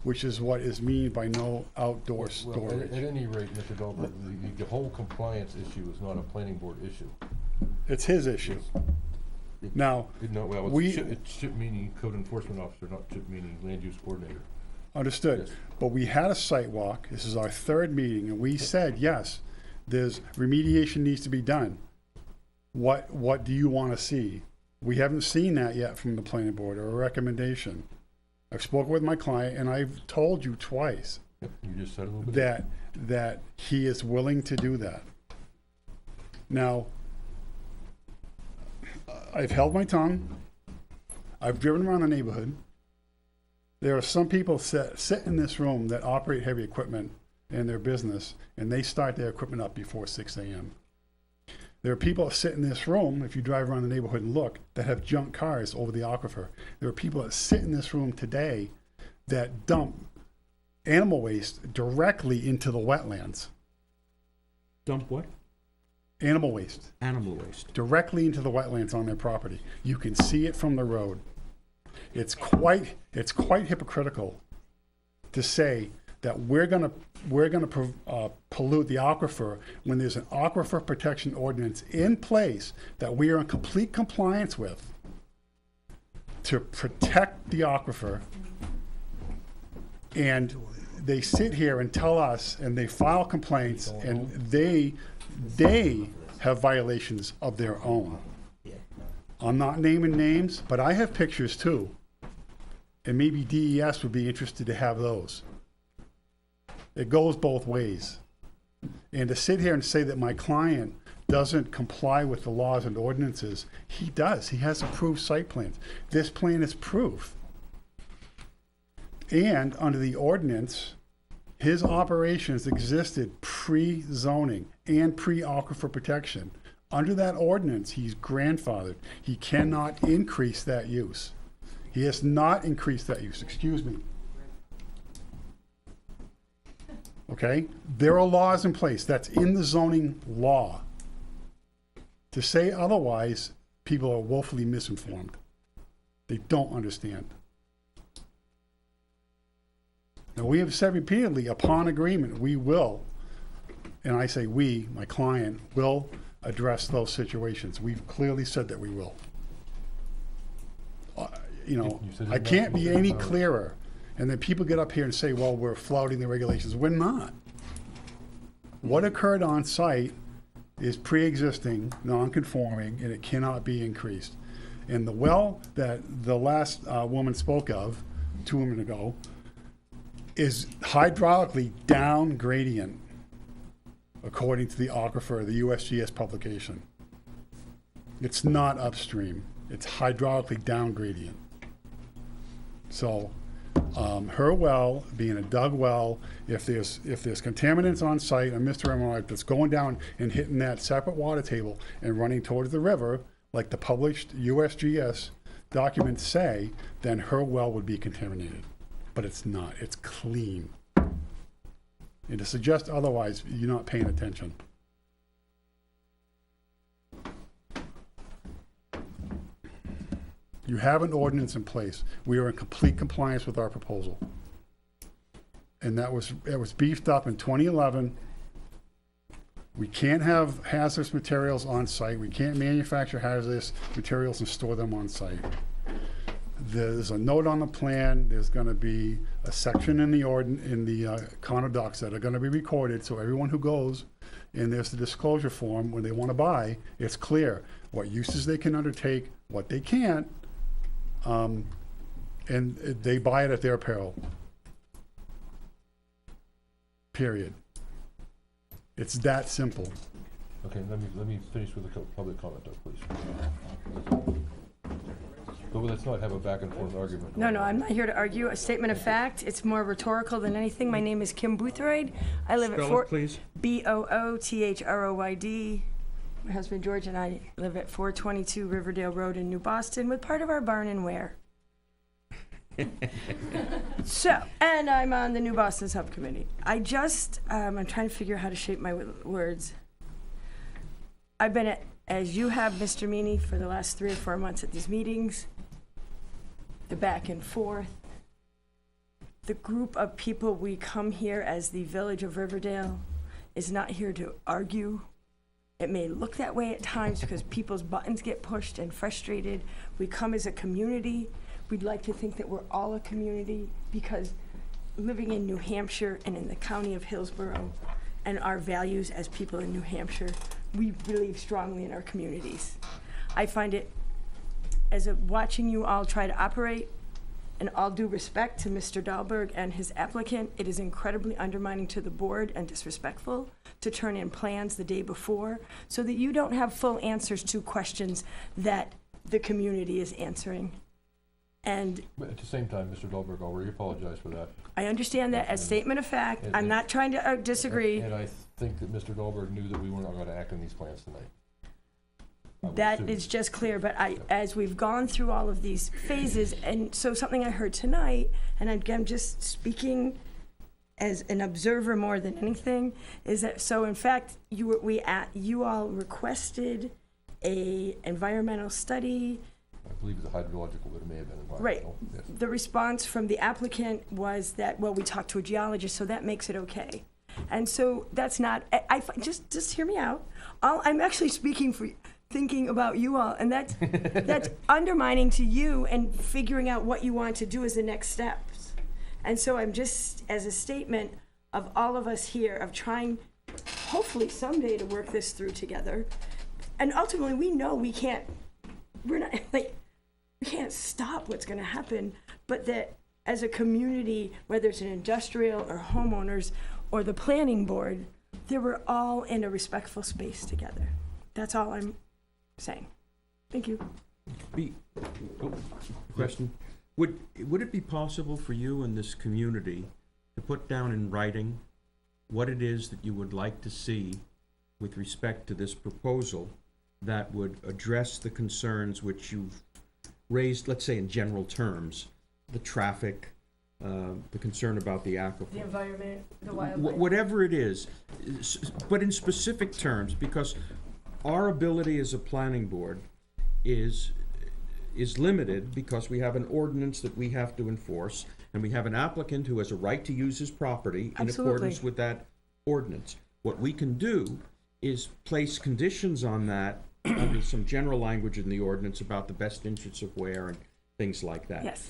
which is what is mean by no outdoor Well, storage. at any rate, Mr. Goldberg, the whole compliance issue is not a planning board issue. It's his issue. Now, It's Chip meaning code enforcement officer, not Chip meaning land use coordinator. Understood. Yes. But we had a site walk. This is our third meeting, and we said, yes, there's remediation needs to be done. What do you want to see? We haven't seen that yet from the planning board or a recommendation. I've spoken with my client, and I've told you twice Yep, you just said a little bit. that he is willing to do that. Now, I've held my tongue. I've driven around the neighborhood. There are some people sit in this room that operate heavy equipment in their business, and they start their equipment up before 6 a.m. There are people that sit in this room, if you drive around the neighborhood and look, that have junk cars over the aquifer. There are people that sit in this room today that dump animal waste directly into the wetlands. Dump what? Animal waste. Animal waste. Directly into the wetlands on their property. You can see it from the road. It's quite hypocritical to say that we're gonna pollute the aquifer when there's an aquifer protection ordinance in place that we are in complete compliance with to protect the aquifer. And they sit here and tell us, and they file complaints, and they have violations of their own. I'm not naming names, but I have pictures too. And maybe DES would be interested to have those. It goes both ways. And to sit here and say that my client doesn't comply with the laws and ordinances, he does. He has approved site plans. This plan is proof. And under the ordinance, his operations existed pre-zoning and pre-aquifer protection. Under that ordinance, he's grandfathered. He cannot increase that use. He has not increased that use, excuse me. Okay? There are laws in place. That's in the zoning law. To say otherwise, people are woefully misinformed. They don't understand. Now, we have said repeatedly, upon agreement, we will, and I say we, my client, will address those situations. We've clearly said that we will. You said I can't be any clearer. And then people get up here and say, well, we're flouting the regulations. We're not. What occurred on site is pre-existing, non-conforming, and it cannot be increased. And the well that the last woman spoke of 2 women ago is hydraulically down gradient, according to the aquifer, the USGS publication. It's not upstream. It's hydraulically down gradient. So Her well being a dug well, if there's contaminants on site on Mr. Emmerich that's going down and hitting that separate water table and running towards the river, like the published USGS documents say, then her well would be contaminated. But it's not, it's clean. And to suggest otherwise, you're not paying attention. You have an ordinance in place. We are in complete compliance with our proposal. And it was beefed up in 2011. We can't have hazardous materials on site. We can't manufacture hazardous materials and store them on site. There's a note on the plan. There's going to be a section in the condo docs that are going to be recorded, so everyone who goes, and there's the disclosure form when they want to buy, it's clear what uses they can undertake, what they can't, and they buy it at their peril. Period. It's that simple. Okay, let me finish with the public comment though, please. But let's not have a back and forth argument. No, I'm not here to argue. A statement of fact. It's more rhetorical than anything. My name is Kim Boothroyd. I live at Spell it, please. Boothroyd. My husband George and I live at 422 Riverdale Road in New Boston with part of our barn in Weare. So, and I'm on the New Boston Subcommittee. I'm trying to figure out how to shape my words. I've been as you have, Mr. Meany, for the last 3 or 4 months at these meetings, the back and forth, the group of people we come here as the Village of Riverdale is not here to argue. It may look that way at times because people's buttons get pushed and frustrated. We come as a community. We'd like to think that we're all a community because living in New Hampshire and in the county of Hillsborough and our values as people in New Hampshire, we believe strongly in our communities. I find it, watching you all try to operate, and all due respect to Mr. Dahlberg and his applicant, it is incredibly undermining to the board and disrespectful to turn in plans the day before so that you don't have full answers to questions that the community is answering. And but at the same time, Mr. Dahlberg already apologized for that. I understand that as statement of fact. I'm not trying to disagree. And I think that Mr. Dahlberg knew that we were not going to act on these plans tonight. That is just clear, but as we've gone through all of these phases, and so something I heard tonight, and I'm just speaking as an observer more than anything, is that, so in fact, you all requested a environmental study. I believe it's a hydrological, but it may have been environmental. Right. Yes. The response from the applicant was that, well, we talked to a geologist, so that makes it okay. And so that's not, just hear me out. I'm actually speaking for thinking about you all, and that's undermining to you and figuring out what you want to do as the next steps. And so I'm just, as a statement of all of us here, of trying, hopefully someday, to work this through together. And ultimately, we know we can't stop what's gonna happen, but that as a community, whether it's an industrial or homeowners or the planning board, that we're all in a respectful space together. That's all I'm saying. Thank you. Question. Would it be possible for you and this community to put down in writing what it is that you would like to see with respect to this proposal that would address the concerns which you've raised, let's say in general terms, the traffic, the concern about the aquifer? The environment, the wildlife. Whatever it is, but in specific terms, because our ability as a planning board is limited because we have an ordinance that we have to enforce, and we have an applicant who has a right to use his property in accordance with that ordinance. What we can do is place conditions on that under some general language in the ordinance about the best interests of Weare and things like that. Yes.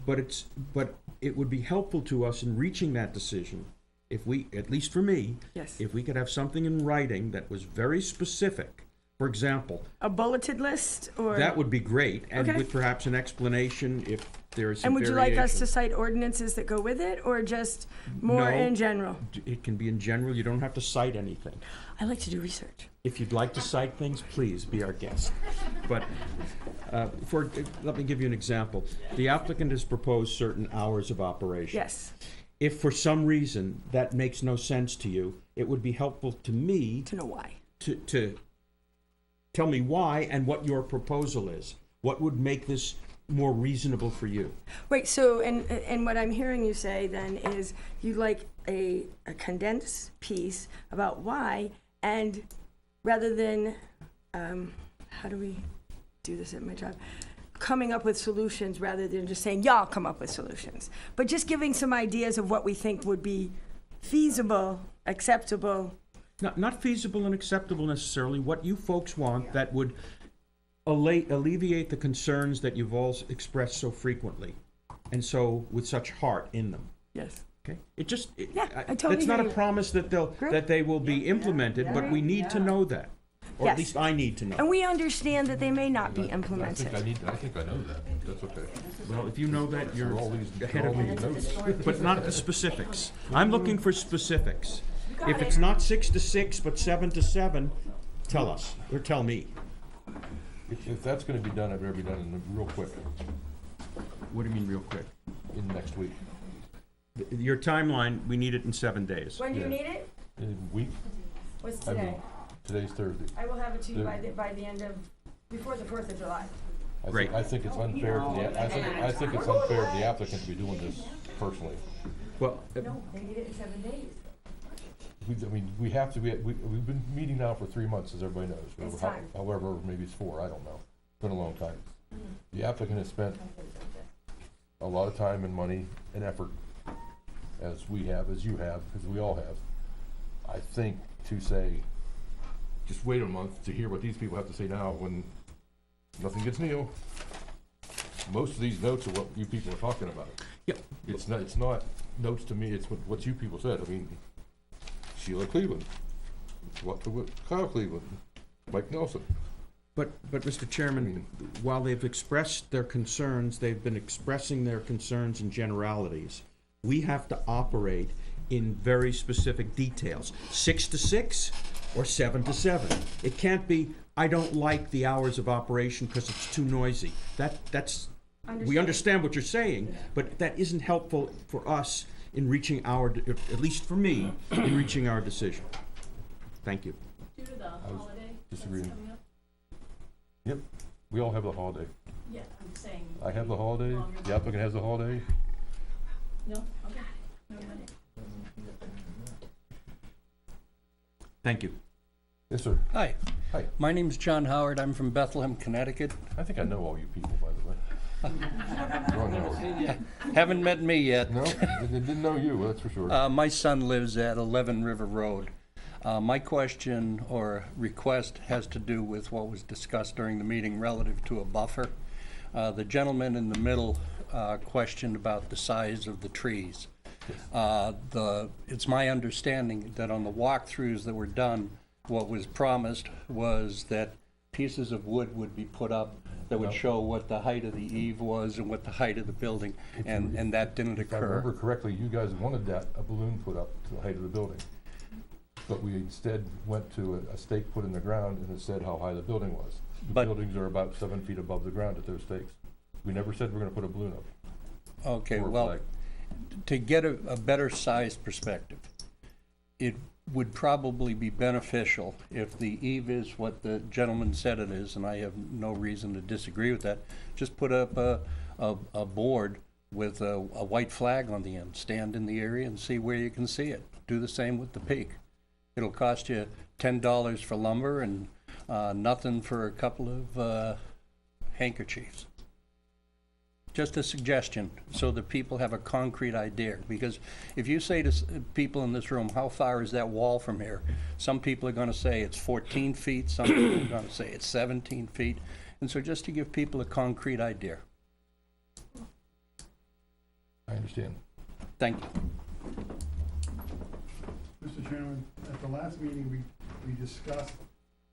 But it would be helpful to us in reaching that decision if we, at least for me, yes, if we could have something in writing that was very specific For example, A bulleted list, or? that would be great, and Okay. with perhaps an explanation if there is some And would you like us to variation. cite ordinances that go with it, or just more No. in general? It can be in general, you don't have to cite anything. I like to do research. If you'd like to cite things, please be our guest. But let me give you an example. The applicant has proposed certain hours of operation. Yes. If for some reason that makes no sense to you, it would be helpful to me To know why. to tell me why and what your proposal is. What would make this more reasonable for you? Wait, so, and what I'm hearing you say then is you'd like a condensed piece about why, and rather than, how do we do this at my job? Coming up with solutions rather than just saying, y'all come up with solutions. But just giving some ideas of what we think would be feasible, acceptable. Not feasible and acceptable necessarily, what you folks want that would alleviate the concerns that you've all expressed so frequently, and so with such heart in them. Yes. Okay? It just, Yeah, I totally it's not hear a you. promise that they will be implemented, but we need to know that. Or at Yes. least I need to know. And we understand that they may not be I think implemented. I know that, that's okay. Well, if you know that, you're All these, ahead of all me. these notes. But not the specifics. I'm looking for specifics. If it's not 6 to 6, but 7 to 7, tell us, or tell me. If that's gonna be done, it better be done real quick, What do you mean real quick? in next week. Your timeline, we need it in 7 days. When do you Yeah. need it? In a week, What's I mean, today? today's Thursday. I will have it to you The- by the end of, before the 4th of July. Great. I think it's unfair to I think it's unfair to the applicant to be doing this personally. Well, No, they need it in 7 days. We have to, we've been meeting now for 3 months, as everybody knows. It's How- time. However, maybe it's 4, I don't know. It's been a long time. The applicant has spent a lot of time and money and effort, as we have, as you have, as we all have. I think to say, just wait a month to hear what these people have to say now, when nothing gets new. Most of these notes are what you people are talking about. Yep. It's not notes to me, it's what you people said. I mean, Sheila Cleveland, Kyle Cleveland, Mike Nelson. But, Mr. Chairman, while they've expressed their concerns, they've been expressing their concerns in generalities. We have to operate in very specific details. 6 to 6 or 7 to 7. It can't be, I don't like the hours of operation because it's too noisy. That's, we understand what you're saying, but that isn't helpful for us in reaching our, at least for me, in reaching our decision. Thank you. Due to the holiday that's disagreeing. coming up? Yep, we all have the holiday. Yeah, I'm saying. I have the holiday, the applicant has the holiday. No? Okay. Never mind. Thank you. Yes, sir. Hi. Hi. My name's John Howard. I'm from Bethlehem, Connecticut. I think I know all you people, by the way. Ron Howard. Haven't met me yet. No, they didn't know you, that's for sure. My son lives at 11 River Road. My question or request has to do with what was discussed during the meeting relative to a buffer. The gentleman in the middle questioned about the size of the trees. It's my understanding that on the walkthroughs that were done, what was promised was that pieces of wood would be put up that would show what the height of the eave was and what the height of the building, and that didn't If I occur. remember correctly, you guys wanted a balloon put up to the height of the building. But we instead went to a stake put in the ground and it said how high the building was. The But- buildings are about 7 feet above the ground at those stakes. We never said we're gonna put a balloon up. Okay, or a well, flag. to get a better sized perspective, it would probably be beneficial if the eve is what the gentleman said it is, and I have no reason to disagree with that. Just put up a board with a white flag on the end. Stand in the area and see where you can see it. Do the same with the peak. It'll cost you $10 for lumber and nothing for a couple of handkerchiefs. Just a suggestion, so that people have a concrete idea. Because if you say to people in this room, how far is that wall from here? Some people are gonna say it's 14 feet, some people are gonna say it's 17 feet. And so just to give people a concrete idea. I understand. Thank you. Mr. Chairman, at the last meeting, we discussed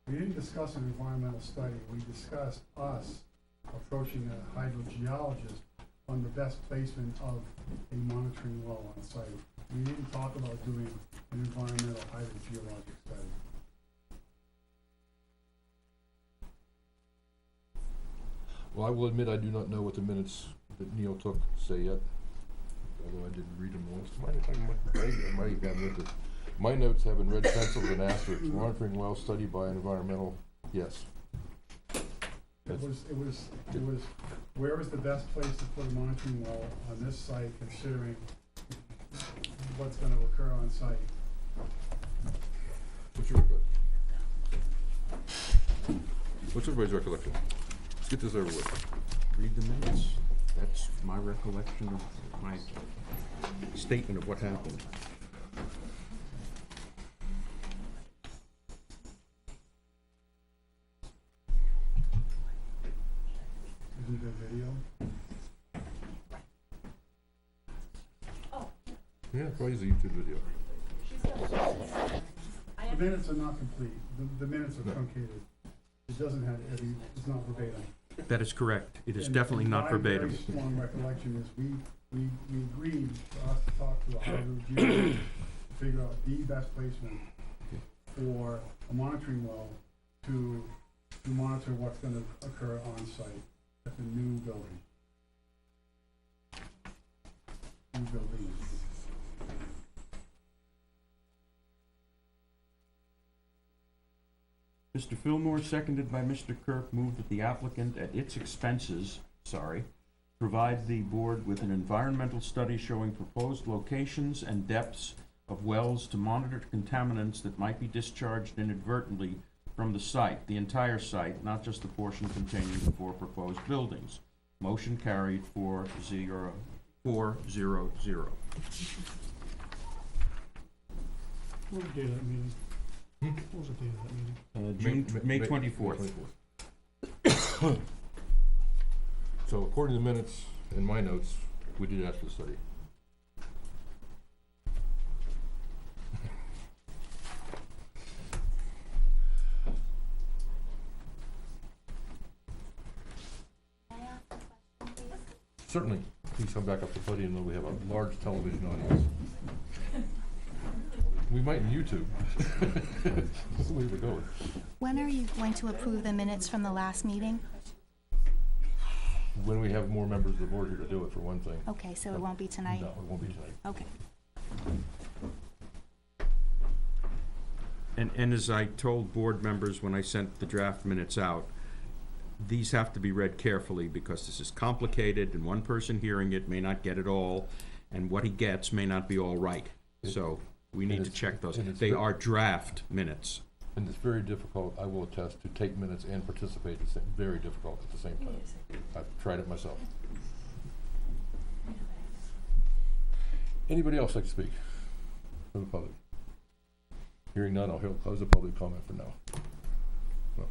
We didn't discuss an environmental study, we discussed us approaching a hydrogeologist on the best placement of a monitoring well on site. We didn't talk about doing an environmental hydrogeologic study. Well, I will admit I do not know what the minutes that Neil took say yet, although I didn't read them once. I might have with it. My notes have in red pencils and asterisks, monitoring well study by an environmental, yes. It was, where is the best place to put a monitoring well on this site, considering what's gonna occur on site? What's everybody's recollection? Let's get this over with. Read the minutes. That's my recollection of my statement of what happened. Isn't there video? Yeah, probably is a YouTube video. The minutes are not complete, the minutes are truncated. It doesn't have every, it's not verbatim. That is correct. It is And- definitely and not verbatim. My very strong recollection is we agreed for us to talk to a hydrogeologist to figure out the best placement for a monitoring well to monitor what's gonna occur on site at the new building. New buildings. Mr. Fillmore, seconded by Mr. Kirk, moved that the applicant, at its expenses, provide the board with an environmental study showing proposed locations and depths of wells to monitor contaminants that might be discharged inadvertently from the site, the entire site, not just the portion containing the 4 proposed buildings. Motion carried 4-0. What was the date of that meeting? What was the date of that meeting? May 24th. So according to the minutes and my notes, we did ask for the study. Certainly. Please come back up to the podium, though we have a large television audience. We might in YouTube. That's the way we're going. When are you going to approve the minutes from the last meeting? When we have more members of the board here to do it, for one thing. Okay, so it won't be tonight? No, it won't be tonight. Okay. And as I told board members when I sent the draft minutes out, these have to be read carefully because this is complicated and one person hearing it may not get it all, and what he gets may not be all right. So we need to check those. They are draft minutes. And it's very difficult, I will attest, to take minutes and participate, it's very difficult at the same time. I've tried it myself. Anybody else like to speak from the public? Hearing none, I'll close the public comment for now. No.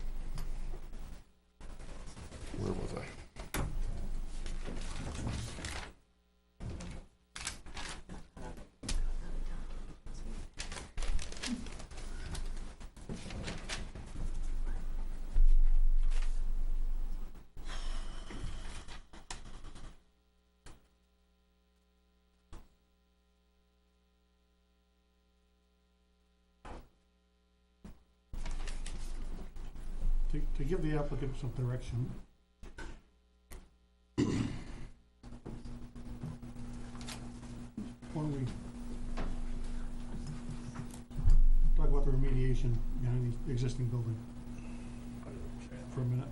Where was I? To give the applicant some direction, why don't we talk about the remediation behind the existing building for a minute?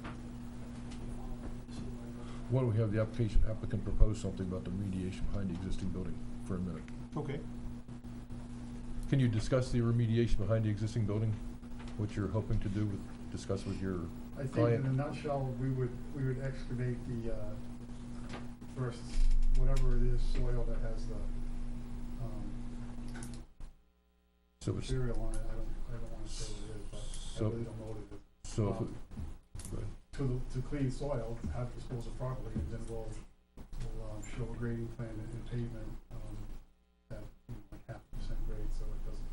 Why don't we have the applicant propose something about the remediation behind the existing building for a minute? Okay. Can you discuss the remediation behind the existing building? What you're hoping to do discuss with your I think client? in a nutshell, we would excavate the, first, whatever it is, soil that has the, So it's, material on it, I don't wanna say what it is, but I So- really don't know what it is. so if it, go ahead. To clean soil, have it disposed of properly, and then we'll show a grading plan and pavement, at, like 0.5% grade, so it doesn't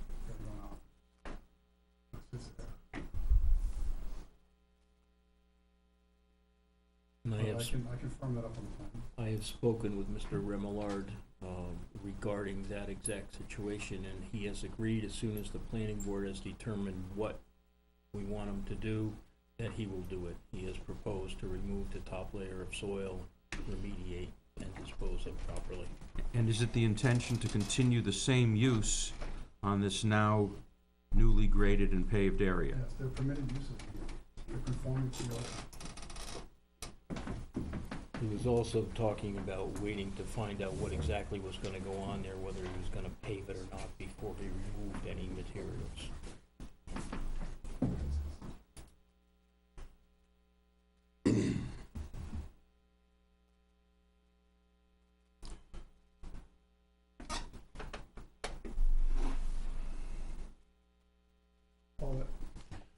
run off. It sits there. I can firm that up on the plan. I have spoken with Mr. Remillard regarding that exact situation, and he has agreed as soon as the planning board has determined what we want him to do, that he will do it. He has proposed to remove the top layer of soil, remediate, and dispose of properly. And is it the intention to continue the same use on this now newly graded and paved area? Yes, they're permitted uses here. They're conforming to your, He was also talking about waiting to find out what exactly was gonna go on there, whether he was gonna pave it or not before he removed any materials. all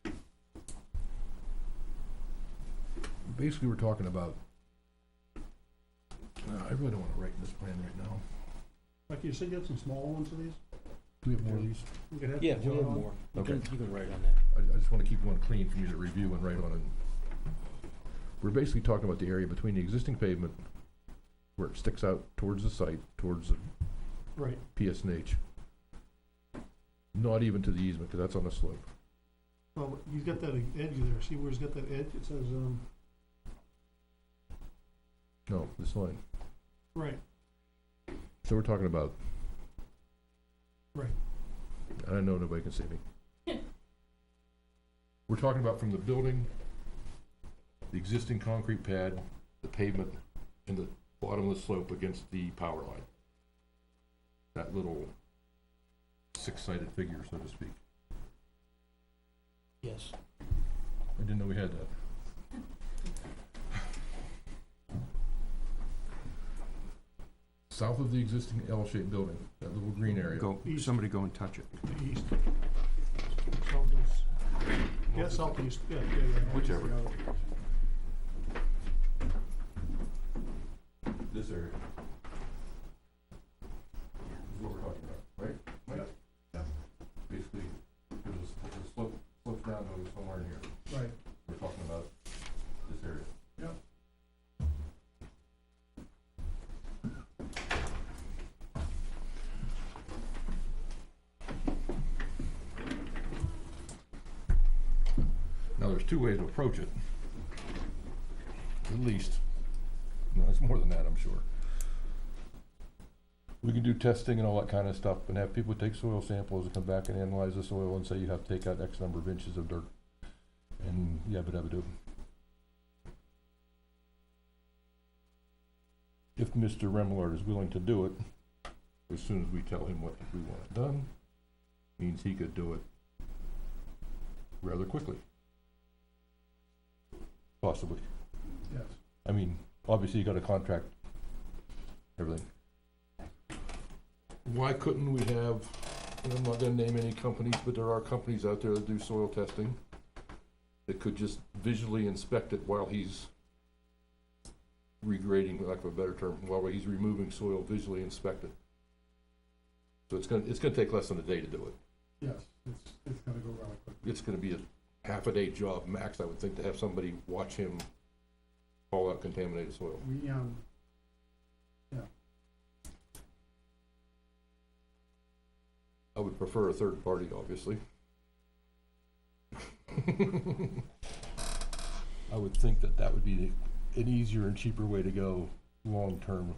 that. Basically, we're talking about, I really don't wanna write in this plan right now. Like you said, you have some smaller ones of these? Do we have more of these? We could have Yeah, some we'll have on. more. You Okay. can write on that. I just wanna keep one clean for you to review and write on it. We're basically talking about the area between the existing pavement, where it sticks out towards the site, towards the Right. PSNH. Not even to the easement, cause that's on the slope. Well, he's got that edge there. See where he's got that edge? It says, No, this line. right, So we're talking about, right. I don't know, nobody can see me. We're talking about from the building, the existing concrete pad, the pavement, and the bottom of the slope against the power line. That little six-sided figure, so to speak. Yes. I didn't know we had that. South of the existing L-shaped building, that little green area. Somebody go and touch it. The east. Southeast. Yeah, southeast, yeah. Whichever. This area. Is what we're talking about, right? Mike? Yeah. Basically, there's a slope, slopes down to somewhere in here. Right. We're talking about this area. Yep. Now, there's two ways to approach it. At least. No, it's more than that, I'm sure. We can do testing and all that kind of stuff and have people take soil samples and come back and analyze the soil and say you have to take out X number of inches of dirt. And yabba dabba do. If Mr. Remillard is willing to do it, as soon as we tell him what we want it done, means he could do it rather quickly. Possibly. Yes. I mean, obviously you gotta contract everything. Why couldn't we have, and I'm not gonna name any companies, but there are companies out there that do soil testing that could just visually inspect it while he's regrading, for lack of a better term, while he's removing soil, visually inspect it. So it's gonna take less than a day to do it. Yes, it's gonna go rather quick. It's gonna be a half a day job max, I would think, to have somebody watch him haul out contaminated soil. We, yeah. I would prefer a third party, obviously. I would think that that would be an easier and cheaper way to go long-term,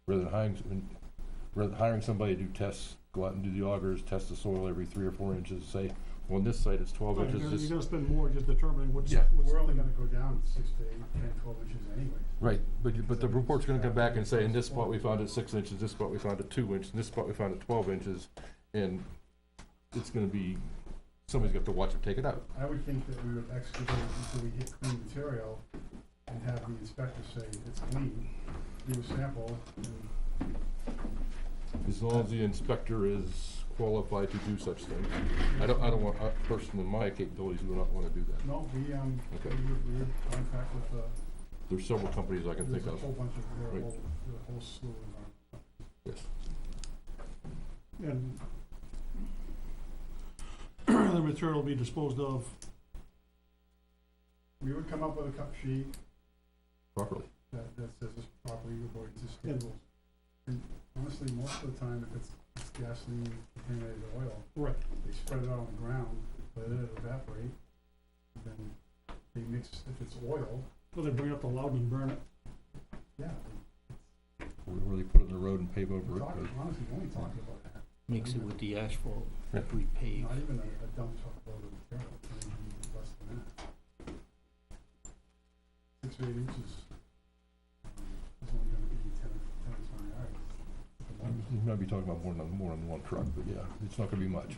rather than hiring somebody to do tests, go out and do the augers, test the soil every 3 or 4 inches, say, well, on this site it's 12 Right, inches. You're this- gonna spend more just determining what's, Yeah. what's We're only the- gonna go down 6 to 8, 10, 12 inches anyway. Right, but the report's gonna come back and say, in this spot we found it 6 inches, this spot we found it 2 inches, in this spot we found it 12 inches, and it's gonna be, somebody's got to watch it take it out. I would think that we would excavate until we hit clean material and have the inspector say it's clean, do a sample, and As long as the inspector is qualified to do such things. I don't want, a person in my capabilities would not wanna do that. no, we Okay. would contact with, There's several companies I can think there's a of. whole bunch of, there are a Right. whole slew of, Yes. and the material will be disposed of. we would come up with a cut sheet, Properly. that says this property avoids this schedule. And honestly, most of the time, if it's gasoline, contaminated oil, Right. they spread it out on the ground, let it evaporate, then they mix, if it's oil, So they bring it up to Loudon and burn it. yeah. Or really put it in the road and pave over We're it. talking, honestly, we're only talking about that. Mix it with the asphalt, Yeah. repave. Not even a dump truck load of material, maybe less than that. 6 or 8 inches, is only gonna be 10 or 20 yards. at the most. You might be talking about more than one truck, but yeah, it's not gonna be much.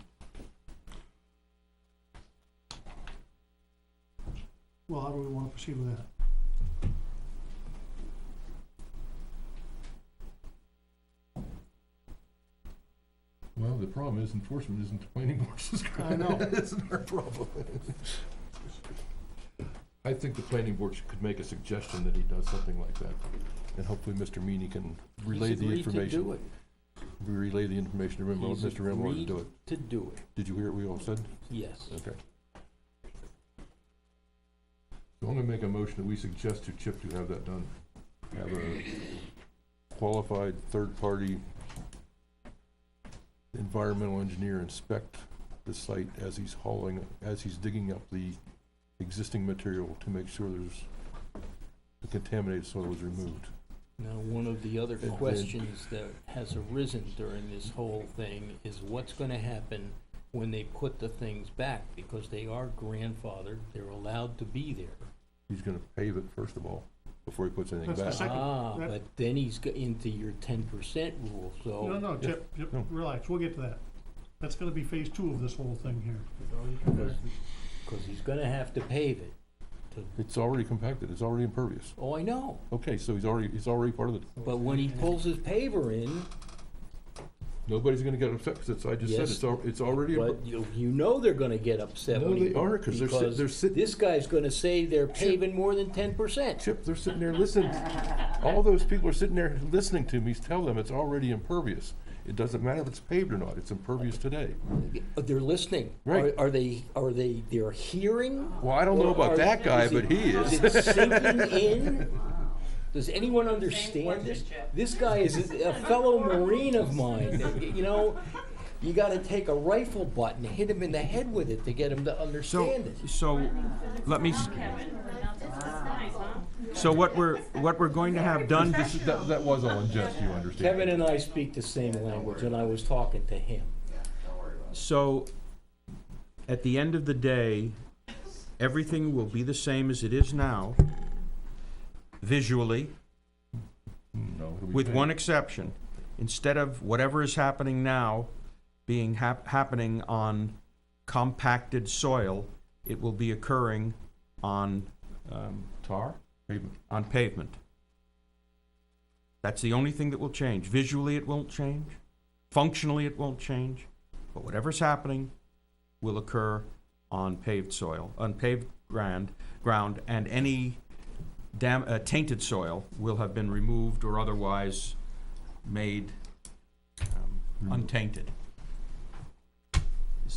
Well, how do we wanna proceed with that? Well, the problem is enforcement isn't the planning board's. I know. Isn't our problem. I think the planning board could make a suggestion that he does something like that, and hopefully Mr. Meany can relay He's the agreed to information. do it. Relay the information to Rimmer, He's Mr. Rimmer to agreed do it. to do it, Did you hear what we all said? yes. Okay. So I'm gonna make a motion that we suggest to Chip to have that done. Have a qualified third-party environmental engineer inspect the site as he's digging up the existing material to make sure the contaminated soil is removed. Now, one of the other then- questions that has arisen during this whole thing is what's gonna happen when they put the things back, because they are grandfathered, they're allowed to be there. He's gonna pave it first of all, before he puts anything That's the back. second- that- But then he's into your 10% rule, so. No, Chip, No. relax, we'll get to that. That's gonna be phase 2 of this whole thing here. It's already compacted. Because he's gonna have to pave it. It's already compacted, it's already impervious. Oh, I know, Okay, so he's already part of it. but when he pulls his paver in, Nobody's gonna get upset, because I just said, Yes, it's already. but you know they're gonna get upset No, when he. they aren't, 'cause they're sitting. This guy's gonna say they're paving more than 10%. Chip, they're sitting there listening. All those people are sitting there listening to me tell them it's already impervious. It doesn't matter if it's paved or not, it's impervious today. They're listening. Right. They're hearing? Well, I don't know Or about that guy, but he Is is. it sinking in? Does anyone understand this? This guy is a fellow Marine of mine. You know, you gotta take a rifle butt and hit him in the head with it to get him to understand it. So, let me, so what we're going to have done, That was all in jest, you understand. Kevin and I speak the same language, and I was talking to him. so, at the end of the day, everything will be the same as it is now, visually, No, it'll be with paved. one exception. Instead of whatever is happening now being happening on compacted soil, it will be occurring on tar? Pavement. On pavement. That's the only thing that will change. Visually, it won't change. Functionally, it won't change. But whatever's happening will occur on paved soil, on paved ground, and any tainted soil will have been removed or otherwise made untainted.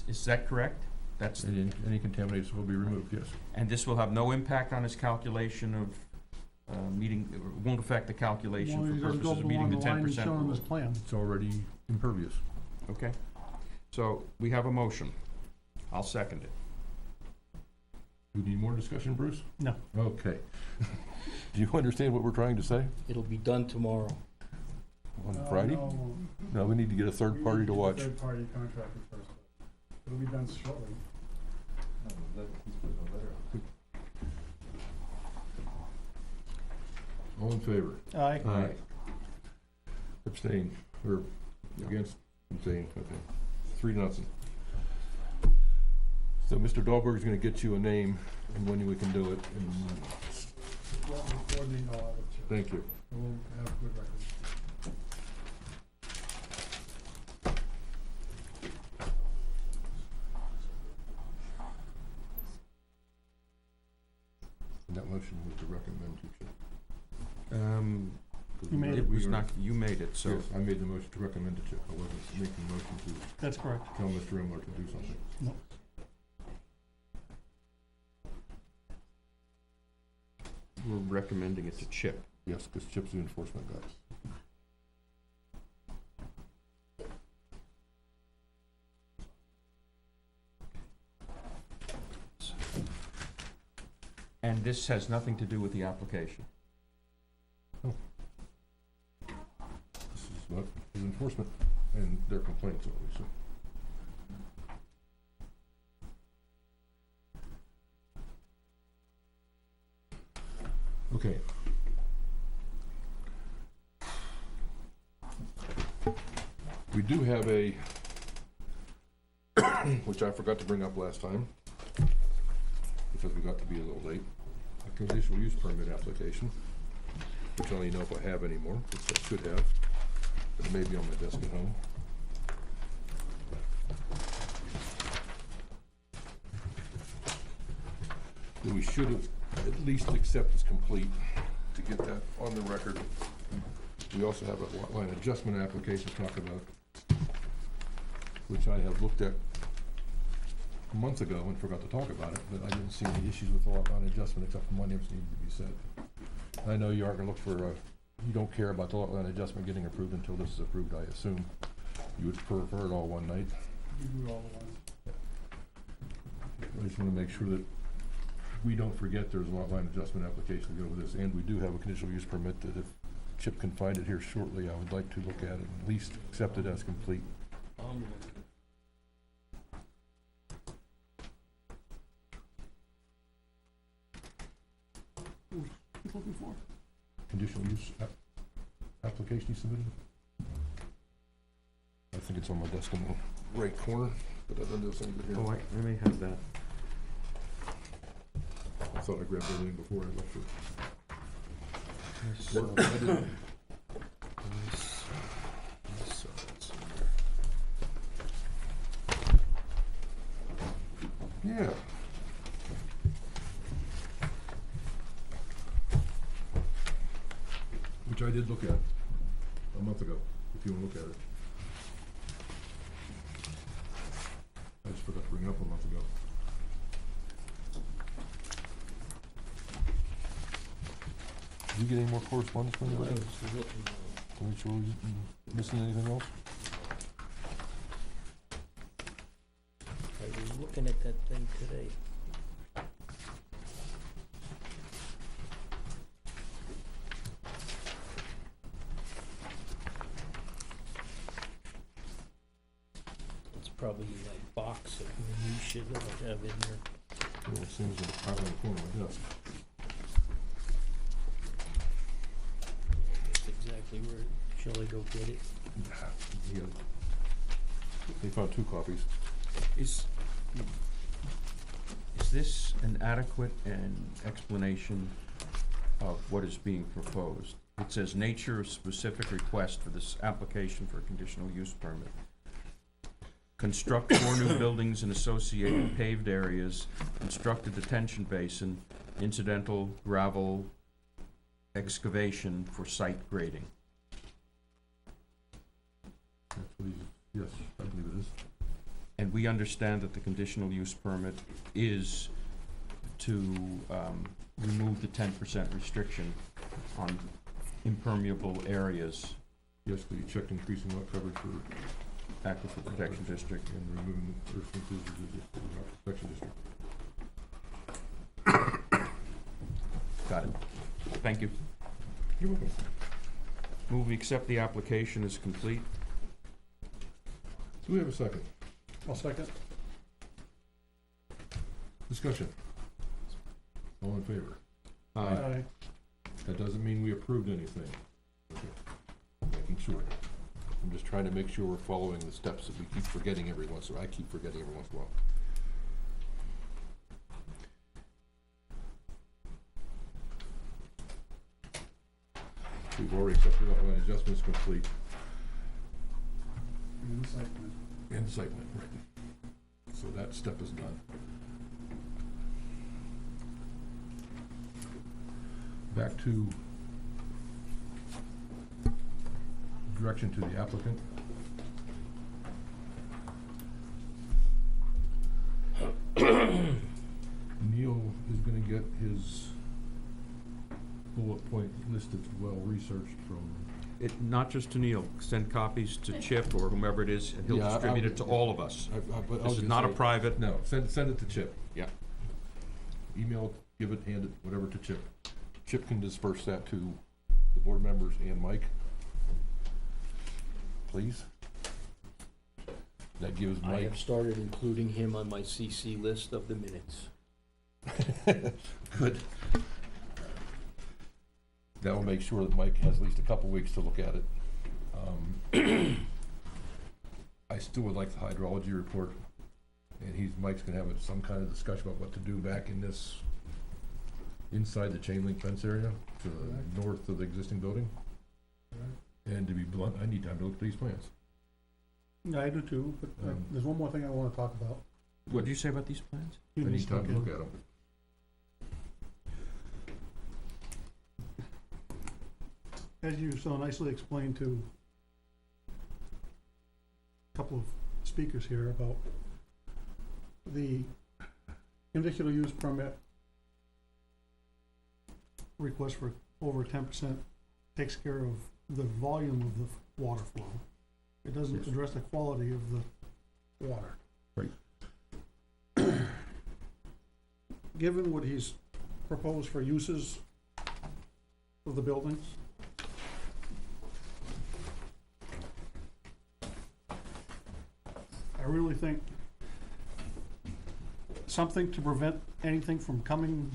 Is that correct? That's, Any contaminants will be removed, yes. and this will have no impact on his calculation of meeting, it won't affect the calculation Well, he for doesn't go purposes of meeting along the the line 10% shown on this rule. plan. It's already impervious. Okay, so we have a motion. I'll second it. Do you need more discussion, Bruce? No. Okay. Do you understand what we're trying to say? It'll be done tomorrow. On Friday? No, we need to get a third party to watch. Third party contractor first. It'll be done shortly. All in favor? Aye. Aye. Abstain, or against, abstain, okay. 3-0. So Mr. Dahlberg's gonna get you a name and when we can do it, and, We'll coordinate all of it. thank you. We'll have good records. And that motion was to recommend to Chip. You made It it. was not, you made it, so. Yes, I made the motion to recommend to Chip. I wasn't making the motion to That's correct. tell Mr. Rimler to do something. No. We're recommending it to Chip. Yes, because Chip's the enforcement guy. And this has nothing to do with the application. This is about his enforcement and their complaints, obviously. Okay. We do have a, which I forgot to bring up last time, because we got to be a little late, a conditional use permit application, which I don't even know if I have anymore, which I should have, but it may be on my desk at home. That we should have at least accept as complete to get that on the record. We also have a lot line adjustment application to talk about, which I have looked at months ago and forgot to talk about it, but I didn't see any issues with the lot line adjustment except for my names needed to be said. I know you aren't gonna look for, you don't care about the lot line adjustment getting approved until this is approved, I assume. You would prefer it all one night. You do it all at once. I just wanna make sure that we don't forget there's a lot line adjustment application to go with this, and we do have a conditional use permit that if Chip can find it here shortly, I would like to look at it, and at least accept it as complete. Looking for. Conditional use application you submitted? I think it's on my desk in the right corner, but I don't know if it's anybody here. Oh, I may have that. I thought I grabbed everything before I left it. So, Well, I didn't. Yeah. Which I did look at a month ago, if you want to look at it. I just forgot to bring it up a month ago. Did you get any more correspondence from anybody? To make sure we missing anything else? I was looking at that thing today. It's probably in that box of minutia that I have in there. Well, it seems in the pile in the corner of my desk. That's exactly where, shall I go get it? Yeah. They found 2 copies. Is this an adequate explanation of what is being proposed? It says nature of specific request for this application for a conditional use permit. Construct 4 new buildings and associated paved areas, construct a detention basin, incidental gravel excavation for site grading. That's what yes, I believe it is. And we understand that the conditional use permit is to remove the 10% restriction on impermeable areas. Yes, we checked increasing lot coverage for Aquifer Protection District. and removing earth inclusions of the protection district. Got it. Thank you. You're welcome. Move we accept the application as complete. Do we have a second? I'll second. Discussion. All in favor? Aye. That doesn't mean we approved anything. Okay. Making sure. I'm just trying to make sure we're following the steps that we keep forgetting every once in a while. I keep forgetting every once in a while. We've already accepted lot line adjustments complete. And the site plan. And the site plan, right. So that step is done. Back to direction to the applicant. Neil is gonna get his bullet point list that's well-researched from. Not just to Neil, send copies to Chip or whomever it is, and he'll Yeah, distribute it to all of us. But This is not a private. No, send it to Chip. Yeah. Email, give it, hand it, whatever to Chip. Chip can disperse that to the board members and Mike. Please. That gives I Mike. have started including him on my CC list of the minutes. Good. That will make sure that Mike has at least a couple weeks to look at it. I still would like the hydrology report, and Mike's gonna have some kind of discussion about what to do back in this, inside the chain link fence area, to the north of the existing building. And to be blunt, I need time to look at these plans. Yeah, I do too, but there's one more thing I wanna talk about. What did you say about these plans? I need time to look at them. As you so nicely explained to a couple of speakers here about the conditional use permit request for over 10% takes care of the volume of the water flow. It doesn't Yes. address the quality of the water. Right. Given what he's proposed for uses of the buildings, I really think something to prevent anything from coming,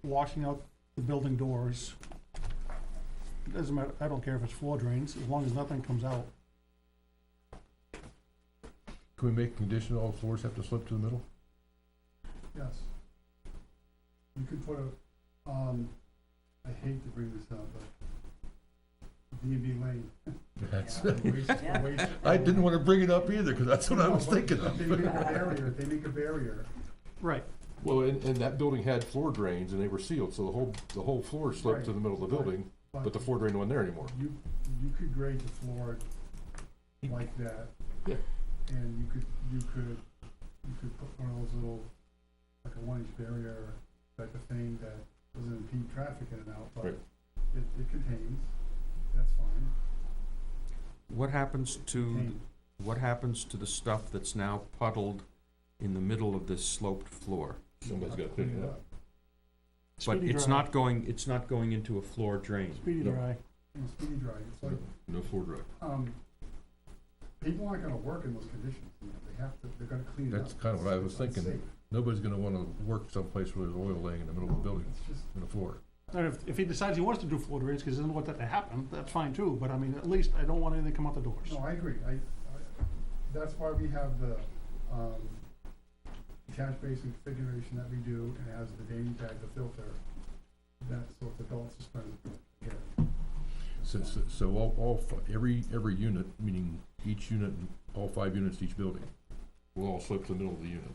washing out the building doors. It doesn't matter, I don't care if it's floor drains, as long as nothing comes out. Can we make condition all floors have to slip to the middle? Yes. You could put a, I hate to bring this up, but D&B lane. That's, Waste- I didn't wanna bring it up either, cause that's what I was thinking They make a of. barrier, they make a barrier. Right. Well, and that building had floor drains and they were sealed, so the whole floor slipped to the middle of the Right, building, but the floor drain wasn't there anymore. You could grade the floor like that. Yeah. And you could put one of those little, like a 1-inch barrier type of thing that doesn't impede traffic in and out, but Right. it contains, that's fine. What happens to the stuff that's now puddled in the middle of this sloped floor? Somebody's gotta clean it up. But Speedy it's dry. not going into a floor drain. Speedy No. dry. And speedy dry, it's like, No floor dry. people aren't gonna work in those conditions, they have to, they're gonna clean it up. That's kind of what I was It's thinking. unsafe. Nobody's gonna wanna work someplace where there's oil laying in the middle of the building, It's just, in the floor. And if he decides he wants to do floor drains, cause he doesn't want that to happen, that's fine too, but I mean, at least I don't want anything to come out the doors. no, I agree, that's why we have the, catch basin configuration that we do, and it has the daily bag, the filter, that's so if the adults suspended, get it. So every unit, meaning each unit, all 5 units, each building, will all slip to the middle of the unit.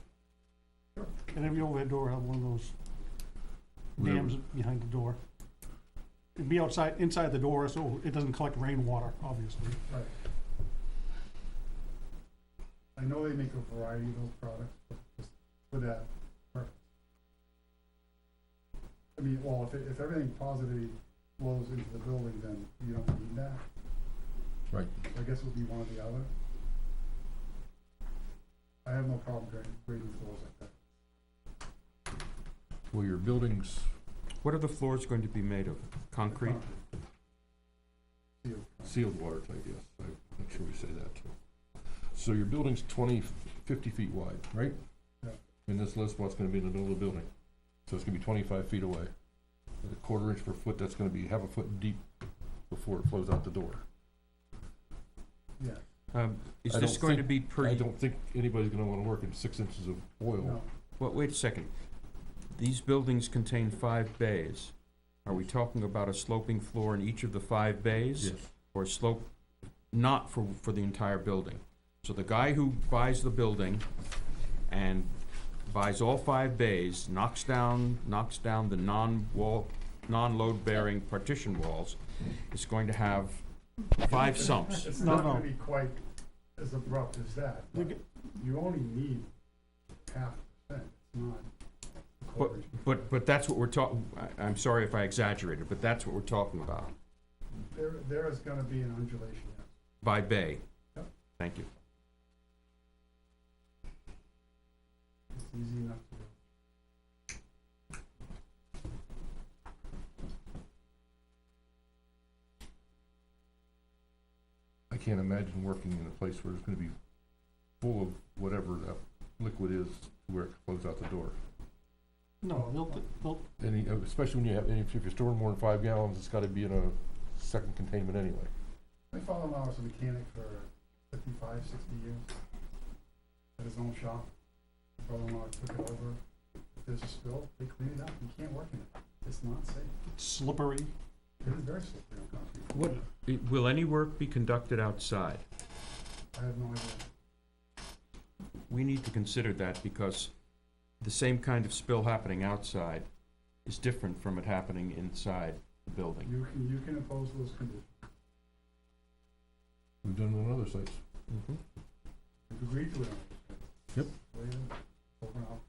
And every overhead door will have one of those dams behind the door. It'd be inside the door, so it doesn't collect rainwater, obviously. Right. I know they make a variety of those products, but just for that purpose. I mean, well, if everything positively flows into the building, then you don't need that. Right. So I guess it would be one or the other. I have no problem grading floors like that. Well, your buildings, What are the floors going to be made of? Concrete? Sealed. sealed watertight, yes, I'm sure we say that too. So your building's 50 feet wide, right? Yeah. And this list, what's gonna be in the middle of the building? So it's gonna be 25 feet away. At a 1/4 inch per foot, that's gonna be half a foot deep before it flows out the door. Yeah, Is I this don't going to think- be I don't think anybody's gonna wanna work in 6 inches of oil. no, Well, wait a second. These buildings contain 5 bays. Are we talking about a sloping floor in each of the 5 bays? Yes. Or slope, not for the entire building? So the guy who buys the building and buys all 5 bays, knocks down the non-load bearing partition walls, is going to have 5 sumps. it's No, not no. gonna be quite as abrupt as that, You but you only need 0.5%, it's coverage. But that's what we're I'm sorry if I exaggerated, but that's what we're talking about. There is gonna be an undulation, yes. By bay. Yep. Thank you. It's easy enough to do. I can't imagine working in a place where it's gonna be full of whatever that liquid is, where it flows out the door. No, they'll, Especially when you have, if you're storing more than 5 gallons, it's gotta be in a second containment anyway. My father-in-law was a mechanic for 55, 60 years. Had his own shop. My brother-in-law took it over. If there's a spill, they clean it up. You can't work in it. It's not safe. it's slippery. It is very slippery on concrete. What, will any work be conducted outside? I have no idea. We need to consider that because the same kind of spill happening outside is different from it happening inside the building. You can impose those conditions. We've done it on other sites. You've agreed to it. Yep. Way it is. Open up.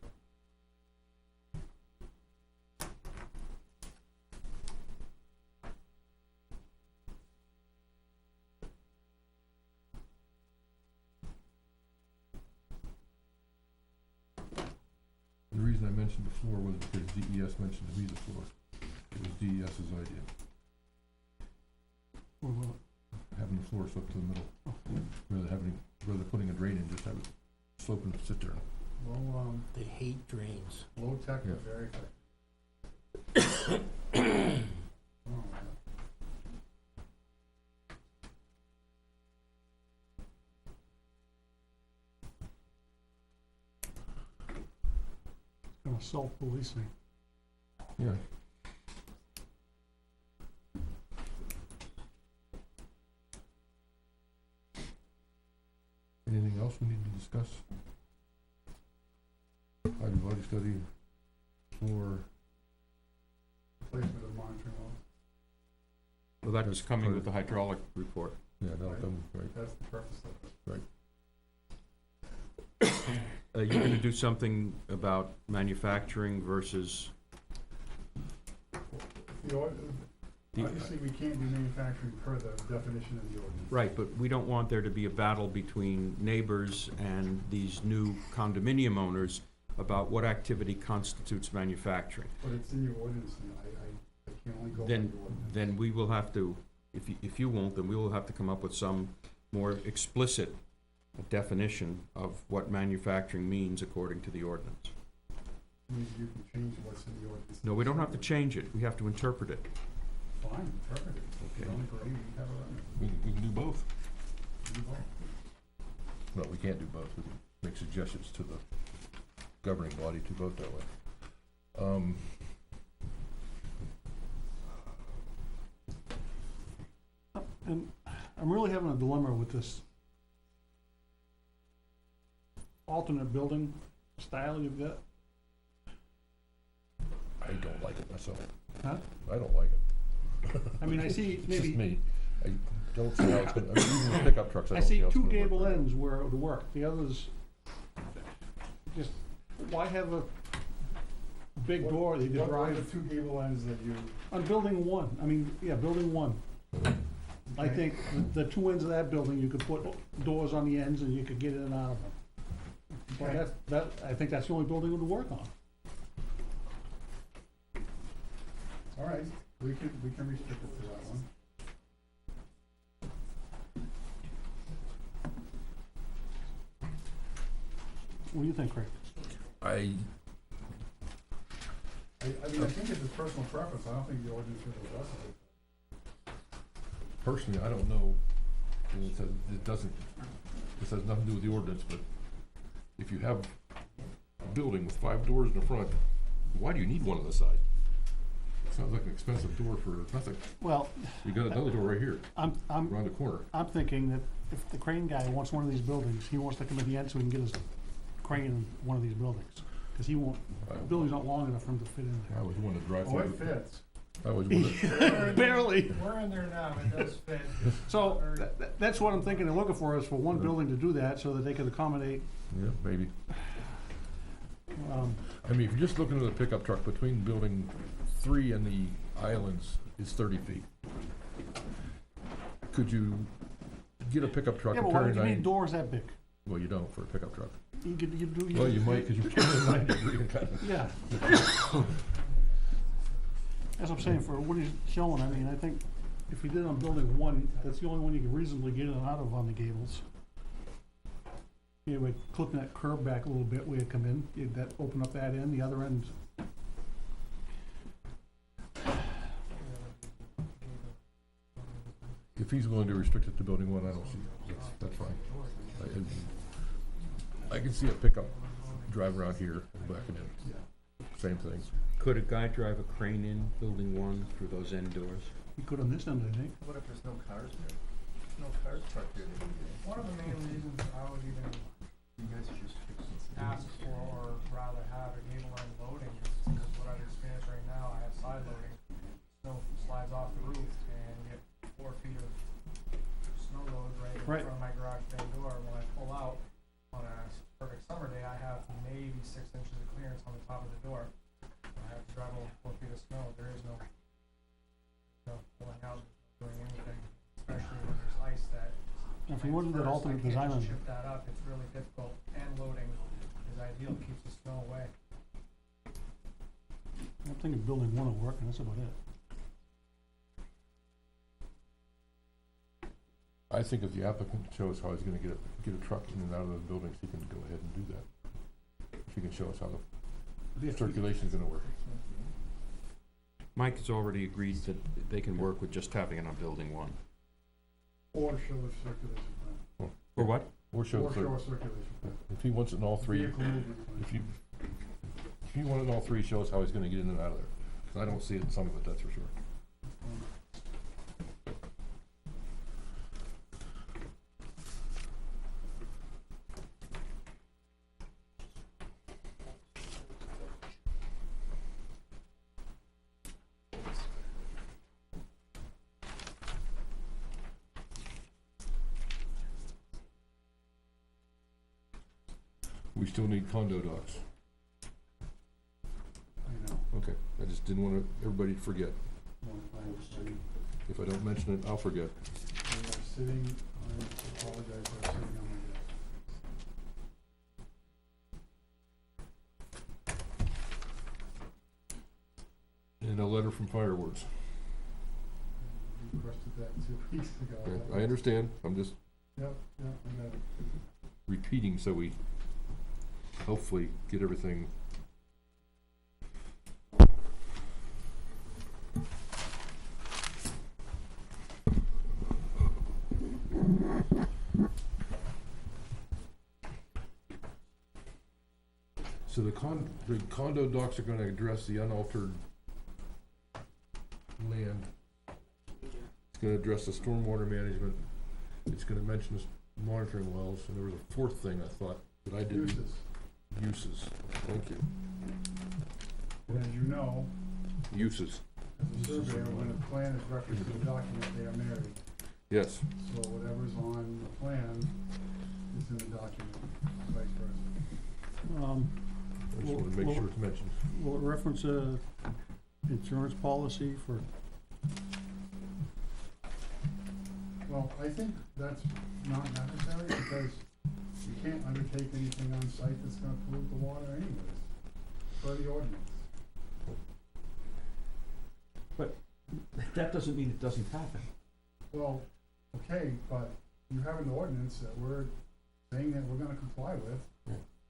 The reason I mentioned the floor was because DES mentioned to me the floor. It was DES's idea, having the floor slip to the middle. Rather putting a drain in, just have it slope and sit there. Low, They hate drains. low tech, Yeah. but very effective. Oh, man. Kind of self-policing. Yeah. Anything else we need to discuss? Hydrologic study for, Placement of monitoring wells. Well, that was coming with the hydraulic report. yeah, that'll come, right. That's the purpose of it. You're gonna do something about manufacturing versus, Obviously, we can't do manufacturing per the definition of the ordinance. right, but we don't want there to be a battle between neighbors and these new condominium owners about what activity constitutes manufacturing. But it's in your ordinance, and I can only go by Then, your ordinance. then we will have to, if you won't, then we will have to come up with some more explicit definition of what manufacturing means according to the ordinance. Means you can change what's in the ordinance. No, we don't have to change it, we have to interpret it. Fine, interpret it. If you Okay. don't agree, you have a remedy. We can do both. Do both. No, we can't do both. We can make suggestions to the governing body to vote that way. And I'm really having a dilemma with this alternate building style you've got. I don't like it myself. Huh? I don't like it. I mean, I see It's just maybe, me. I don't see how it's gonna, I mean, even with pickup trucks, I I don't see see how it's two gonna work. gable ends where it would work, the others, just, why have a big door that you can What are the drive two gable ends that you? on building one? I mean, yeah, building one. I Okay. think the two ends of that building, you could put doors on the ends and you could get in and out of them. But Okay. I think that's the only building it would work on. All right, we can restrict it to that one. What do you think, Craig? I mean, I think it's a personal preference. I don't think the ordinance really addresses it. personally, I don't know, and it says, this has nothing to do with the ordinance, but if you have a building with 5 doors in the front, why do you need one on the side? Sounds like an expensive door for nothing. Well, You got another door right here, I'm around the corner. thinking that if the crane guy wants one of these buildings, he wants to come at the end so he can get his crane in one of these buildings. Because he won't, the building's not long enough for him to fit in I there. always wanted to drive Oh, it through. fits. I always wanted, Barely. We're in there now, it does fit. So that's what I'm thinking they're looking for, is for one building to do that so that they can accommodate, yeah, maybe. I mean, if you're just looking at the pickup truck, between building 3 and the islands is 30 feet. Could you get a pickup truck Yeah, and but why turn would it you need doors that big? Well, you don't for a pickup truck. You could, you do. Well, you might, because you can't in 90 degree and kind of. Yeah. As I'm saying, for what he's showing, I mean, I think if you did on building 1, that's the only one you can reasonably get in and out of on the gables. You would clip that curb back a little bit where you come in, you'd that, open up that end, the other end. If he's willing to restrict it to building 1, I don't see, that's fine. I can see a pickup drive around here and backing in. Same thing. Could a guy drive a crane in building 1 through those end doors? You could on this end, I think. What if there's no cars there? No cars parked there. One of the main reasons I would even ask for, or rather have a gable end loading, is because what I've experienced right now, I have side loading, snow slides off the roof, and you get 4 feet of snow load right in front of my garage bay door. When I pull out on a perfect summer day, I have maybe 6 inches of clearance on the top of the door. I have to drive over 4 feet of snow. There is no pulling out, doing anything, especially when there's ice that. If you wanted that alternate design on. Chip that up, it's really difficult, and loading is ideal, keeps the snow away. I'm thinking building 1 will work, and that's about it. I think if the applicant shows how he's gonna get a truck in and out of those buildings, he can go ahead and do that. If he can show us how the circulation's gonna work. Mike has already agreed that they can work with just having it on building 1. Or show a circulation plan. Or what? Or show Or show a circulation plan. If he wants it in all 3, Vehicle movement plan. if you want it in all 3, show us how he's gonna get in and out of there. 'Cause I don't see it in some of it, that's for sure. We still need condo docks. I know. Okay, I just didn't want everybody to forget. If I don't mention it, I'll forget. They are sitting, I apologize, they're sitting on my desk. And a letter from Fireworks. You requested that 2 weeks ago. I understand, I'm just Yep, I got it. repeating so we hopefully get everything. So the condo docks are gonna address the unaltered land. It's gonna address the stormwater management. It's gonna mention the monitoring wells, and there was a 4th thing I thought that I didn't. Uses, thank you. And as you know, Uses, as a surveyor, when a plan is referenced in a document, they are married. yes. So whatever's on the plan is in the document, vice versa. I just wanted to make sure it's mentioned. Will it reference a insurance policy for? Well, I think that's not necessary, because you can't undertake anything on site that's gonna pollute the water anyways, per the ordinance. But that doesn't mean it doesn't happen. Well, okay, but you have an ordinance that we're saying that we're gonna comply with.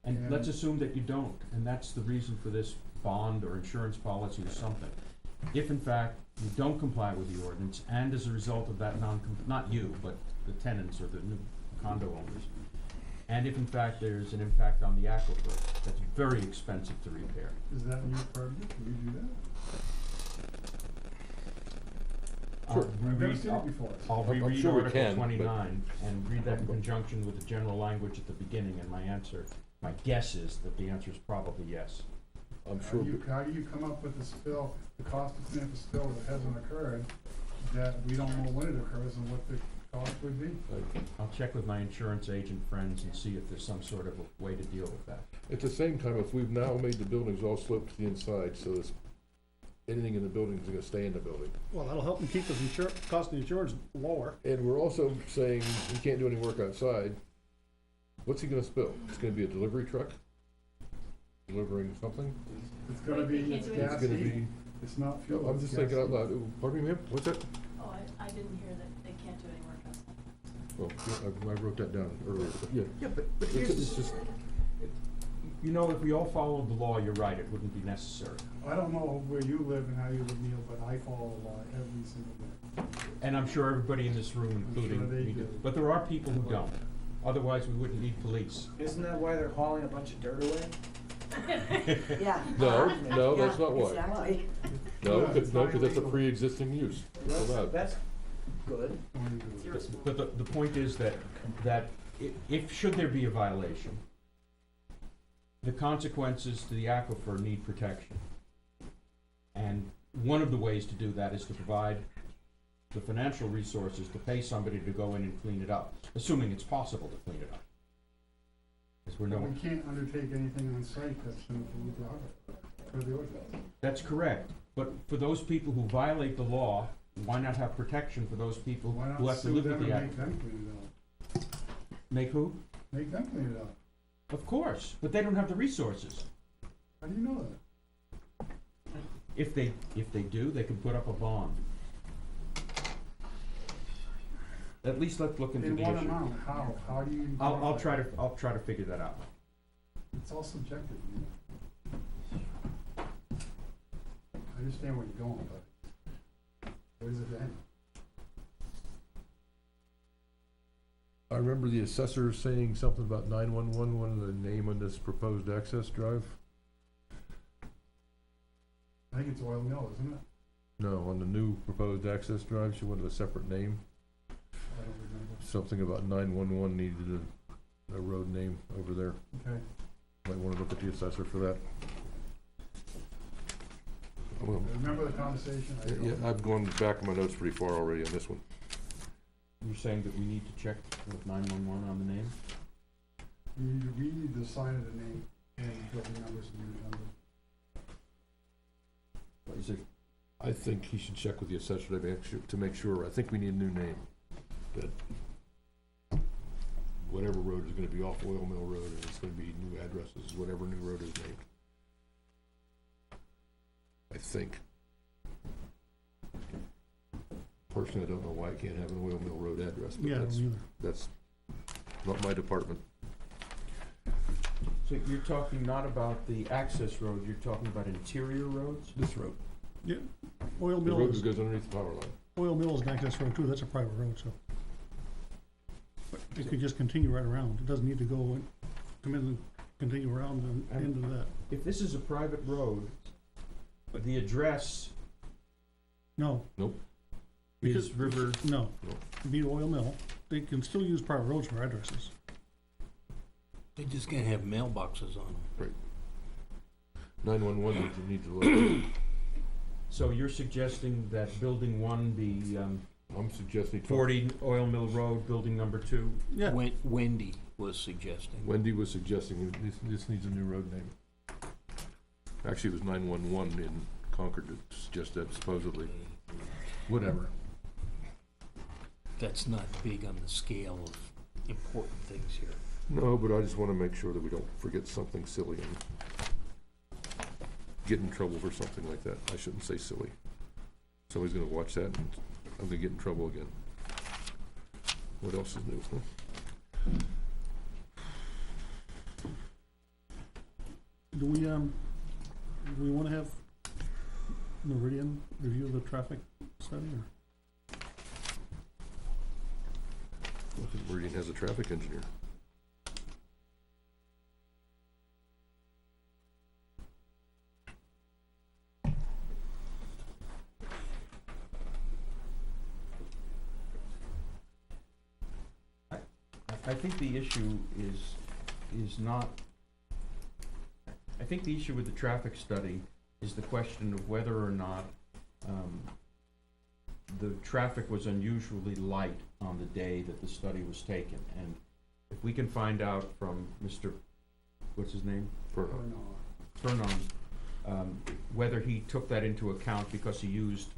And let's assume that you don't, and that's the reason for this bond or insurance policy or something. If in fact you don't comply with the ordinance, and as a result of that not you, but the tenants or the new condo owners, and if in fact there's an impact on the aquifer, that's very expensive to repair. Is that in your purview? Can you do that? Sure. I've never seen it before. I'll I'm reread sure we Article can, but- 29 and read that in conjunction with the general language at the beginning, and my guess is that the answer is probably yes. I'm sure. How do you come up with the cost of cleaning up a spill that hasn't occurred, that we don't know when it occurs and what the cost would be. I'll check with my insurance agent friends and see if there's some sort of a way to deal with that. At the same time, if we've now made the buildings all sloped to the inside, so this, anything in the building is gonna stay in the building. Well, that'll help them keep the cost of insurance lower. And we're also saying we can't do any work outside. What's he gonna spill? It's gonna be a delivery truck? Delivering something? It's gonna be, it's It's gas gonna heat. be, It's not fuel. I'm it's just gas thinking out heat. loud. Pardon me, ma'am? What's that? Oh, I didn't hear that they can't do any work outside. Oh, yeah, I wrote that down earlier. Yeah. Yeah, but It's just, you know, if we all followed the law, you're right, it wouldn't be necessary. I don't know where you live and how you live, Neil, but I follow the law every single day. And I'm sure everybody in this room, including sure they me, do. but there are people who don't. Otherwise, we wouldn't need police. Isn't that why they're hauling a bunch of dirt away? Yeah. no, that's not why. Exactly. No, Yeah, because it's not that's a illegal. pre-existing use. It's allowed. That's good. But the point is that if, should there be a violation, the consequences to the aquifer need protection. And one of the ways to do that is to provide the financial resources to pay somebody to go in and clean it up, assuming it's possible to clean it up. Because we're no, We can't undertake anything on site that's gonna pollute the aquifer, for the ordinance. that's correct. But for those people who violate the law, why not have protection for those people Why who not have to sue live them with and the make aquifer? them clean it up? Make who? Make them clean it up. Of course, but they don't have the resources. How do you know that? If they do, they can put up a bond. At least let's look into In the what issue. amount? How do you? I'll quantify it? try to figure that out. It's all subjective, you know. I understand where you're going, but where does it end? I remember the assessor saying something about 911, one of the name on this proposed access drive. I think it's Oil Mill, isn't it? No, on the new proposed access drive, she wanted a separate name. I don't remember. Something about 911 needed a road name over there. Okay. Might wanna look at the assessor for that. Well, Remember the conversation? I don't. yeah, I've gone back in my notes pretty far already on this one. You're saying that we need to check with 911 on the name? We need the sign of the name and building numbers and unit number. Is it, I think he should check with the assessor to make sure. I think we need a new name. That whatever road is gonna be off Oil Mill Road, and it's gonna be new addresses, whatever new road is named. I think. Personally, I don't know why I can't have an Oil Mill Road address, but Yeah, I don't either. that's not my department. so you're talking not about the access road, you're talking about interior roads? This road, Oil the Mill road is, that goes underneath the power line. Oil Mill is an access road too, that's a private road, so. But it could just continue right around, it doesn't need to go and come in and continue around and into that. If this is a private road, the address No, is River, no, it'd be Oil Mill, they can still use private roads for addresses. They just can't have mailboxes on them. 911 needs to look. so you're suggesting that building 1 be I'm suggesting 40 Oil Mill Road, building number 2? Yeah, Wendy was suggesting. Wendy was suggesting this needs a new road name. Actually, it was 911 in Concord that suggested that supposedly. Whatever. That's not big on the scale of important things here. No, but I just want to make sure that we don't forget something silly and get in trouble for something like that. I shouldn't say silly. Somebody's going to watch that and I'm going to get in trouble again. What else is new? do we wanna have Meridian review the traffic study, or? I think Meridian has a traffic engineer. I think the issue is not, I think the issue with the traffic study is the question of whether or not the traffic was unusually light on the day that the study was taken. And if we can find out from Mr., what's his name? Furnon, whether he took that into account because he used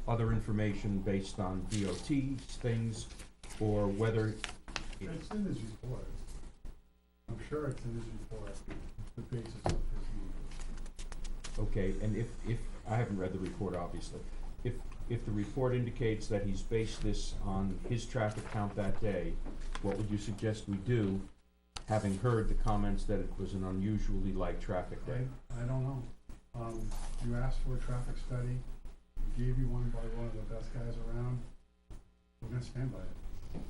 other information based on DOT things, or whether. It's in his report. I'm sure it's in his report, the basis of his numbers. Okay, and if, I haven't read the report, obviously. If the report indicates that he's based this on his traffic count that day, what would you suggest we do, having heard the comments that it was an unusually light traffic day? I don't know. You asked for a traffic study, we gave you one by one of the best guys around. We're gonna stand by it.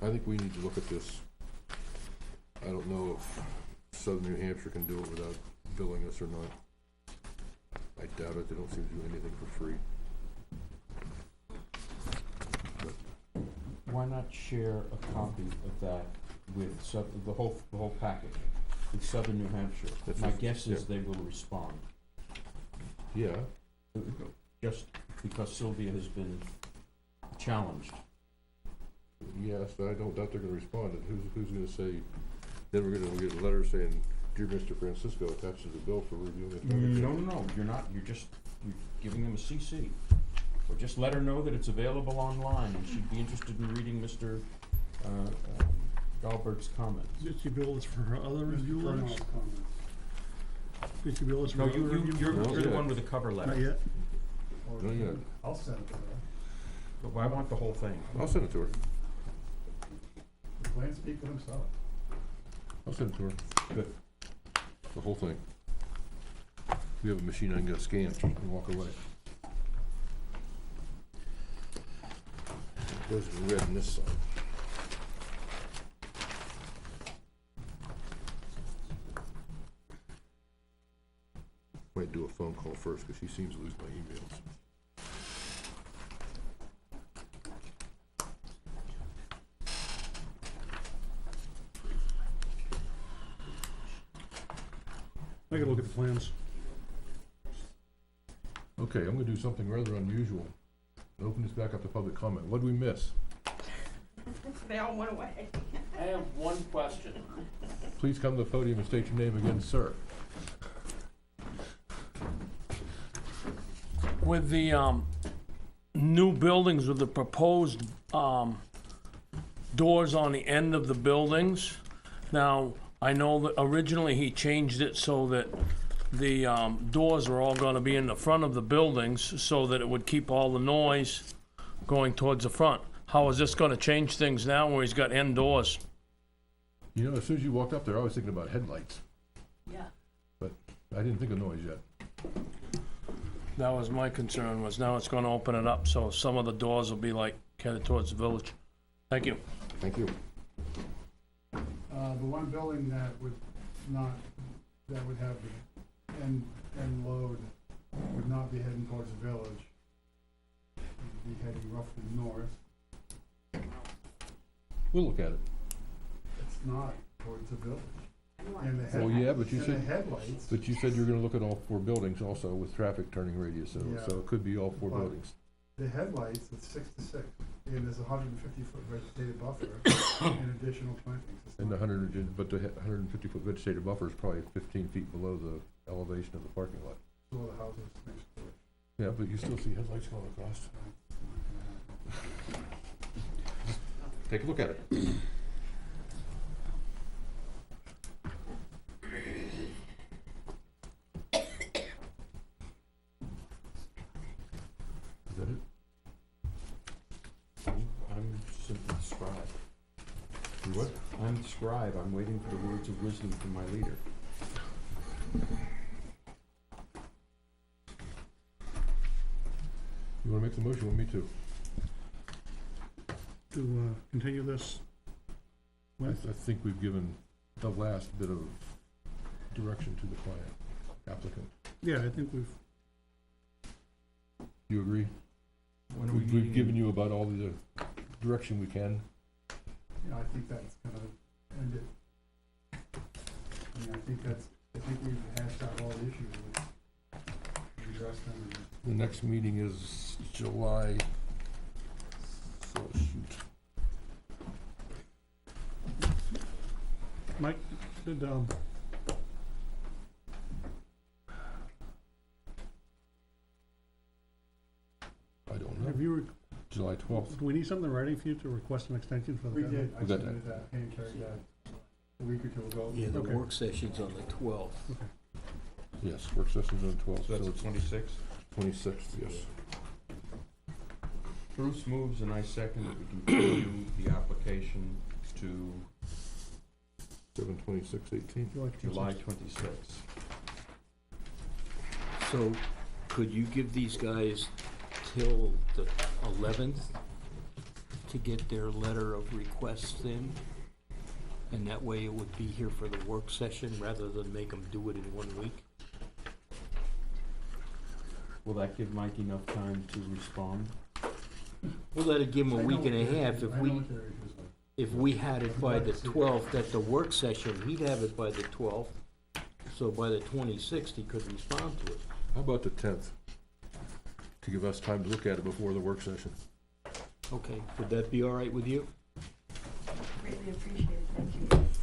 I think we need to look at this. I don't know if Southern New Hampshire can do it without billing us or not. I doubt it, they don't seem to do anything for free. Why not share a copy of that with the whole package with Southern New Hampshire? That's My just- guess is yeah. they will respond, Yeah, just because Sylvia has been challenged. yes, I don't doubt they're gonna respond. Who's gonna say, then we're gonna get a letter saying, "Dear Mr. Francisco, attaches a bill for reviewing this." No, you're not, you're giving them a CC. Or just let her know that it's available online, and she'd be interested in reading Mr. Dahlberg's comments. Did she bill us for her other review Mr. letters? Furnall's comments. Did she bill us for No, her other review you're letters? No, the yeah. one with the cover letter. Not yet? Or Not yet. I'll send it to her. But I want the whole thing. I'll send it to her. The plans speak for themselves. I'll send it to her. Good. The whole thing. We have a machine I can go scan and walk away. Goes in red on this side. Might do a phone call first, because she seems to lose my emails. I gotta look at the plans. Okay, I'm gonna do something rather unusual. Open this back up to public comment. What did we miss? They all went away. I have one question. Please come to the podium and state your name again, sir. With the new buildings, with the proposed doors on the end of the buildings, now, I know that originally he changed it so that the doors are all gonna be in the front of the buildings so that it would keep all the noise going towards the front. How is this gonna change things now where he's got end doors? You know, as soon as you walked up there, I was thinking about headlights, Yeah. but I didn't think of noise yet. That was my concern, was now it's gonna open it up, so some of the doors will be like headed towards the village. Thank you. Thank you. The one building that would have the end load would not be heading towards the village. It would be heading roughly north. We'll look at it. It's not towards the village. And the Well, yeah, but you and the said, headlights, but you said you're gonna look at all four buildings also with traffic turning radius, so Yeah. it could be all four But- buildings. the headlights, it's 6 to 6, and there's a 150-foot vegetated buffer and additional plantings. It's And the not- 150-foot vegetative buffer is probably 15 feet below the elevation of the parking lot. Two of the houses next to it. Yeah, but you still see headlights going across. Take a look at it. Is that it? scribe. You what? I'm the scribe. I'm waiting for the words of wisdom from my leader. You wanna make the motion, or me too? To, continue this, I with, think we've given the last bit of direction to the client, applicant. yeah, I think we've, You agree? When are we We've meeting? given you about all the direction we can. Yeah, I think that's gonna end it. I mean, I think we've hashed out all the issues, we addressed them, and The next meeting is July, so shoot. Mike, did, I don't know, have you, July 12th. do we need something in writing for you to request an extension for the we deadline? did, I We got submitted that, hand carried that a week or two ago. Yeah, the Okay. work session's on the 12th. Yes, work session's on 12th, So so that's it's 26th. 26th, yes. Bruce moves and I second that we continue the application to 7/26/18. July 26th. So, could you give these guys till the 11th to get their letter of requests in? And that way it would be here for the work session rather than make them do it in 1 week? Will that give Mike enough time to respond? Well, that'd give them I a know week what and a their half. issues- If I know we, what their issues are. if we had it by the 12th at the work session, he'd have it by the 12th. So by the 26th, he could respond to it. How about the 10th? To give us time to look at it before the work session. Okay, would that be all right with you? Greatly appreciated, thank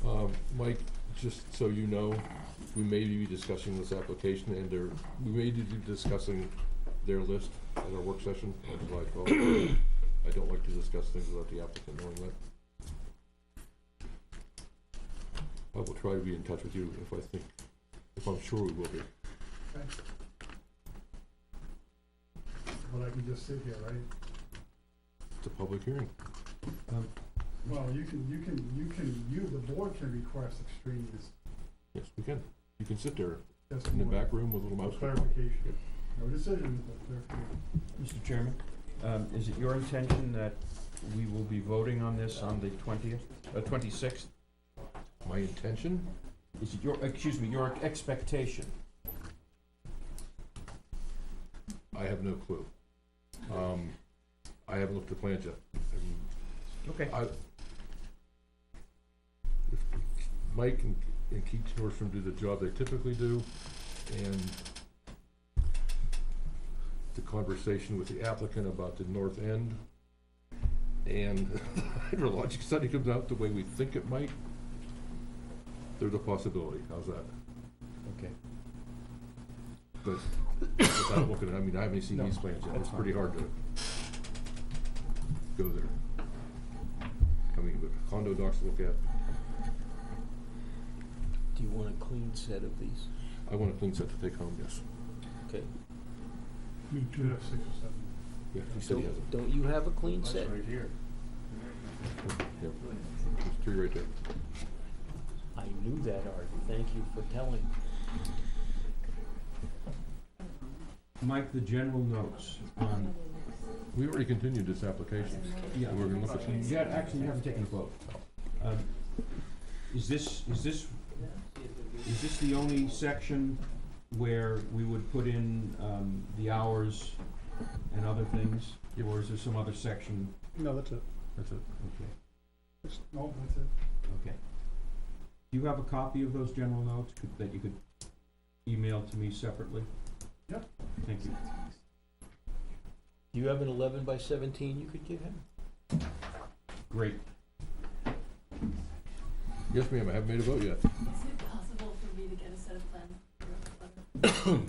you. Mike, just so you know, we may be discussing this application and we may be discussing their list at our work session on July 12th. I don't like to discuss things without the applicant knowing that. I will try to be in touch with you if I'm sure we will be. Okay. But I can just sit here, right? It's a public hearing. Well, the board can request extraneous Yes, we can. You can sit there in the testimony. back room with a little mouse. Clarification. No decision, but clarification. Mr. Chairman, is it your intention that we will be voting on this on the 26th? My intention? Is it your expectation? I have no clue. I haven't looked at the plans yet. Okay. If Mike and Keith Nordstrom do the job they typically do, and the conversation with the applicant about the north end, and the hydrologic study comes out the way we think it might, there's a possibility. How's that? Okay. But without looking at, I haven't seen these plans yet. It's pretty hard to go there. I mean, the condo docs to look at, Do you want a clean set of these? I want a clean set to take home, yes. Okay. Me too. 6 or 7. Yeah, he said he has Don't you have a clean set? right here. it. Yep. There's 3 right there. I knew that, Art. Thank you for telling. Mike, the general notes on, We already continued this application. yeah, We're gonna look at some. yeah, actually, you haven't taken a vote. Is this the only section where we would put in, the hours and other things? Or is there some other section? No, that's it. That's it. Okay, No, that's it. okay. Do you have a copy of those general notes that you could email to me separately? Yep. Thank you. Do you have an 11 by 17 you could give him? Great. Yes, ma'am, I haven't made a vote yet. Is it possible for me to get a set of plans?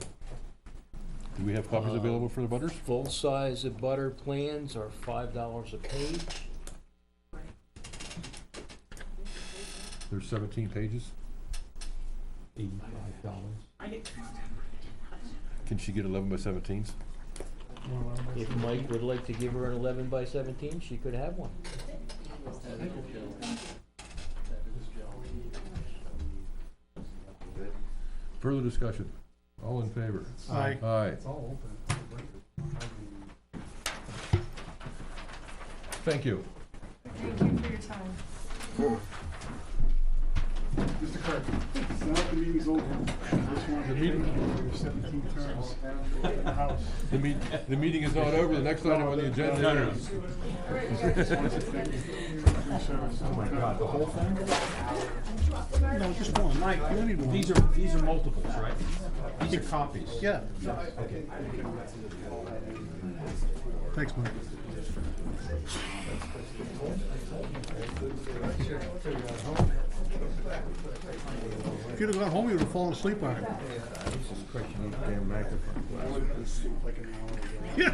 Do we have copies available for the butters? Full-size butter plans are $5 a page. There's 17 pages. $85. Can she get 11 by 17s? If Mike would like to give her an 11 by 17, she could have one. Further discussion? All in favor? Aye. Aye. It's all open. Thank you. Thank you for your time. Mr. Kirk, it's not the meeting's over. I just wanted to thank you for your 17 terms in the House. The meeting is not over. The next item on the agenda is. Oh my God, the whole thing? No, just one. Mike, you need one. These are multiples, right? These are copies. Yeah. Okay. Thanks, Mike. If you'd have gone home, you would have fallen asleep on it. Jesus Christ, you need a damn microphone. Yeah.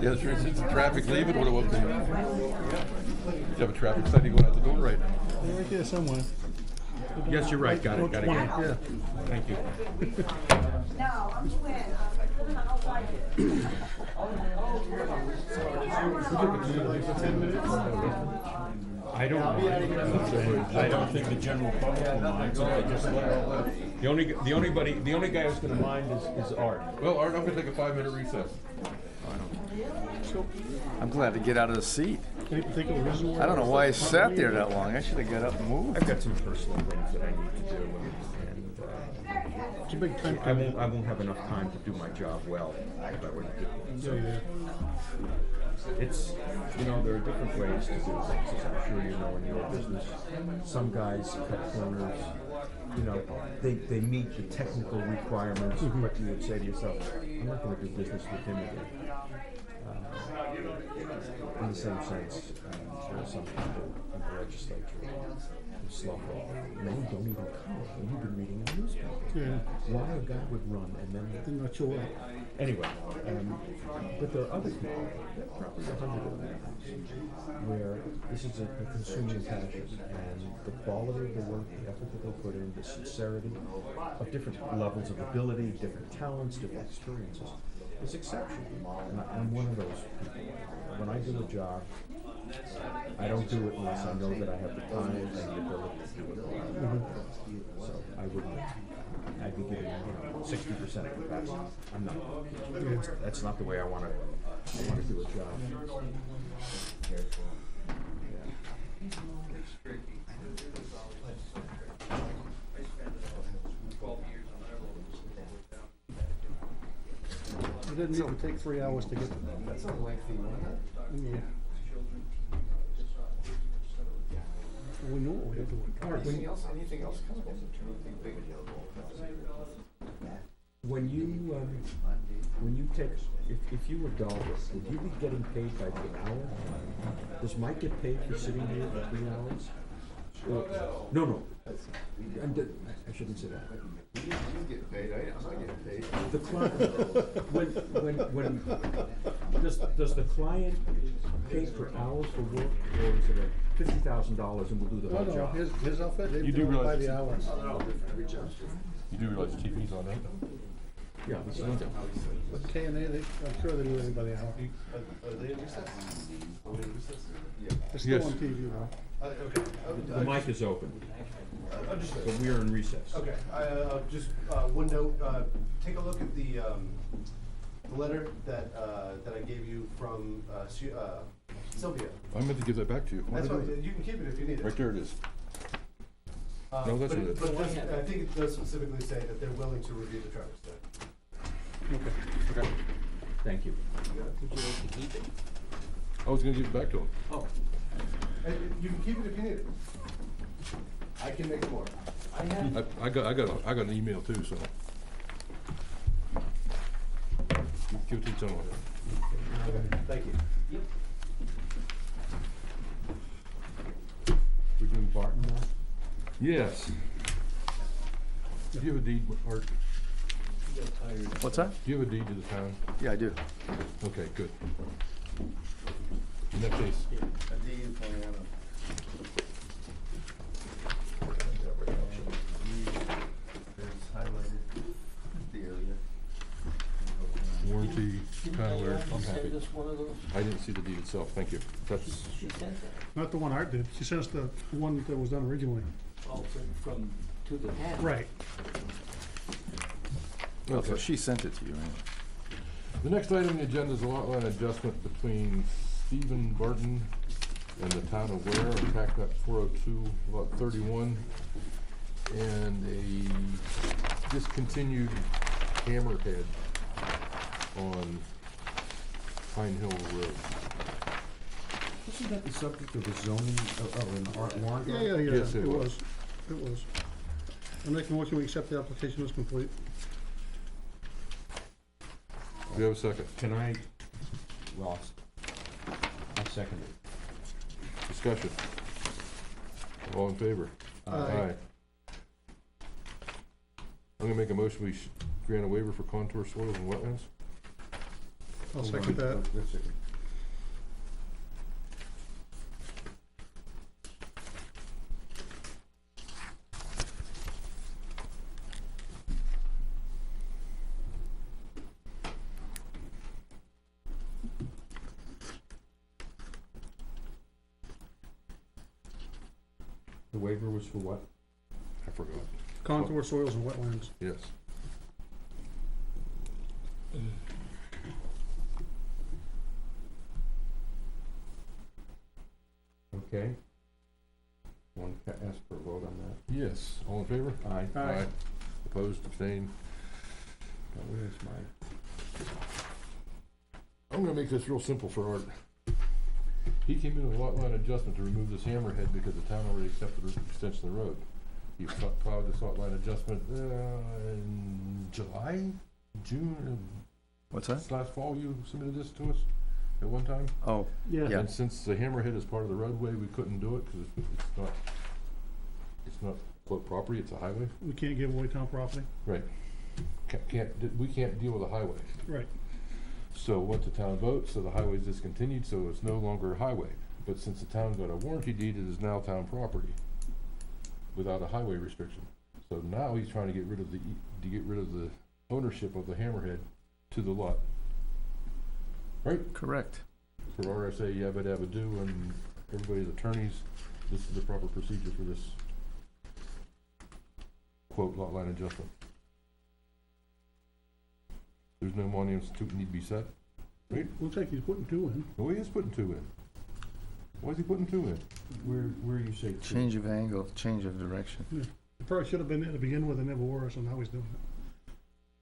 Yeah, sure, since the traffic leaving, what about the? You have a traffic study going out the door right now. They're right there somewhere. Yes, you're right, got it. Yeah. Thank you. I don't think the general public will mind, so I just the only guy who's gonna mind is Art. Well, Art, I'm gonna take a 5-minute recess. I'm glad to get out of the seat. Think of the reason why. I don't know why I sat there that long. I should have got up and moved. I've got some personal things that I need to do, and It's a big time. I won't have enough time to do my job well if I were to do it. So it's, you know, there are different ways to do things, as I'm sure you know in your business. Some guys cut corners, you know, they meet the technical requirements, but you would say to yourself, I'm not gonna do business with him again. In the same sense, there are some people in the legislature who slough off. Many don't even come, and you've been reading the newspaper. Yeah. Why a guy would run and then I'm not sure. anyway, but there are other people, there are probably 100 of them, where this is a consuming passion, and the quality of the work, the effort that they put in, the sincerity of different levels of ability, different talents, different experiences, is exceptional. And I'm one of those people. When I do a job, I don't do it unless I know that I have the time and the ability to do it well. So I wouldn't, I'd be giving, 60% of capacity. I'm not. That's not the way I want to do a job. It didn't even take 3 hours to get to that. That's a lengthy one. Yeah. We knew what we had to work. Anything else come up? Big When you take, if you were Dallas, would you be getting paid by the hour? Does Mike get paid for sitting here for 3 hours? No. I shouldn't say that. You get paid. I'm not getting paid. The client, when does the client pay per hours for work, or is it a $50,000 and we'll do the whole No, job? his outfit, they You do do it by realize the it's- hours. You do realize TV's on that? Yeah, we see them. But K&A, I'm sure they do it by the hour. Are they in recess? They're still Yes. on TV, though. Okay. The mic is open, Understood. but we are in recess. Okay, just one note, take a look at the letter that I gave you from Sylvia. I meant to give that back to you. That's fine, you can keep it if you need it. Right there it is. No, that's but it. But just, I think it does specifically say that they're willing to review the traffic study. Okay. Thank you. I was gonna give it back to him. Oh. And you can keep it if you need it. I can make more. I got an email too, so. Give it to the gentleman. Thank you. We're doing Barton now? Yes. Do you have a deed, Art? What's that? Do you have a deed to the town? Yeah, I do. Okay, good. In that case, happy. send us one of those? I didn't see the deed itself, thank you. That's, She sent that? Not the one Art did. She sent us the one that was done originally. Oh, from, to the town? Right. Oh, so Okay. she sent it to you, right? The next item on the agenda is a lot line adjustment between Stephen Barton and the town of Weare on tax map 402, lot 31, and a discontinued hammerhead on Pine Hill Road. Wasn't that the subject of a zoning, of an art warrant? Yeah, Yes, it it was. was. It was. I make a motion we accept the application as complete. Do you have a second? Can I, well, I'll second it. Discussion. All in favor? Aye. I'm gonna make a motion, we grant a waiver for contour soils and wetlands. I'll second that. Wait a second. The waiver was for what? I forgot. Contour soils and wetlands. Yes. Okay. Want to ask for a vote on that? Yes. All in favor? Aye. Aye. Opposed, abstained? Now, where's my, I'm gonna make this real simple for Art. He came in with a lot line adjustment to remove this hammerhead because the town already accepted the extension of the road. He filed this lot line adjustment, in July, June, What's that? this last fall, you submitted this to us at one time? Oh, Yeah. Yeah. And since the hammerhead is part of the roadway, we couldn't do it, cause it's not quote property, it's a highway. We can't give away town property. Right. We can't deal with a highway. Right. So went to town vote, so the highway's discontinued, so it's no longer a highway. But since the town got a warranty deed, it is now town property without a highway restriction. So now he's trying to get rid of the ownership of the hammerhead to the lot. Right? correct. For RSA yabba dabba do and everybody's attorneys, this is the proper procedure for this quote lot line adjustment. There's no monuments to need to be set. Right? Looks like he's putting two in. Oh, he is putting two in. Why is he putting two in? where you say? two? Change of angle, change of direction. It probably should have been there to begin with and never were, so now he's doing it.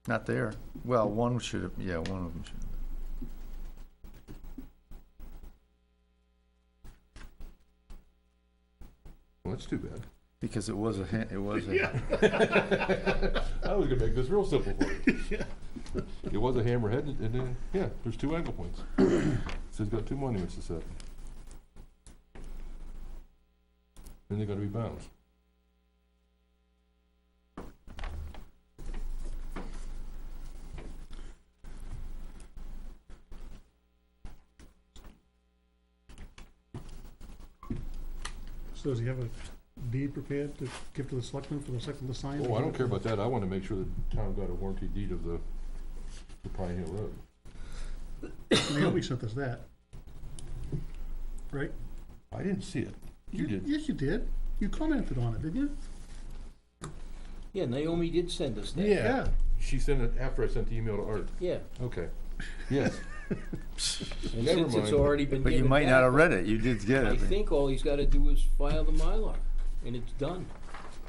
Not there. Well, one should have, yeah, one of them should have. Well, that's too bad. Because it was a, it was a, Yeah. I was gonna make this real simple for you. It was a hammerhead, and then, yeah, there's two angle points. So he's got two monuments to set. And they're gonna be bound. So does he have a deed prepared to give to the selectmen for the selectmen to sign? Oh, I don't care about that. I wanna make sure the town got a warranty deed of the Pine Hill Road. Naomi sent us that. Right? I didn't see it. You did. Yes, you did. You commented on it, didn't you? Yeah, Naomi did send us that. Yeah. She sent it after I sent the email to Art. Yeah, Okay. Yes. and Never since it's mind. already been but you given might not back, have read it. You did get I it. think all he's gotta do is file the Mylar, and it's done.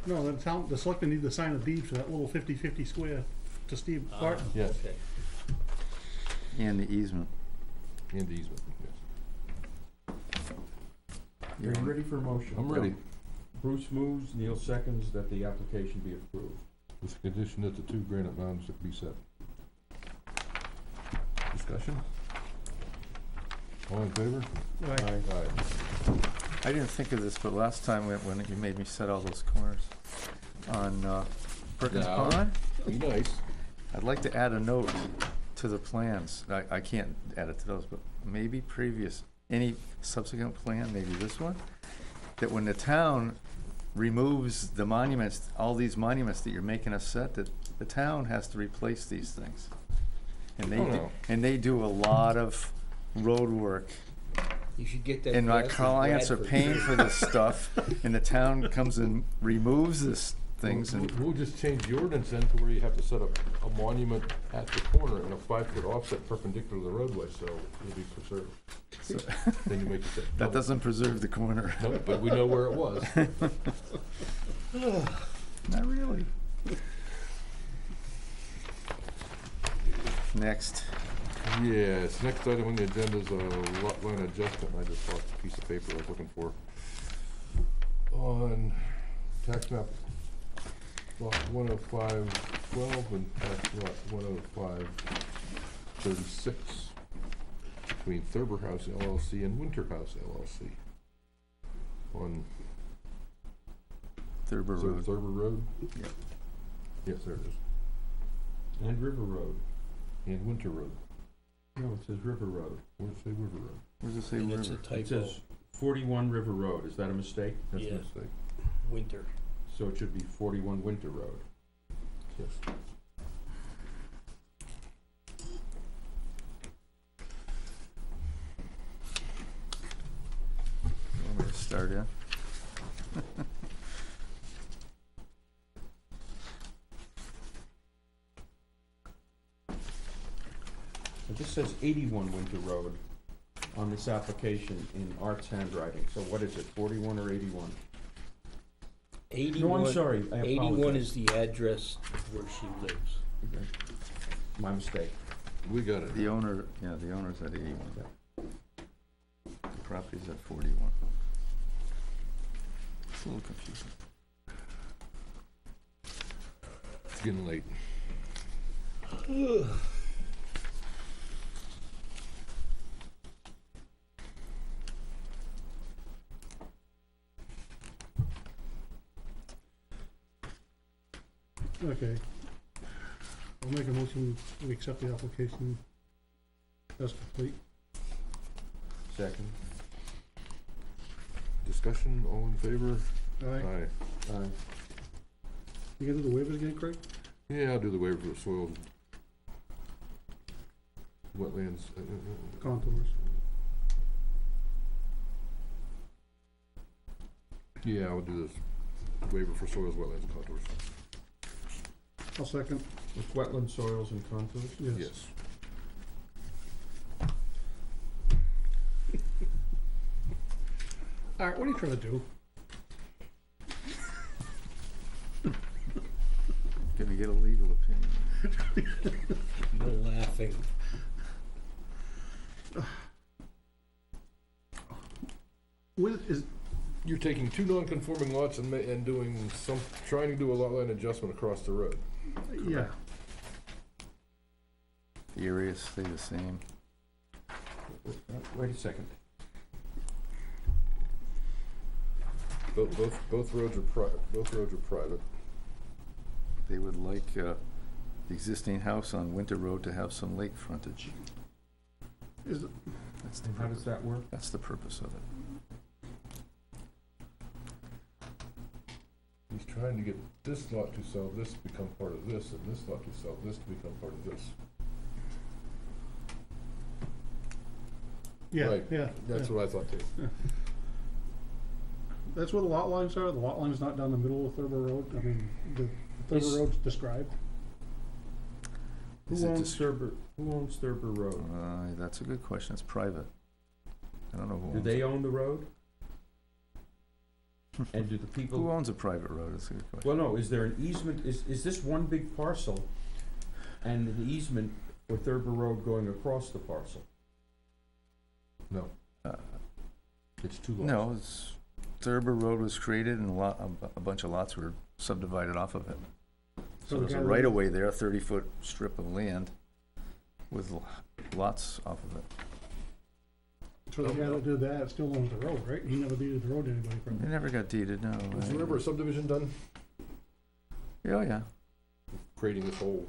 No, the selectmen need to sign a deed for that little 50-50 square to Steve Barton. Yes. Okay. And the easement. And the easement, yes. Are you ready for a motion? I'm ready. Bruce moves, Neil seconds that the application be approved. With the condition that the two granite mounds be set. Discussion? All in favor? Right. Aye. I didn't think of this, but last time when you made me set all those corners on Perkins Yeah. Pond, Be nice. I'd like to add a note to the plans. I can't add it to those, but maybe any subsequent plan, maybe this one, that when the town removes the monuments, all these monuments that you're making us set, that the town has to replace these things. And Oh, no. they do a lot of road work. You should get that. And my grass in clients are Bradford. paying for this stuff, and the town comes and removes this things and. We'll just change the ordinance then to where you have to set up a monument at the corner and a 5-foot offset perpendicular to the roadway, so it'll be preserved. So- Then you make it that. That doesn't preserve the corner. No, but we know where it was. Not really. Next. Yes, next item on the agenda is a lot line adjustment. I just lost a piece of paper I was looking for. On tax map lot 10512 and tax lot 10536 between Thurber House LLC and Winter House LLC. On Thurber Road. Thurber Road? Yep. Yes, there it is. And River Road. And Winter Road. No, it says River Road. Where does it say River Road? Where does it say And river? it's a It typo. says 41 River Road. Is that a mistake? That's Yeah. a mistake. Winter. So it should be 41 Winter Road. Yes. You want me to start in? So this says 81 Winter Road on this application in Art's handwriting. So what is it, 41 or 81? 81. No, I'm sorry, I 81 apologize. is the address where she lives. Okay. My mistake. We got it. The owner, yeah, the owner's at 81. The property's at 41. It's a little confusing. It's getting late. Okay. I'll make a motion, we accept the application as complete. Second. Discussion, all in favor? Aye. Aye. You gonna do the waivers again, Craig? Yeah, I'll do the waiver for the soils. Wetlands. Contours. Yeah, I'll do this waiver for soils, wetlands, and contours. I'll second. With wetland soils and contours? Yes. All right, what are you trying to do? Gonna get a legal opinion. No laughing. When is, You're taking two non-conforming lots and doing trying to do a lot line adjustment across the road. yeah, The areas stay the same. Wait a second. Both roads are private. They would like the existing house on Winter Road to have some lake frontage. is, That's the And how does purpose. that work? That's the purpose of it. He's trying to get this lot to sell this to become part of this, and this lot to sell this to become part of this. yeah, Right. yeah. That's yeah. what I thought too. That's where the lot lines are, the lot line's not down the middle of Thurber Road, I mean, the Is- Thurber Road's described. Is Who it owns dis- Thurber, who owns Thurber Road? That's a good question. It's private. I don't know who Do owns they it. own the road? And do the Who people, owns a private road? That's a good question. well, no, is there an easement, is this one big parcel and an easement for Thurber Road going across the parcel? No, Uh, it's two lots. No, it's, Thurber Road was created and a bunch of lots were subdivided off of it. So the there's guy a that- right of way there, a 30-foot strip of land with lots off of it. So the guy that did that still owns the road, right? He never deeded the road to anybody It from. never got deeded, no. Was there ever a subdivision done, Oh, yeah. creating this whole?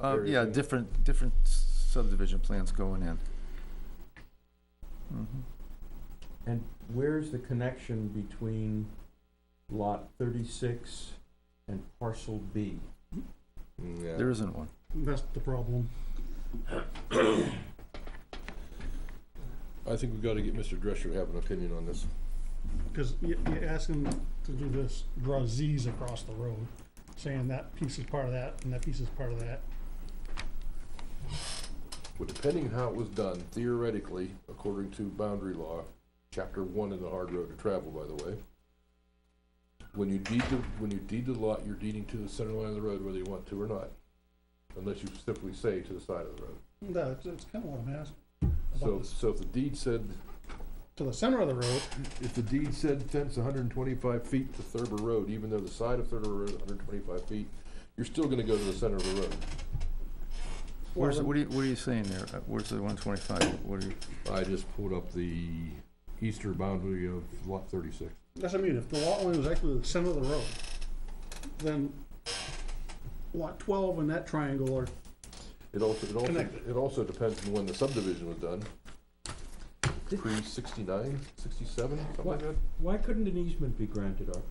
Yeah, area thing? different subdivision plans going in. Mhm. And where's the connection between lot 36 and parcel B? Yeah. There isn't one. That's the problem. I think we've gotta get Mr. Drescher to have an opinion on this. Because you ask him to do this, draw Zs across the road, saying that piece is part of that, and that piece is part of that. Well, depending on how it was done, theoretically, according to boundary law, chapter 1 in the hard road to travel, by the way, when you deed the lot, you're deeding to the center line of the road whether you want to or not, unless you simply say to the side of the road. That's kind of what I'm asking. So if the deed said, To the center of the road, if the deed said fence 125 feet to Thurber Road, even though the side of Thurber Road is 125 feet, you're still gonna go to the center of the road. Where's, what are you saying there? Where's the 125? What are you? I just pulled up the eastern boundary of lot 36. that's what I mean, if the lot line was actually the center of the road, then lot 12 and that triangle are connected. It also depends on when the subdivision was done. Pre-69, 67, something like that? Why couldn't an easement be granted, Art?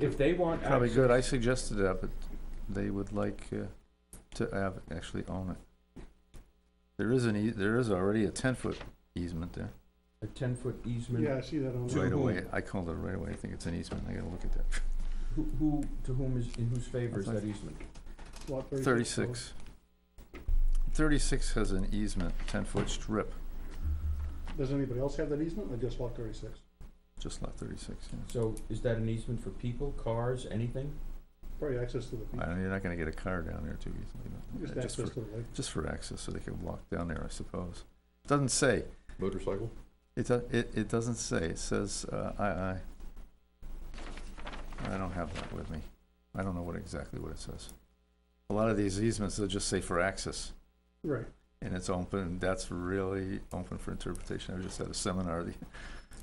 If they want Probably access- good. I suggested that, but they would like to actually own it. There is already a 10-foot easement there. A 10-foot easement? Yeah, I see that on To the Right whom? away. I called it right away. I think it's an easement. I gotta look at that. To whom is, in whose favor is that easement? lot 36. 36 has an easement, 10-foot strip, Does anybody else have that easement, or just lot 36? just lot 36, yeah. So is that an easement for people, cars, anything? Probably access to the beach. You're not gonna get a car down there too easily. but, Just just access for- to the lake. Just for access, so they can walk down there, I suppose. Doesn't say. Motorcycle? It doesn't say. It says, I don't have that with me. I don't know exactly what it says. A lot of these easements, they'll just say for access, Right. and it's open, that's really open for interpretation. I just had a seminar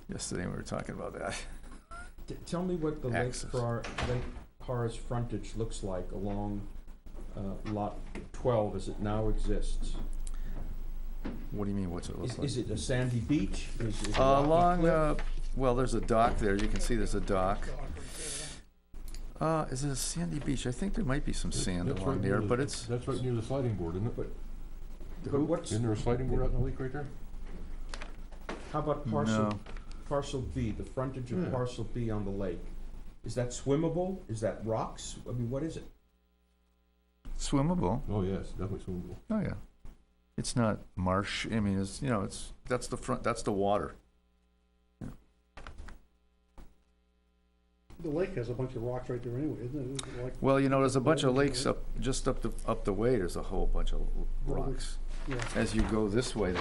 yesterday, and we were talking about that. Tell me what the Lake Access. Forest frontage looks like along lot 12 as it now exists. What do you mean, what's it look like? Is it a sandy beach? Is it a rocky Along, cliff? well, there's a dock there, you can see there's a dock. Is it a sandy beach? I think there might be some sand That's along right there, near but the- it's, That's right near the sliding board, isn't it? But what's, Isn't there a sliding board out in the lake right there? how about No. parcel B, the frontage of Yeah. parcel B on the lake? Is that swimmable? Is that rocks? I mean, what is it? swimmable. Oh, yes, definitely swimmable. Oh, yeah. It's not marsh, I mean, it's, that's the front, that's the water. The lake has a bunch of rocks right there anyway, isn't it? Like, Well, there's a bunch of lakes just up the way, there's a whole bunch of rocks. yeah, As you go this way,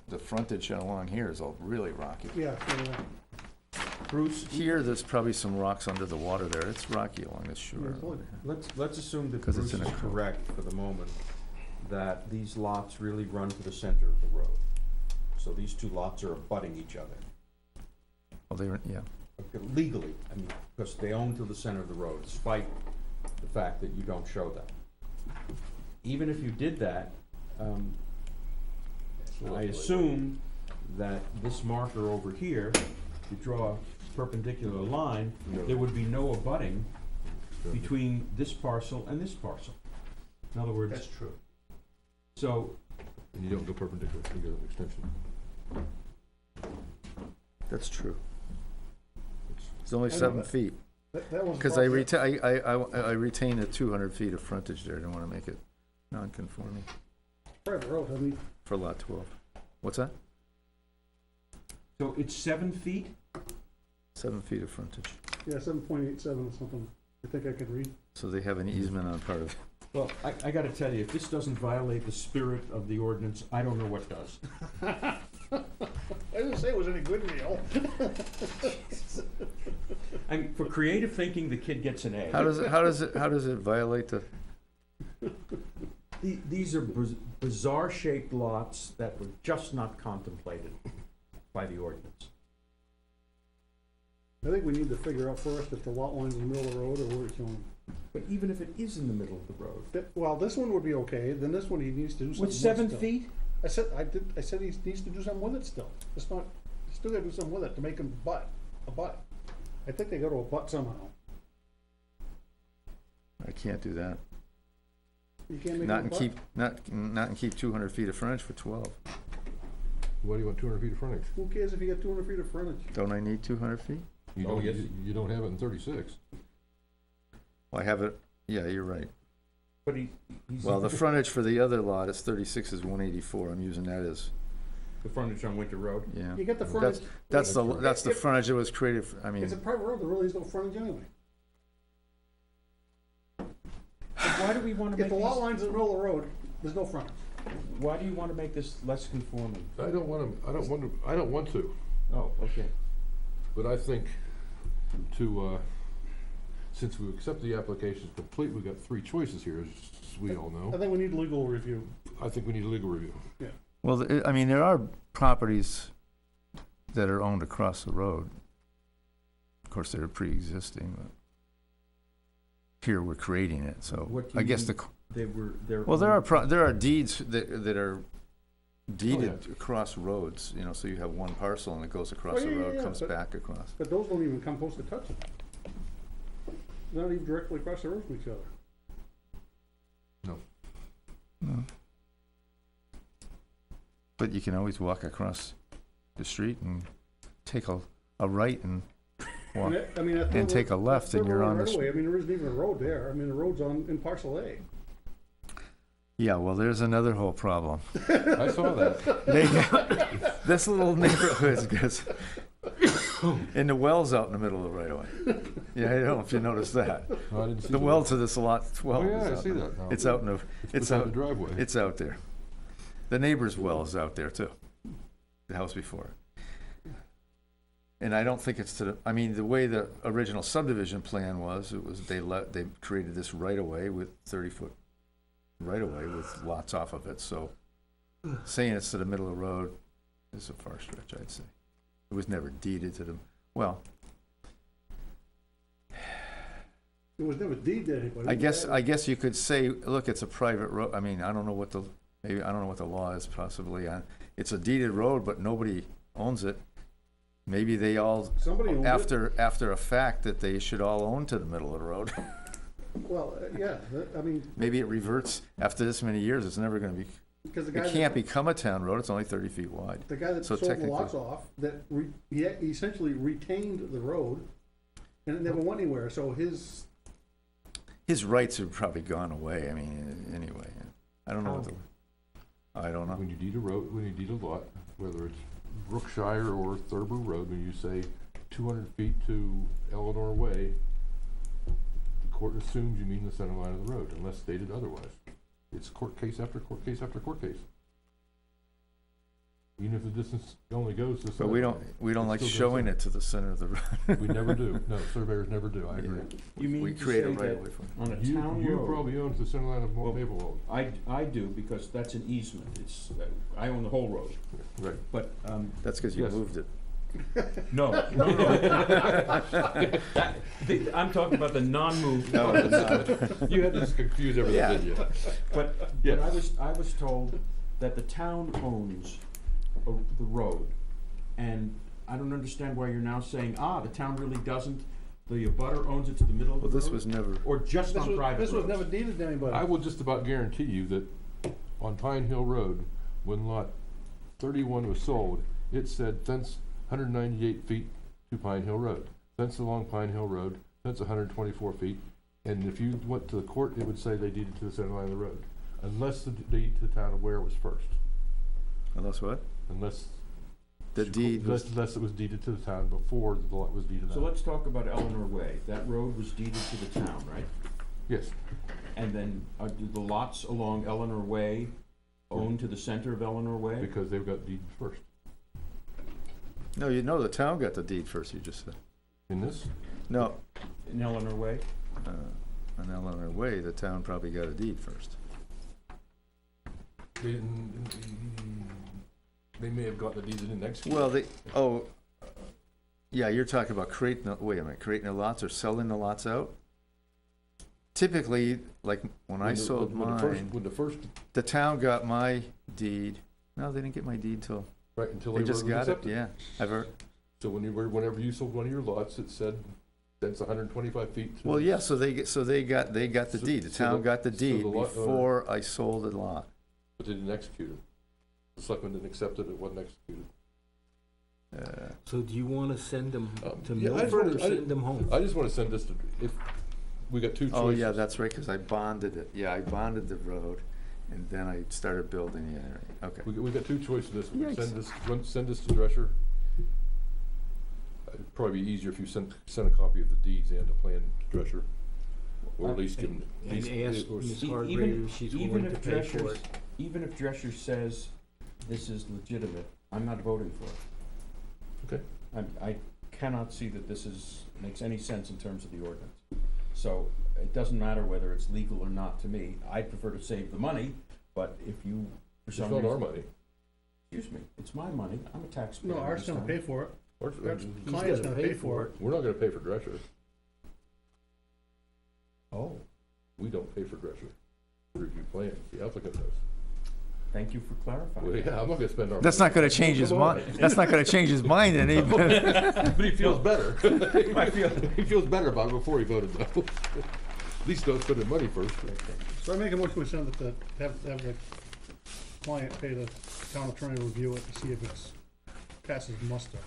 the frontage along here is all really rocky. yeah, Bruce, Here, there's probably some rocks under the water there, it's rocky along this shore. Yeah, it's like- let's assume that 'Cause Bruce it's in is a creek. correct for the moment, that these lots really run to the center of the road. So these two lots are abutting each other. Oh, yeah. Okay, legally, I mean, because they own to the center of the road, despite the fact that you don't show that. Even if you did that, I assume that this marker over here, if you draw a perpendicular line, there would be no abutting between this parcel and this parcel. In other words. That's true. So, And you don't go perpendicular, you go extension. That's true. It's only 7 feet. that was. Because I retain the 200 feet of frontage there, I don't want to make it non-conforming Private road, I mean, for lot 12. What's that? so it's 7 feet? 7 feet of frontage. yeah, 7.87 or something, I think I could read. So they have an easement on part of it. Well, I gotta tell you, if this doesn't violate the spirit of the ordinance, I don't know what does. I didn't say it was any good, Neil. I mean, for creative thinking, the kid gets an A. How does it violate the, These are bizarre shaped lots that were just not contemplated by the ordinance. I think we need to figure out first if the lot line's in the middle of the road or where it's going. But even if it is in the middle of the road. Well, this one would be okay, then this one he needs to do something With with 7 still. feet? I said he needs to do something with it still. It's not, he's still gotta do something with it to make him a butt. I think they go to a butt somehow. I can't do that. You can't make Not it and a keep, not and keep 200 feet of frontage for 12. Why do you want 200 feet of frontage? Who cares if you got 200 feet of frontage? Don't I need 200 feet? You Oh, don't, yes. you don't have it in 36. Well, I have it, yeah, you're right. But he's. Well, the frontage for the other lot is 36 is 184. I'm using that as, The frontage on Winter Road. yeah. You get the frontage. That's the frontage that was created, I mean, It's a private road, there really is no frontage anyway. Why do we wanna If make the lot these, line's in the middle of the road, there's no frontage. why do you wanna make this less conforming? I don't want to, Oh, okay. but I think since we accept the application complete, we've got 3 choices here, as we all I know. think we need legal review. I think we need a legal review. well, I mean, there are properties that are owned across the road. Of course, they're pre-existing, but here we're creating it, so What do I you guess mean they're. well, there are deeds that are Oh, deeded across roads, you know, so you have one parcel and it goes across Oh, the yeah, road, yeah, comes but- back across. But those don't even come close to touching. They're not even directly across the road from each other. No. But you can always walk across the street and take a right and walk, I mean, that and take a left and you're on the. right away. I mean, there isn't even a road there. I mean, the road's in parcel A. Yeah, well, there's another whole problem. I saw that. This little neighborhood goes, and the well's out in the middle of the right of way. Yeah, I don't know if you noticed that. No, I didn't see The that. well to this lot 12 Oh, yeah, is I out see in the- that now. It's out in the, it's beside out, the driveway. it's out there. The neighbor's well is out there too, the house before it. And I don't think it's to the, I mean, the way the original subdivision plan was, it was, they created this right of way with 30-foot right of way with lots off of it, so saying it's to the middle of the road is a far stretch, I'd say. It was never deeded to them, well, It was never deeded to anybody. I guess you could say, look, it's a private road, I mean, I don't know what the, maybe, I don't know what the law is possibly on, it's a deeded road, but nobody owns it. Maybe they all, Somebody owned it. after a fact, that they should all own to the middle of the road. Well, yeah, I mean, Maybe it reverts, after this many years, it's never gonna be, because the guy. it can't become a town road, it's only 30 feet wide. The guy that So sold the technically- lots off, he essentially retained the road, and it never went anywhere, so his His rights have probably gone away, I mean, anyway, I don't know what the, I don't know. When you deed a road, when you deed a lot, whether it's Brookshire or Thurber Road, when you say 200 feet to Eleanor Way, the court assumes you mean the center line of the road, unless stated otherwise. It's court case after court case after court case. Even if the distance only goes to the But center. we don't it like still goes showing there. it to the center of the road. We never do. No, surveyors never do, I Yeah. agree. You mean We to create a say right that of way for it. on a You town road? probably own the center line of Well, Maple Road. I do, because that's an easement, it's, I own the whole road, Right. but, That's because you Yes. moved it. no. I'm talking about the non-moved. No, part. it's not. You had to just confuse everything, Yeah. didn't you? But Yes. I was told that the town owns the road, and I don't understand why you're now saying, the town really doesn't, the abutter owns it to the middle of the Well, road? this was never, Or just on private roads? this was never deeded to anybody. I will just about guarantee you that on Pine Hill Road, when lot 31 was sold, it said fence 198 feet to Pine Hill Road. Fence along Pine Hill Road, fence 124 feet. And if you went to the court, it would say they deeded to the center line of the road. Unless the deed to the town of Weare was first. unless what? Unless The deed was, unless it was deeded to the town before the lot was deeded out. So let's talk about Eleanor Way. That road was deeded to the town, right? Yes, And then, do the lots along Eleanor Way own to the center of Eleanor Way? because they've got deed first. no, you know, the town got the deed first, you just said. In this, No, In Eleanor Way? on Eleanor Way, the town probably got a deed first. they may have gotten the deed in the next. Well, yeah, you're talking about wait a minute, creating the lots or selling the lots out? Typically, like when I sold mine, When the first, the town got my deed. No, they didn't get my deed till, right, until they they just were got it, accepted. yeah. So whenever you sold one of your lots, it said That's 125 feet. to Well, the- yeah, so they got the So- deed, the so town the- got the so deed the lot owner- before I sold the lot. But they didn't execute it. The selectmen didn't accept it, it wasn't executed. So do you wanna send them to Yeah, I just Milford or wanna- send them home? I just wanna send this to, if, we got two choices. Oh, yeah, that's right, because I bonded it, yeah, I bonded the road, and then I started building, yeah, right, okay. We got two choices this, we Yikes. send this to Drescher. It'd probably be easier if you sent a copy of the deeds and a plan to Drescher. Or at least give them. And ask Ms. E- Hargrave even- if she's even willing to if pay for Drescher's- it. Even if Drescher says this is legitimate, I'm not voting for it. Okay. I cannot see that makes any sense in terms of the ordinance. So it doesn't matter whether it's legal or not to me. I prefer to save the money, but if you, for It's some not reason. our money. Excuse me, it's my money. I'm a taxpayer. No, Art's this gonna town. pay for it. Or- Art's He's client's gotta gonna pay for it. We're not gonna pay for Drescher. Oh, We don't pay for Drescher. Review plans, the applicant does. thank you for clarifying. Well, yeah, I'm not gonna spend our. That's not gonna change his Come on. mind, that's not gonna change his mind any. But he feels better. He feels better about it before he voted no. At least don't spend the money first. So I make a motion, we send it to, have the client pay the town attorney to review it to see if it's passes muster.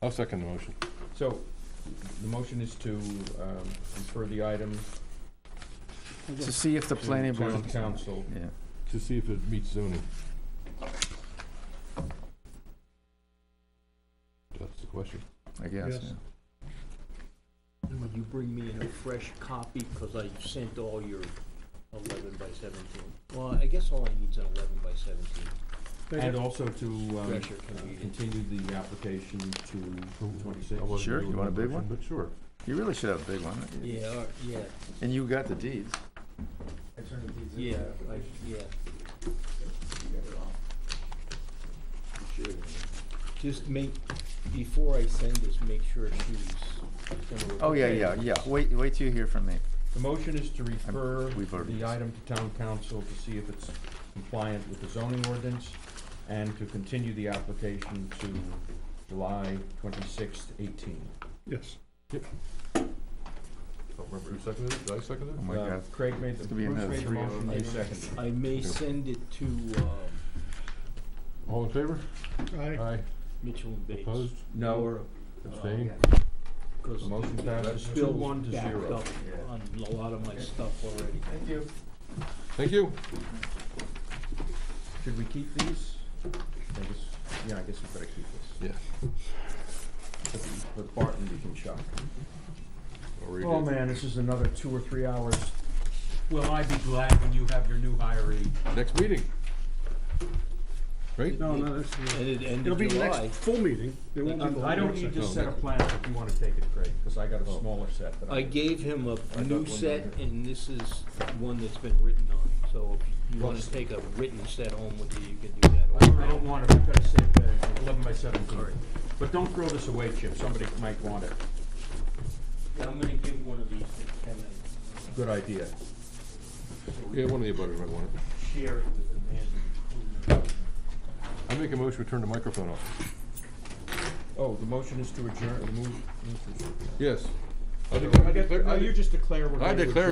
I'll second the motion. So, the motion is to refer the item To see if the planning to board. town council. Yeah, To see if it meets zoning. That's the question. I guess, Yes. yeah. Would you bring me in a fresh copy, cause I sent all your 11x17. Well, I guess all I need is an 11x17. And also to Drescher can read it. continue the application to 26. I wasn't Sure, doing you want a that big motion, one? But sure. You really should have a big one. Yeah, yeah, And you got the deeds. yeah, yeah. Just before I send this, make sure she's gonna. Oh, yeah, wait till you hear from me. The motion is to refer we've already the dis- item to town council to see if it's compliant with the zoning ordinance and to continue the application to July 26th, 18. Yes. Don't remember who seconded it, did I second it? Oh, my God. Craig made the, It's gonna be Bruce another made the 3 motion, hours. you seconded. I may send it to, All in favor? Aye. Mitchell and Bates. Opposed? No. Or, Abstain? Cause The motion passes Bill's 2-1 to backed 0. up on a lot of my stuff already. Thank you. Thank you. Should we keep these? I guess we better keep this. Yeah. But Barton, you can chuck. Or you Oh, did. man, this is another 2 or 3 hours. Will I be glad when you have your new hiree? Next meeting. Right? No, that's, And it ended it'll be the July. next full meeting. It won't be the I don't work need session. this set of plans if you wanna take it, Craig, cause I got a smaller set that I gave him a I got new one set, down and this is one that's been written on. So if you wanna take a written set home with you, you can do that. I don't want it, I've gotta save 11 by 17. But don't throw this away, Chip, somebody might want it. Yeah, I'm gonna give one of these to Kevin. Good idea. Yeah, one of the abutters might want it. Share it with the man who. I make a motion to turn the microphone off. Oh, the motion is to adjourn, Yes. You just declare we're I going to declare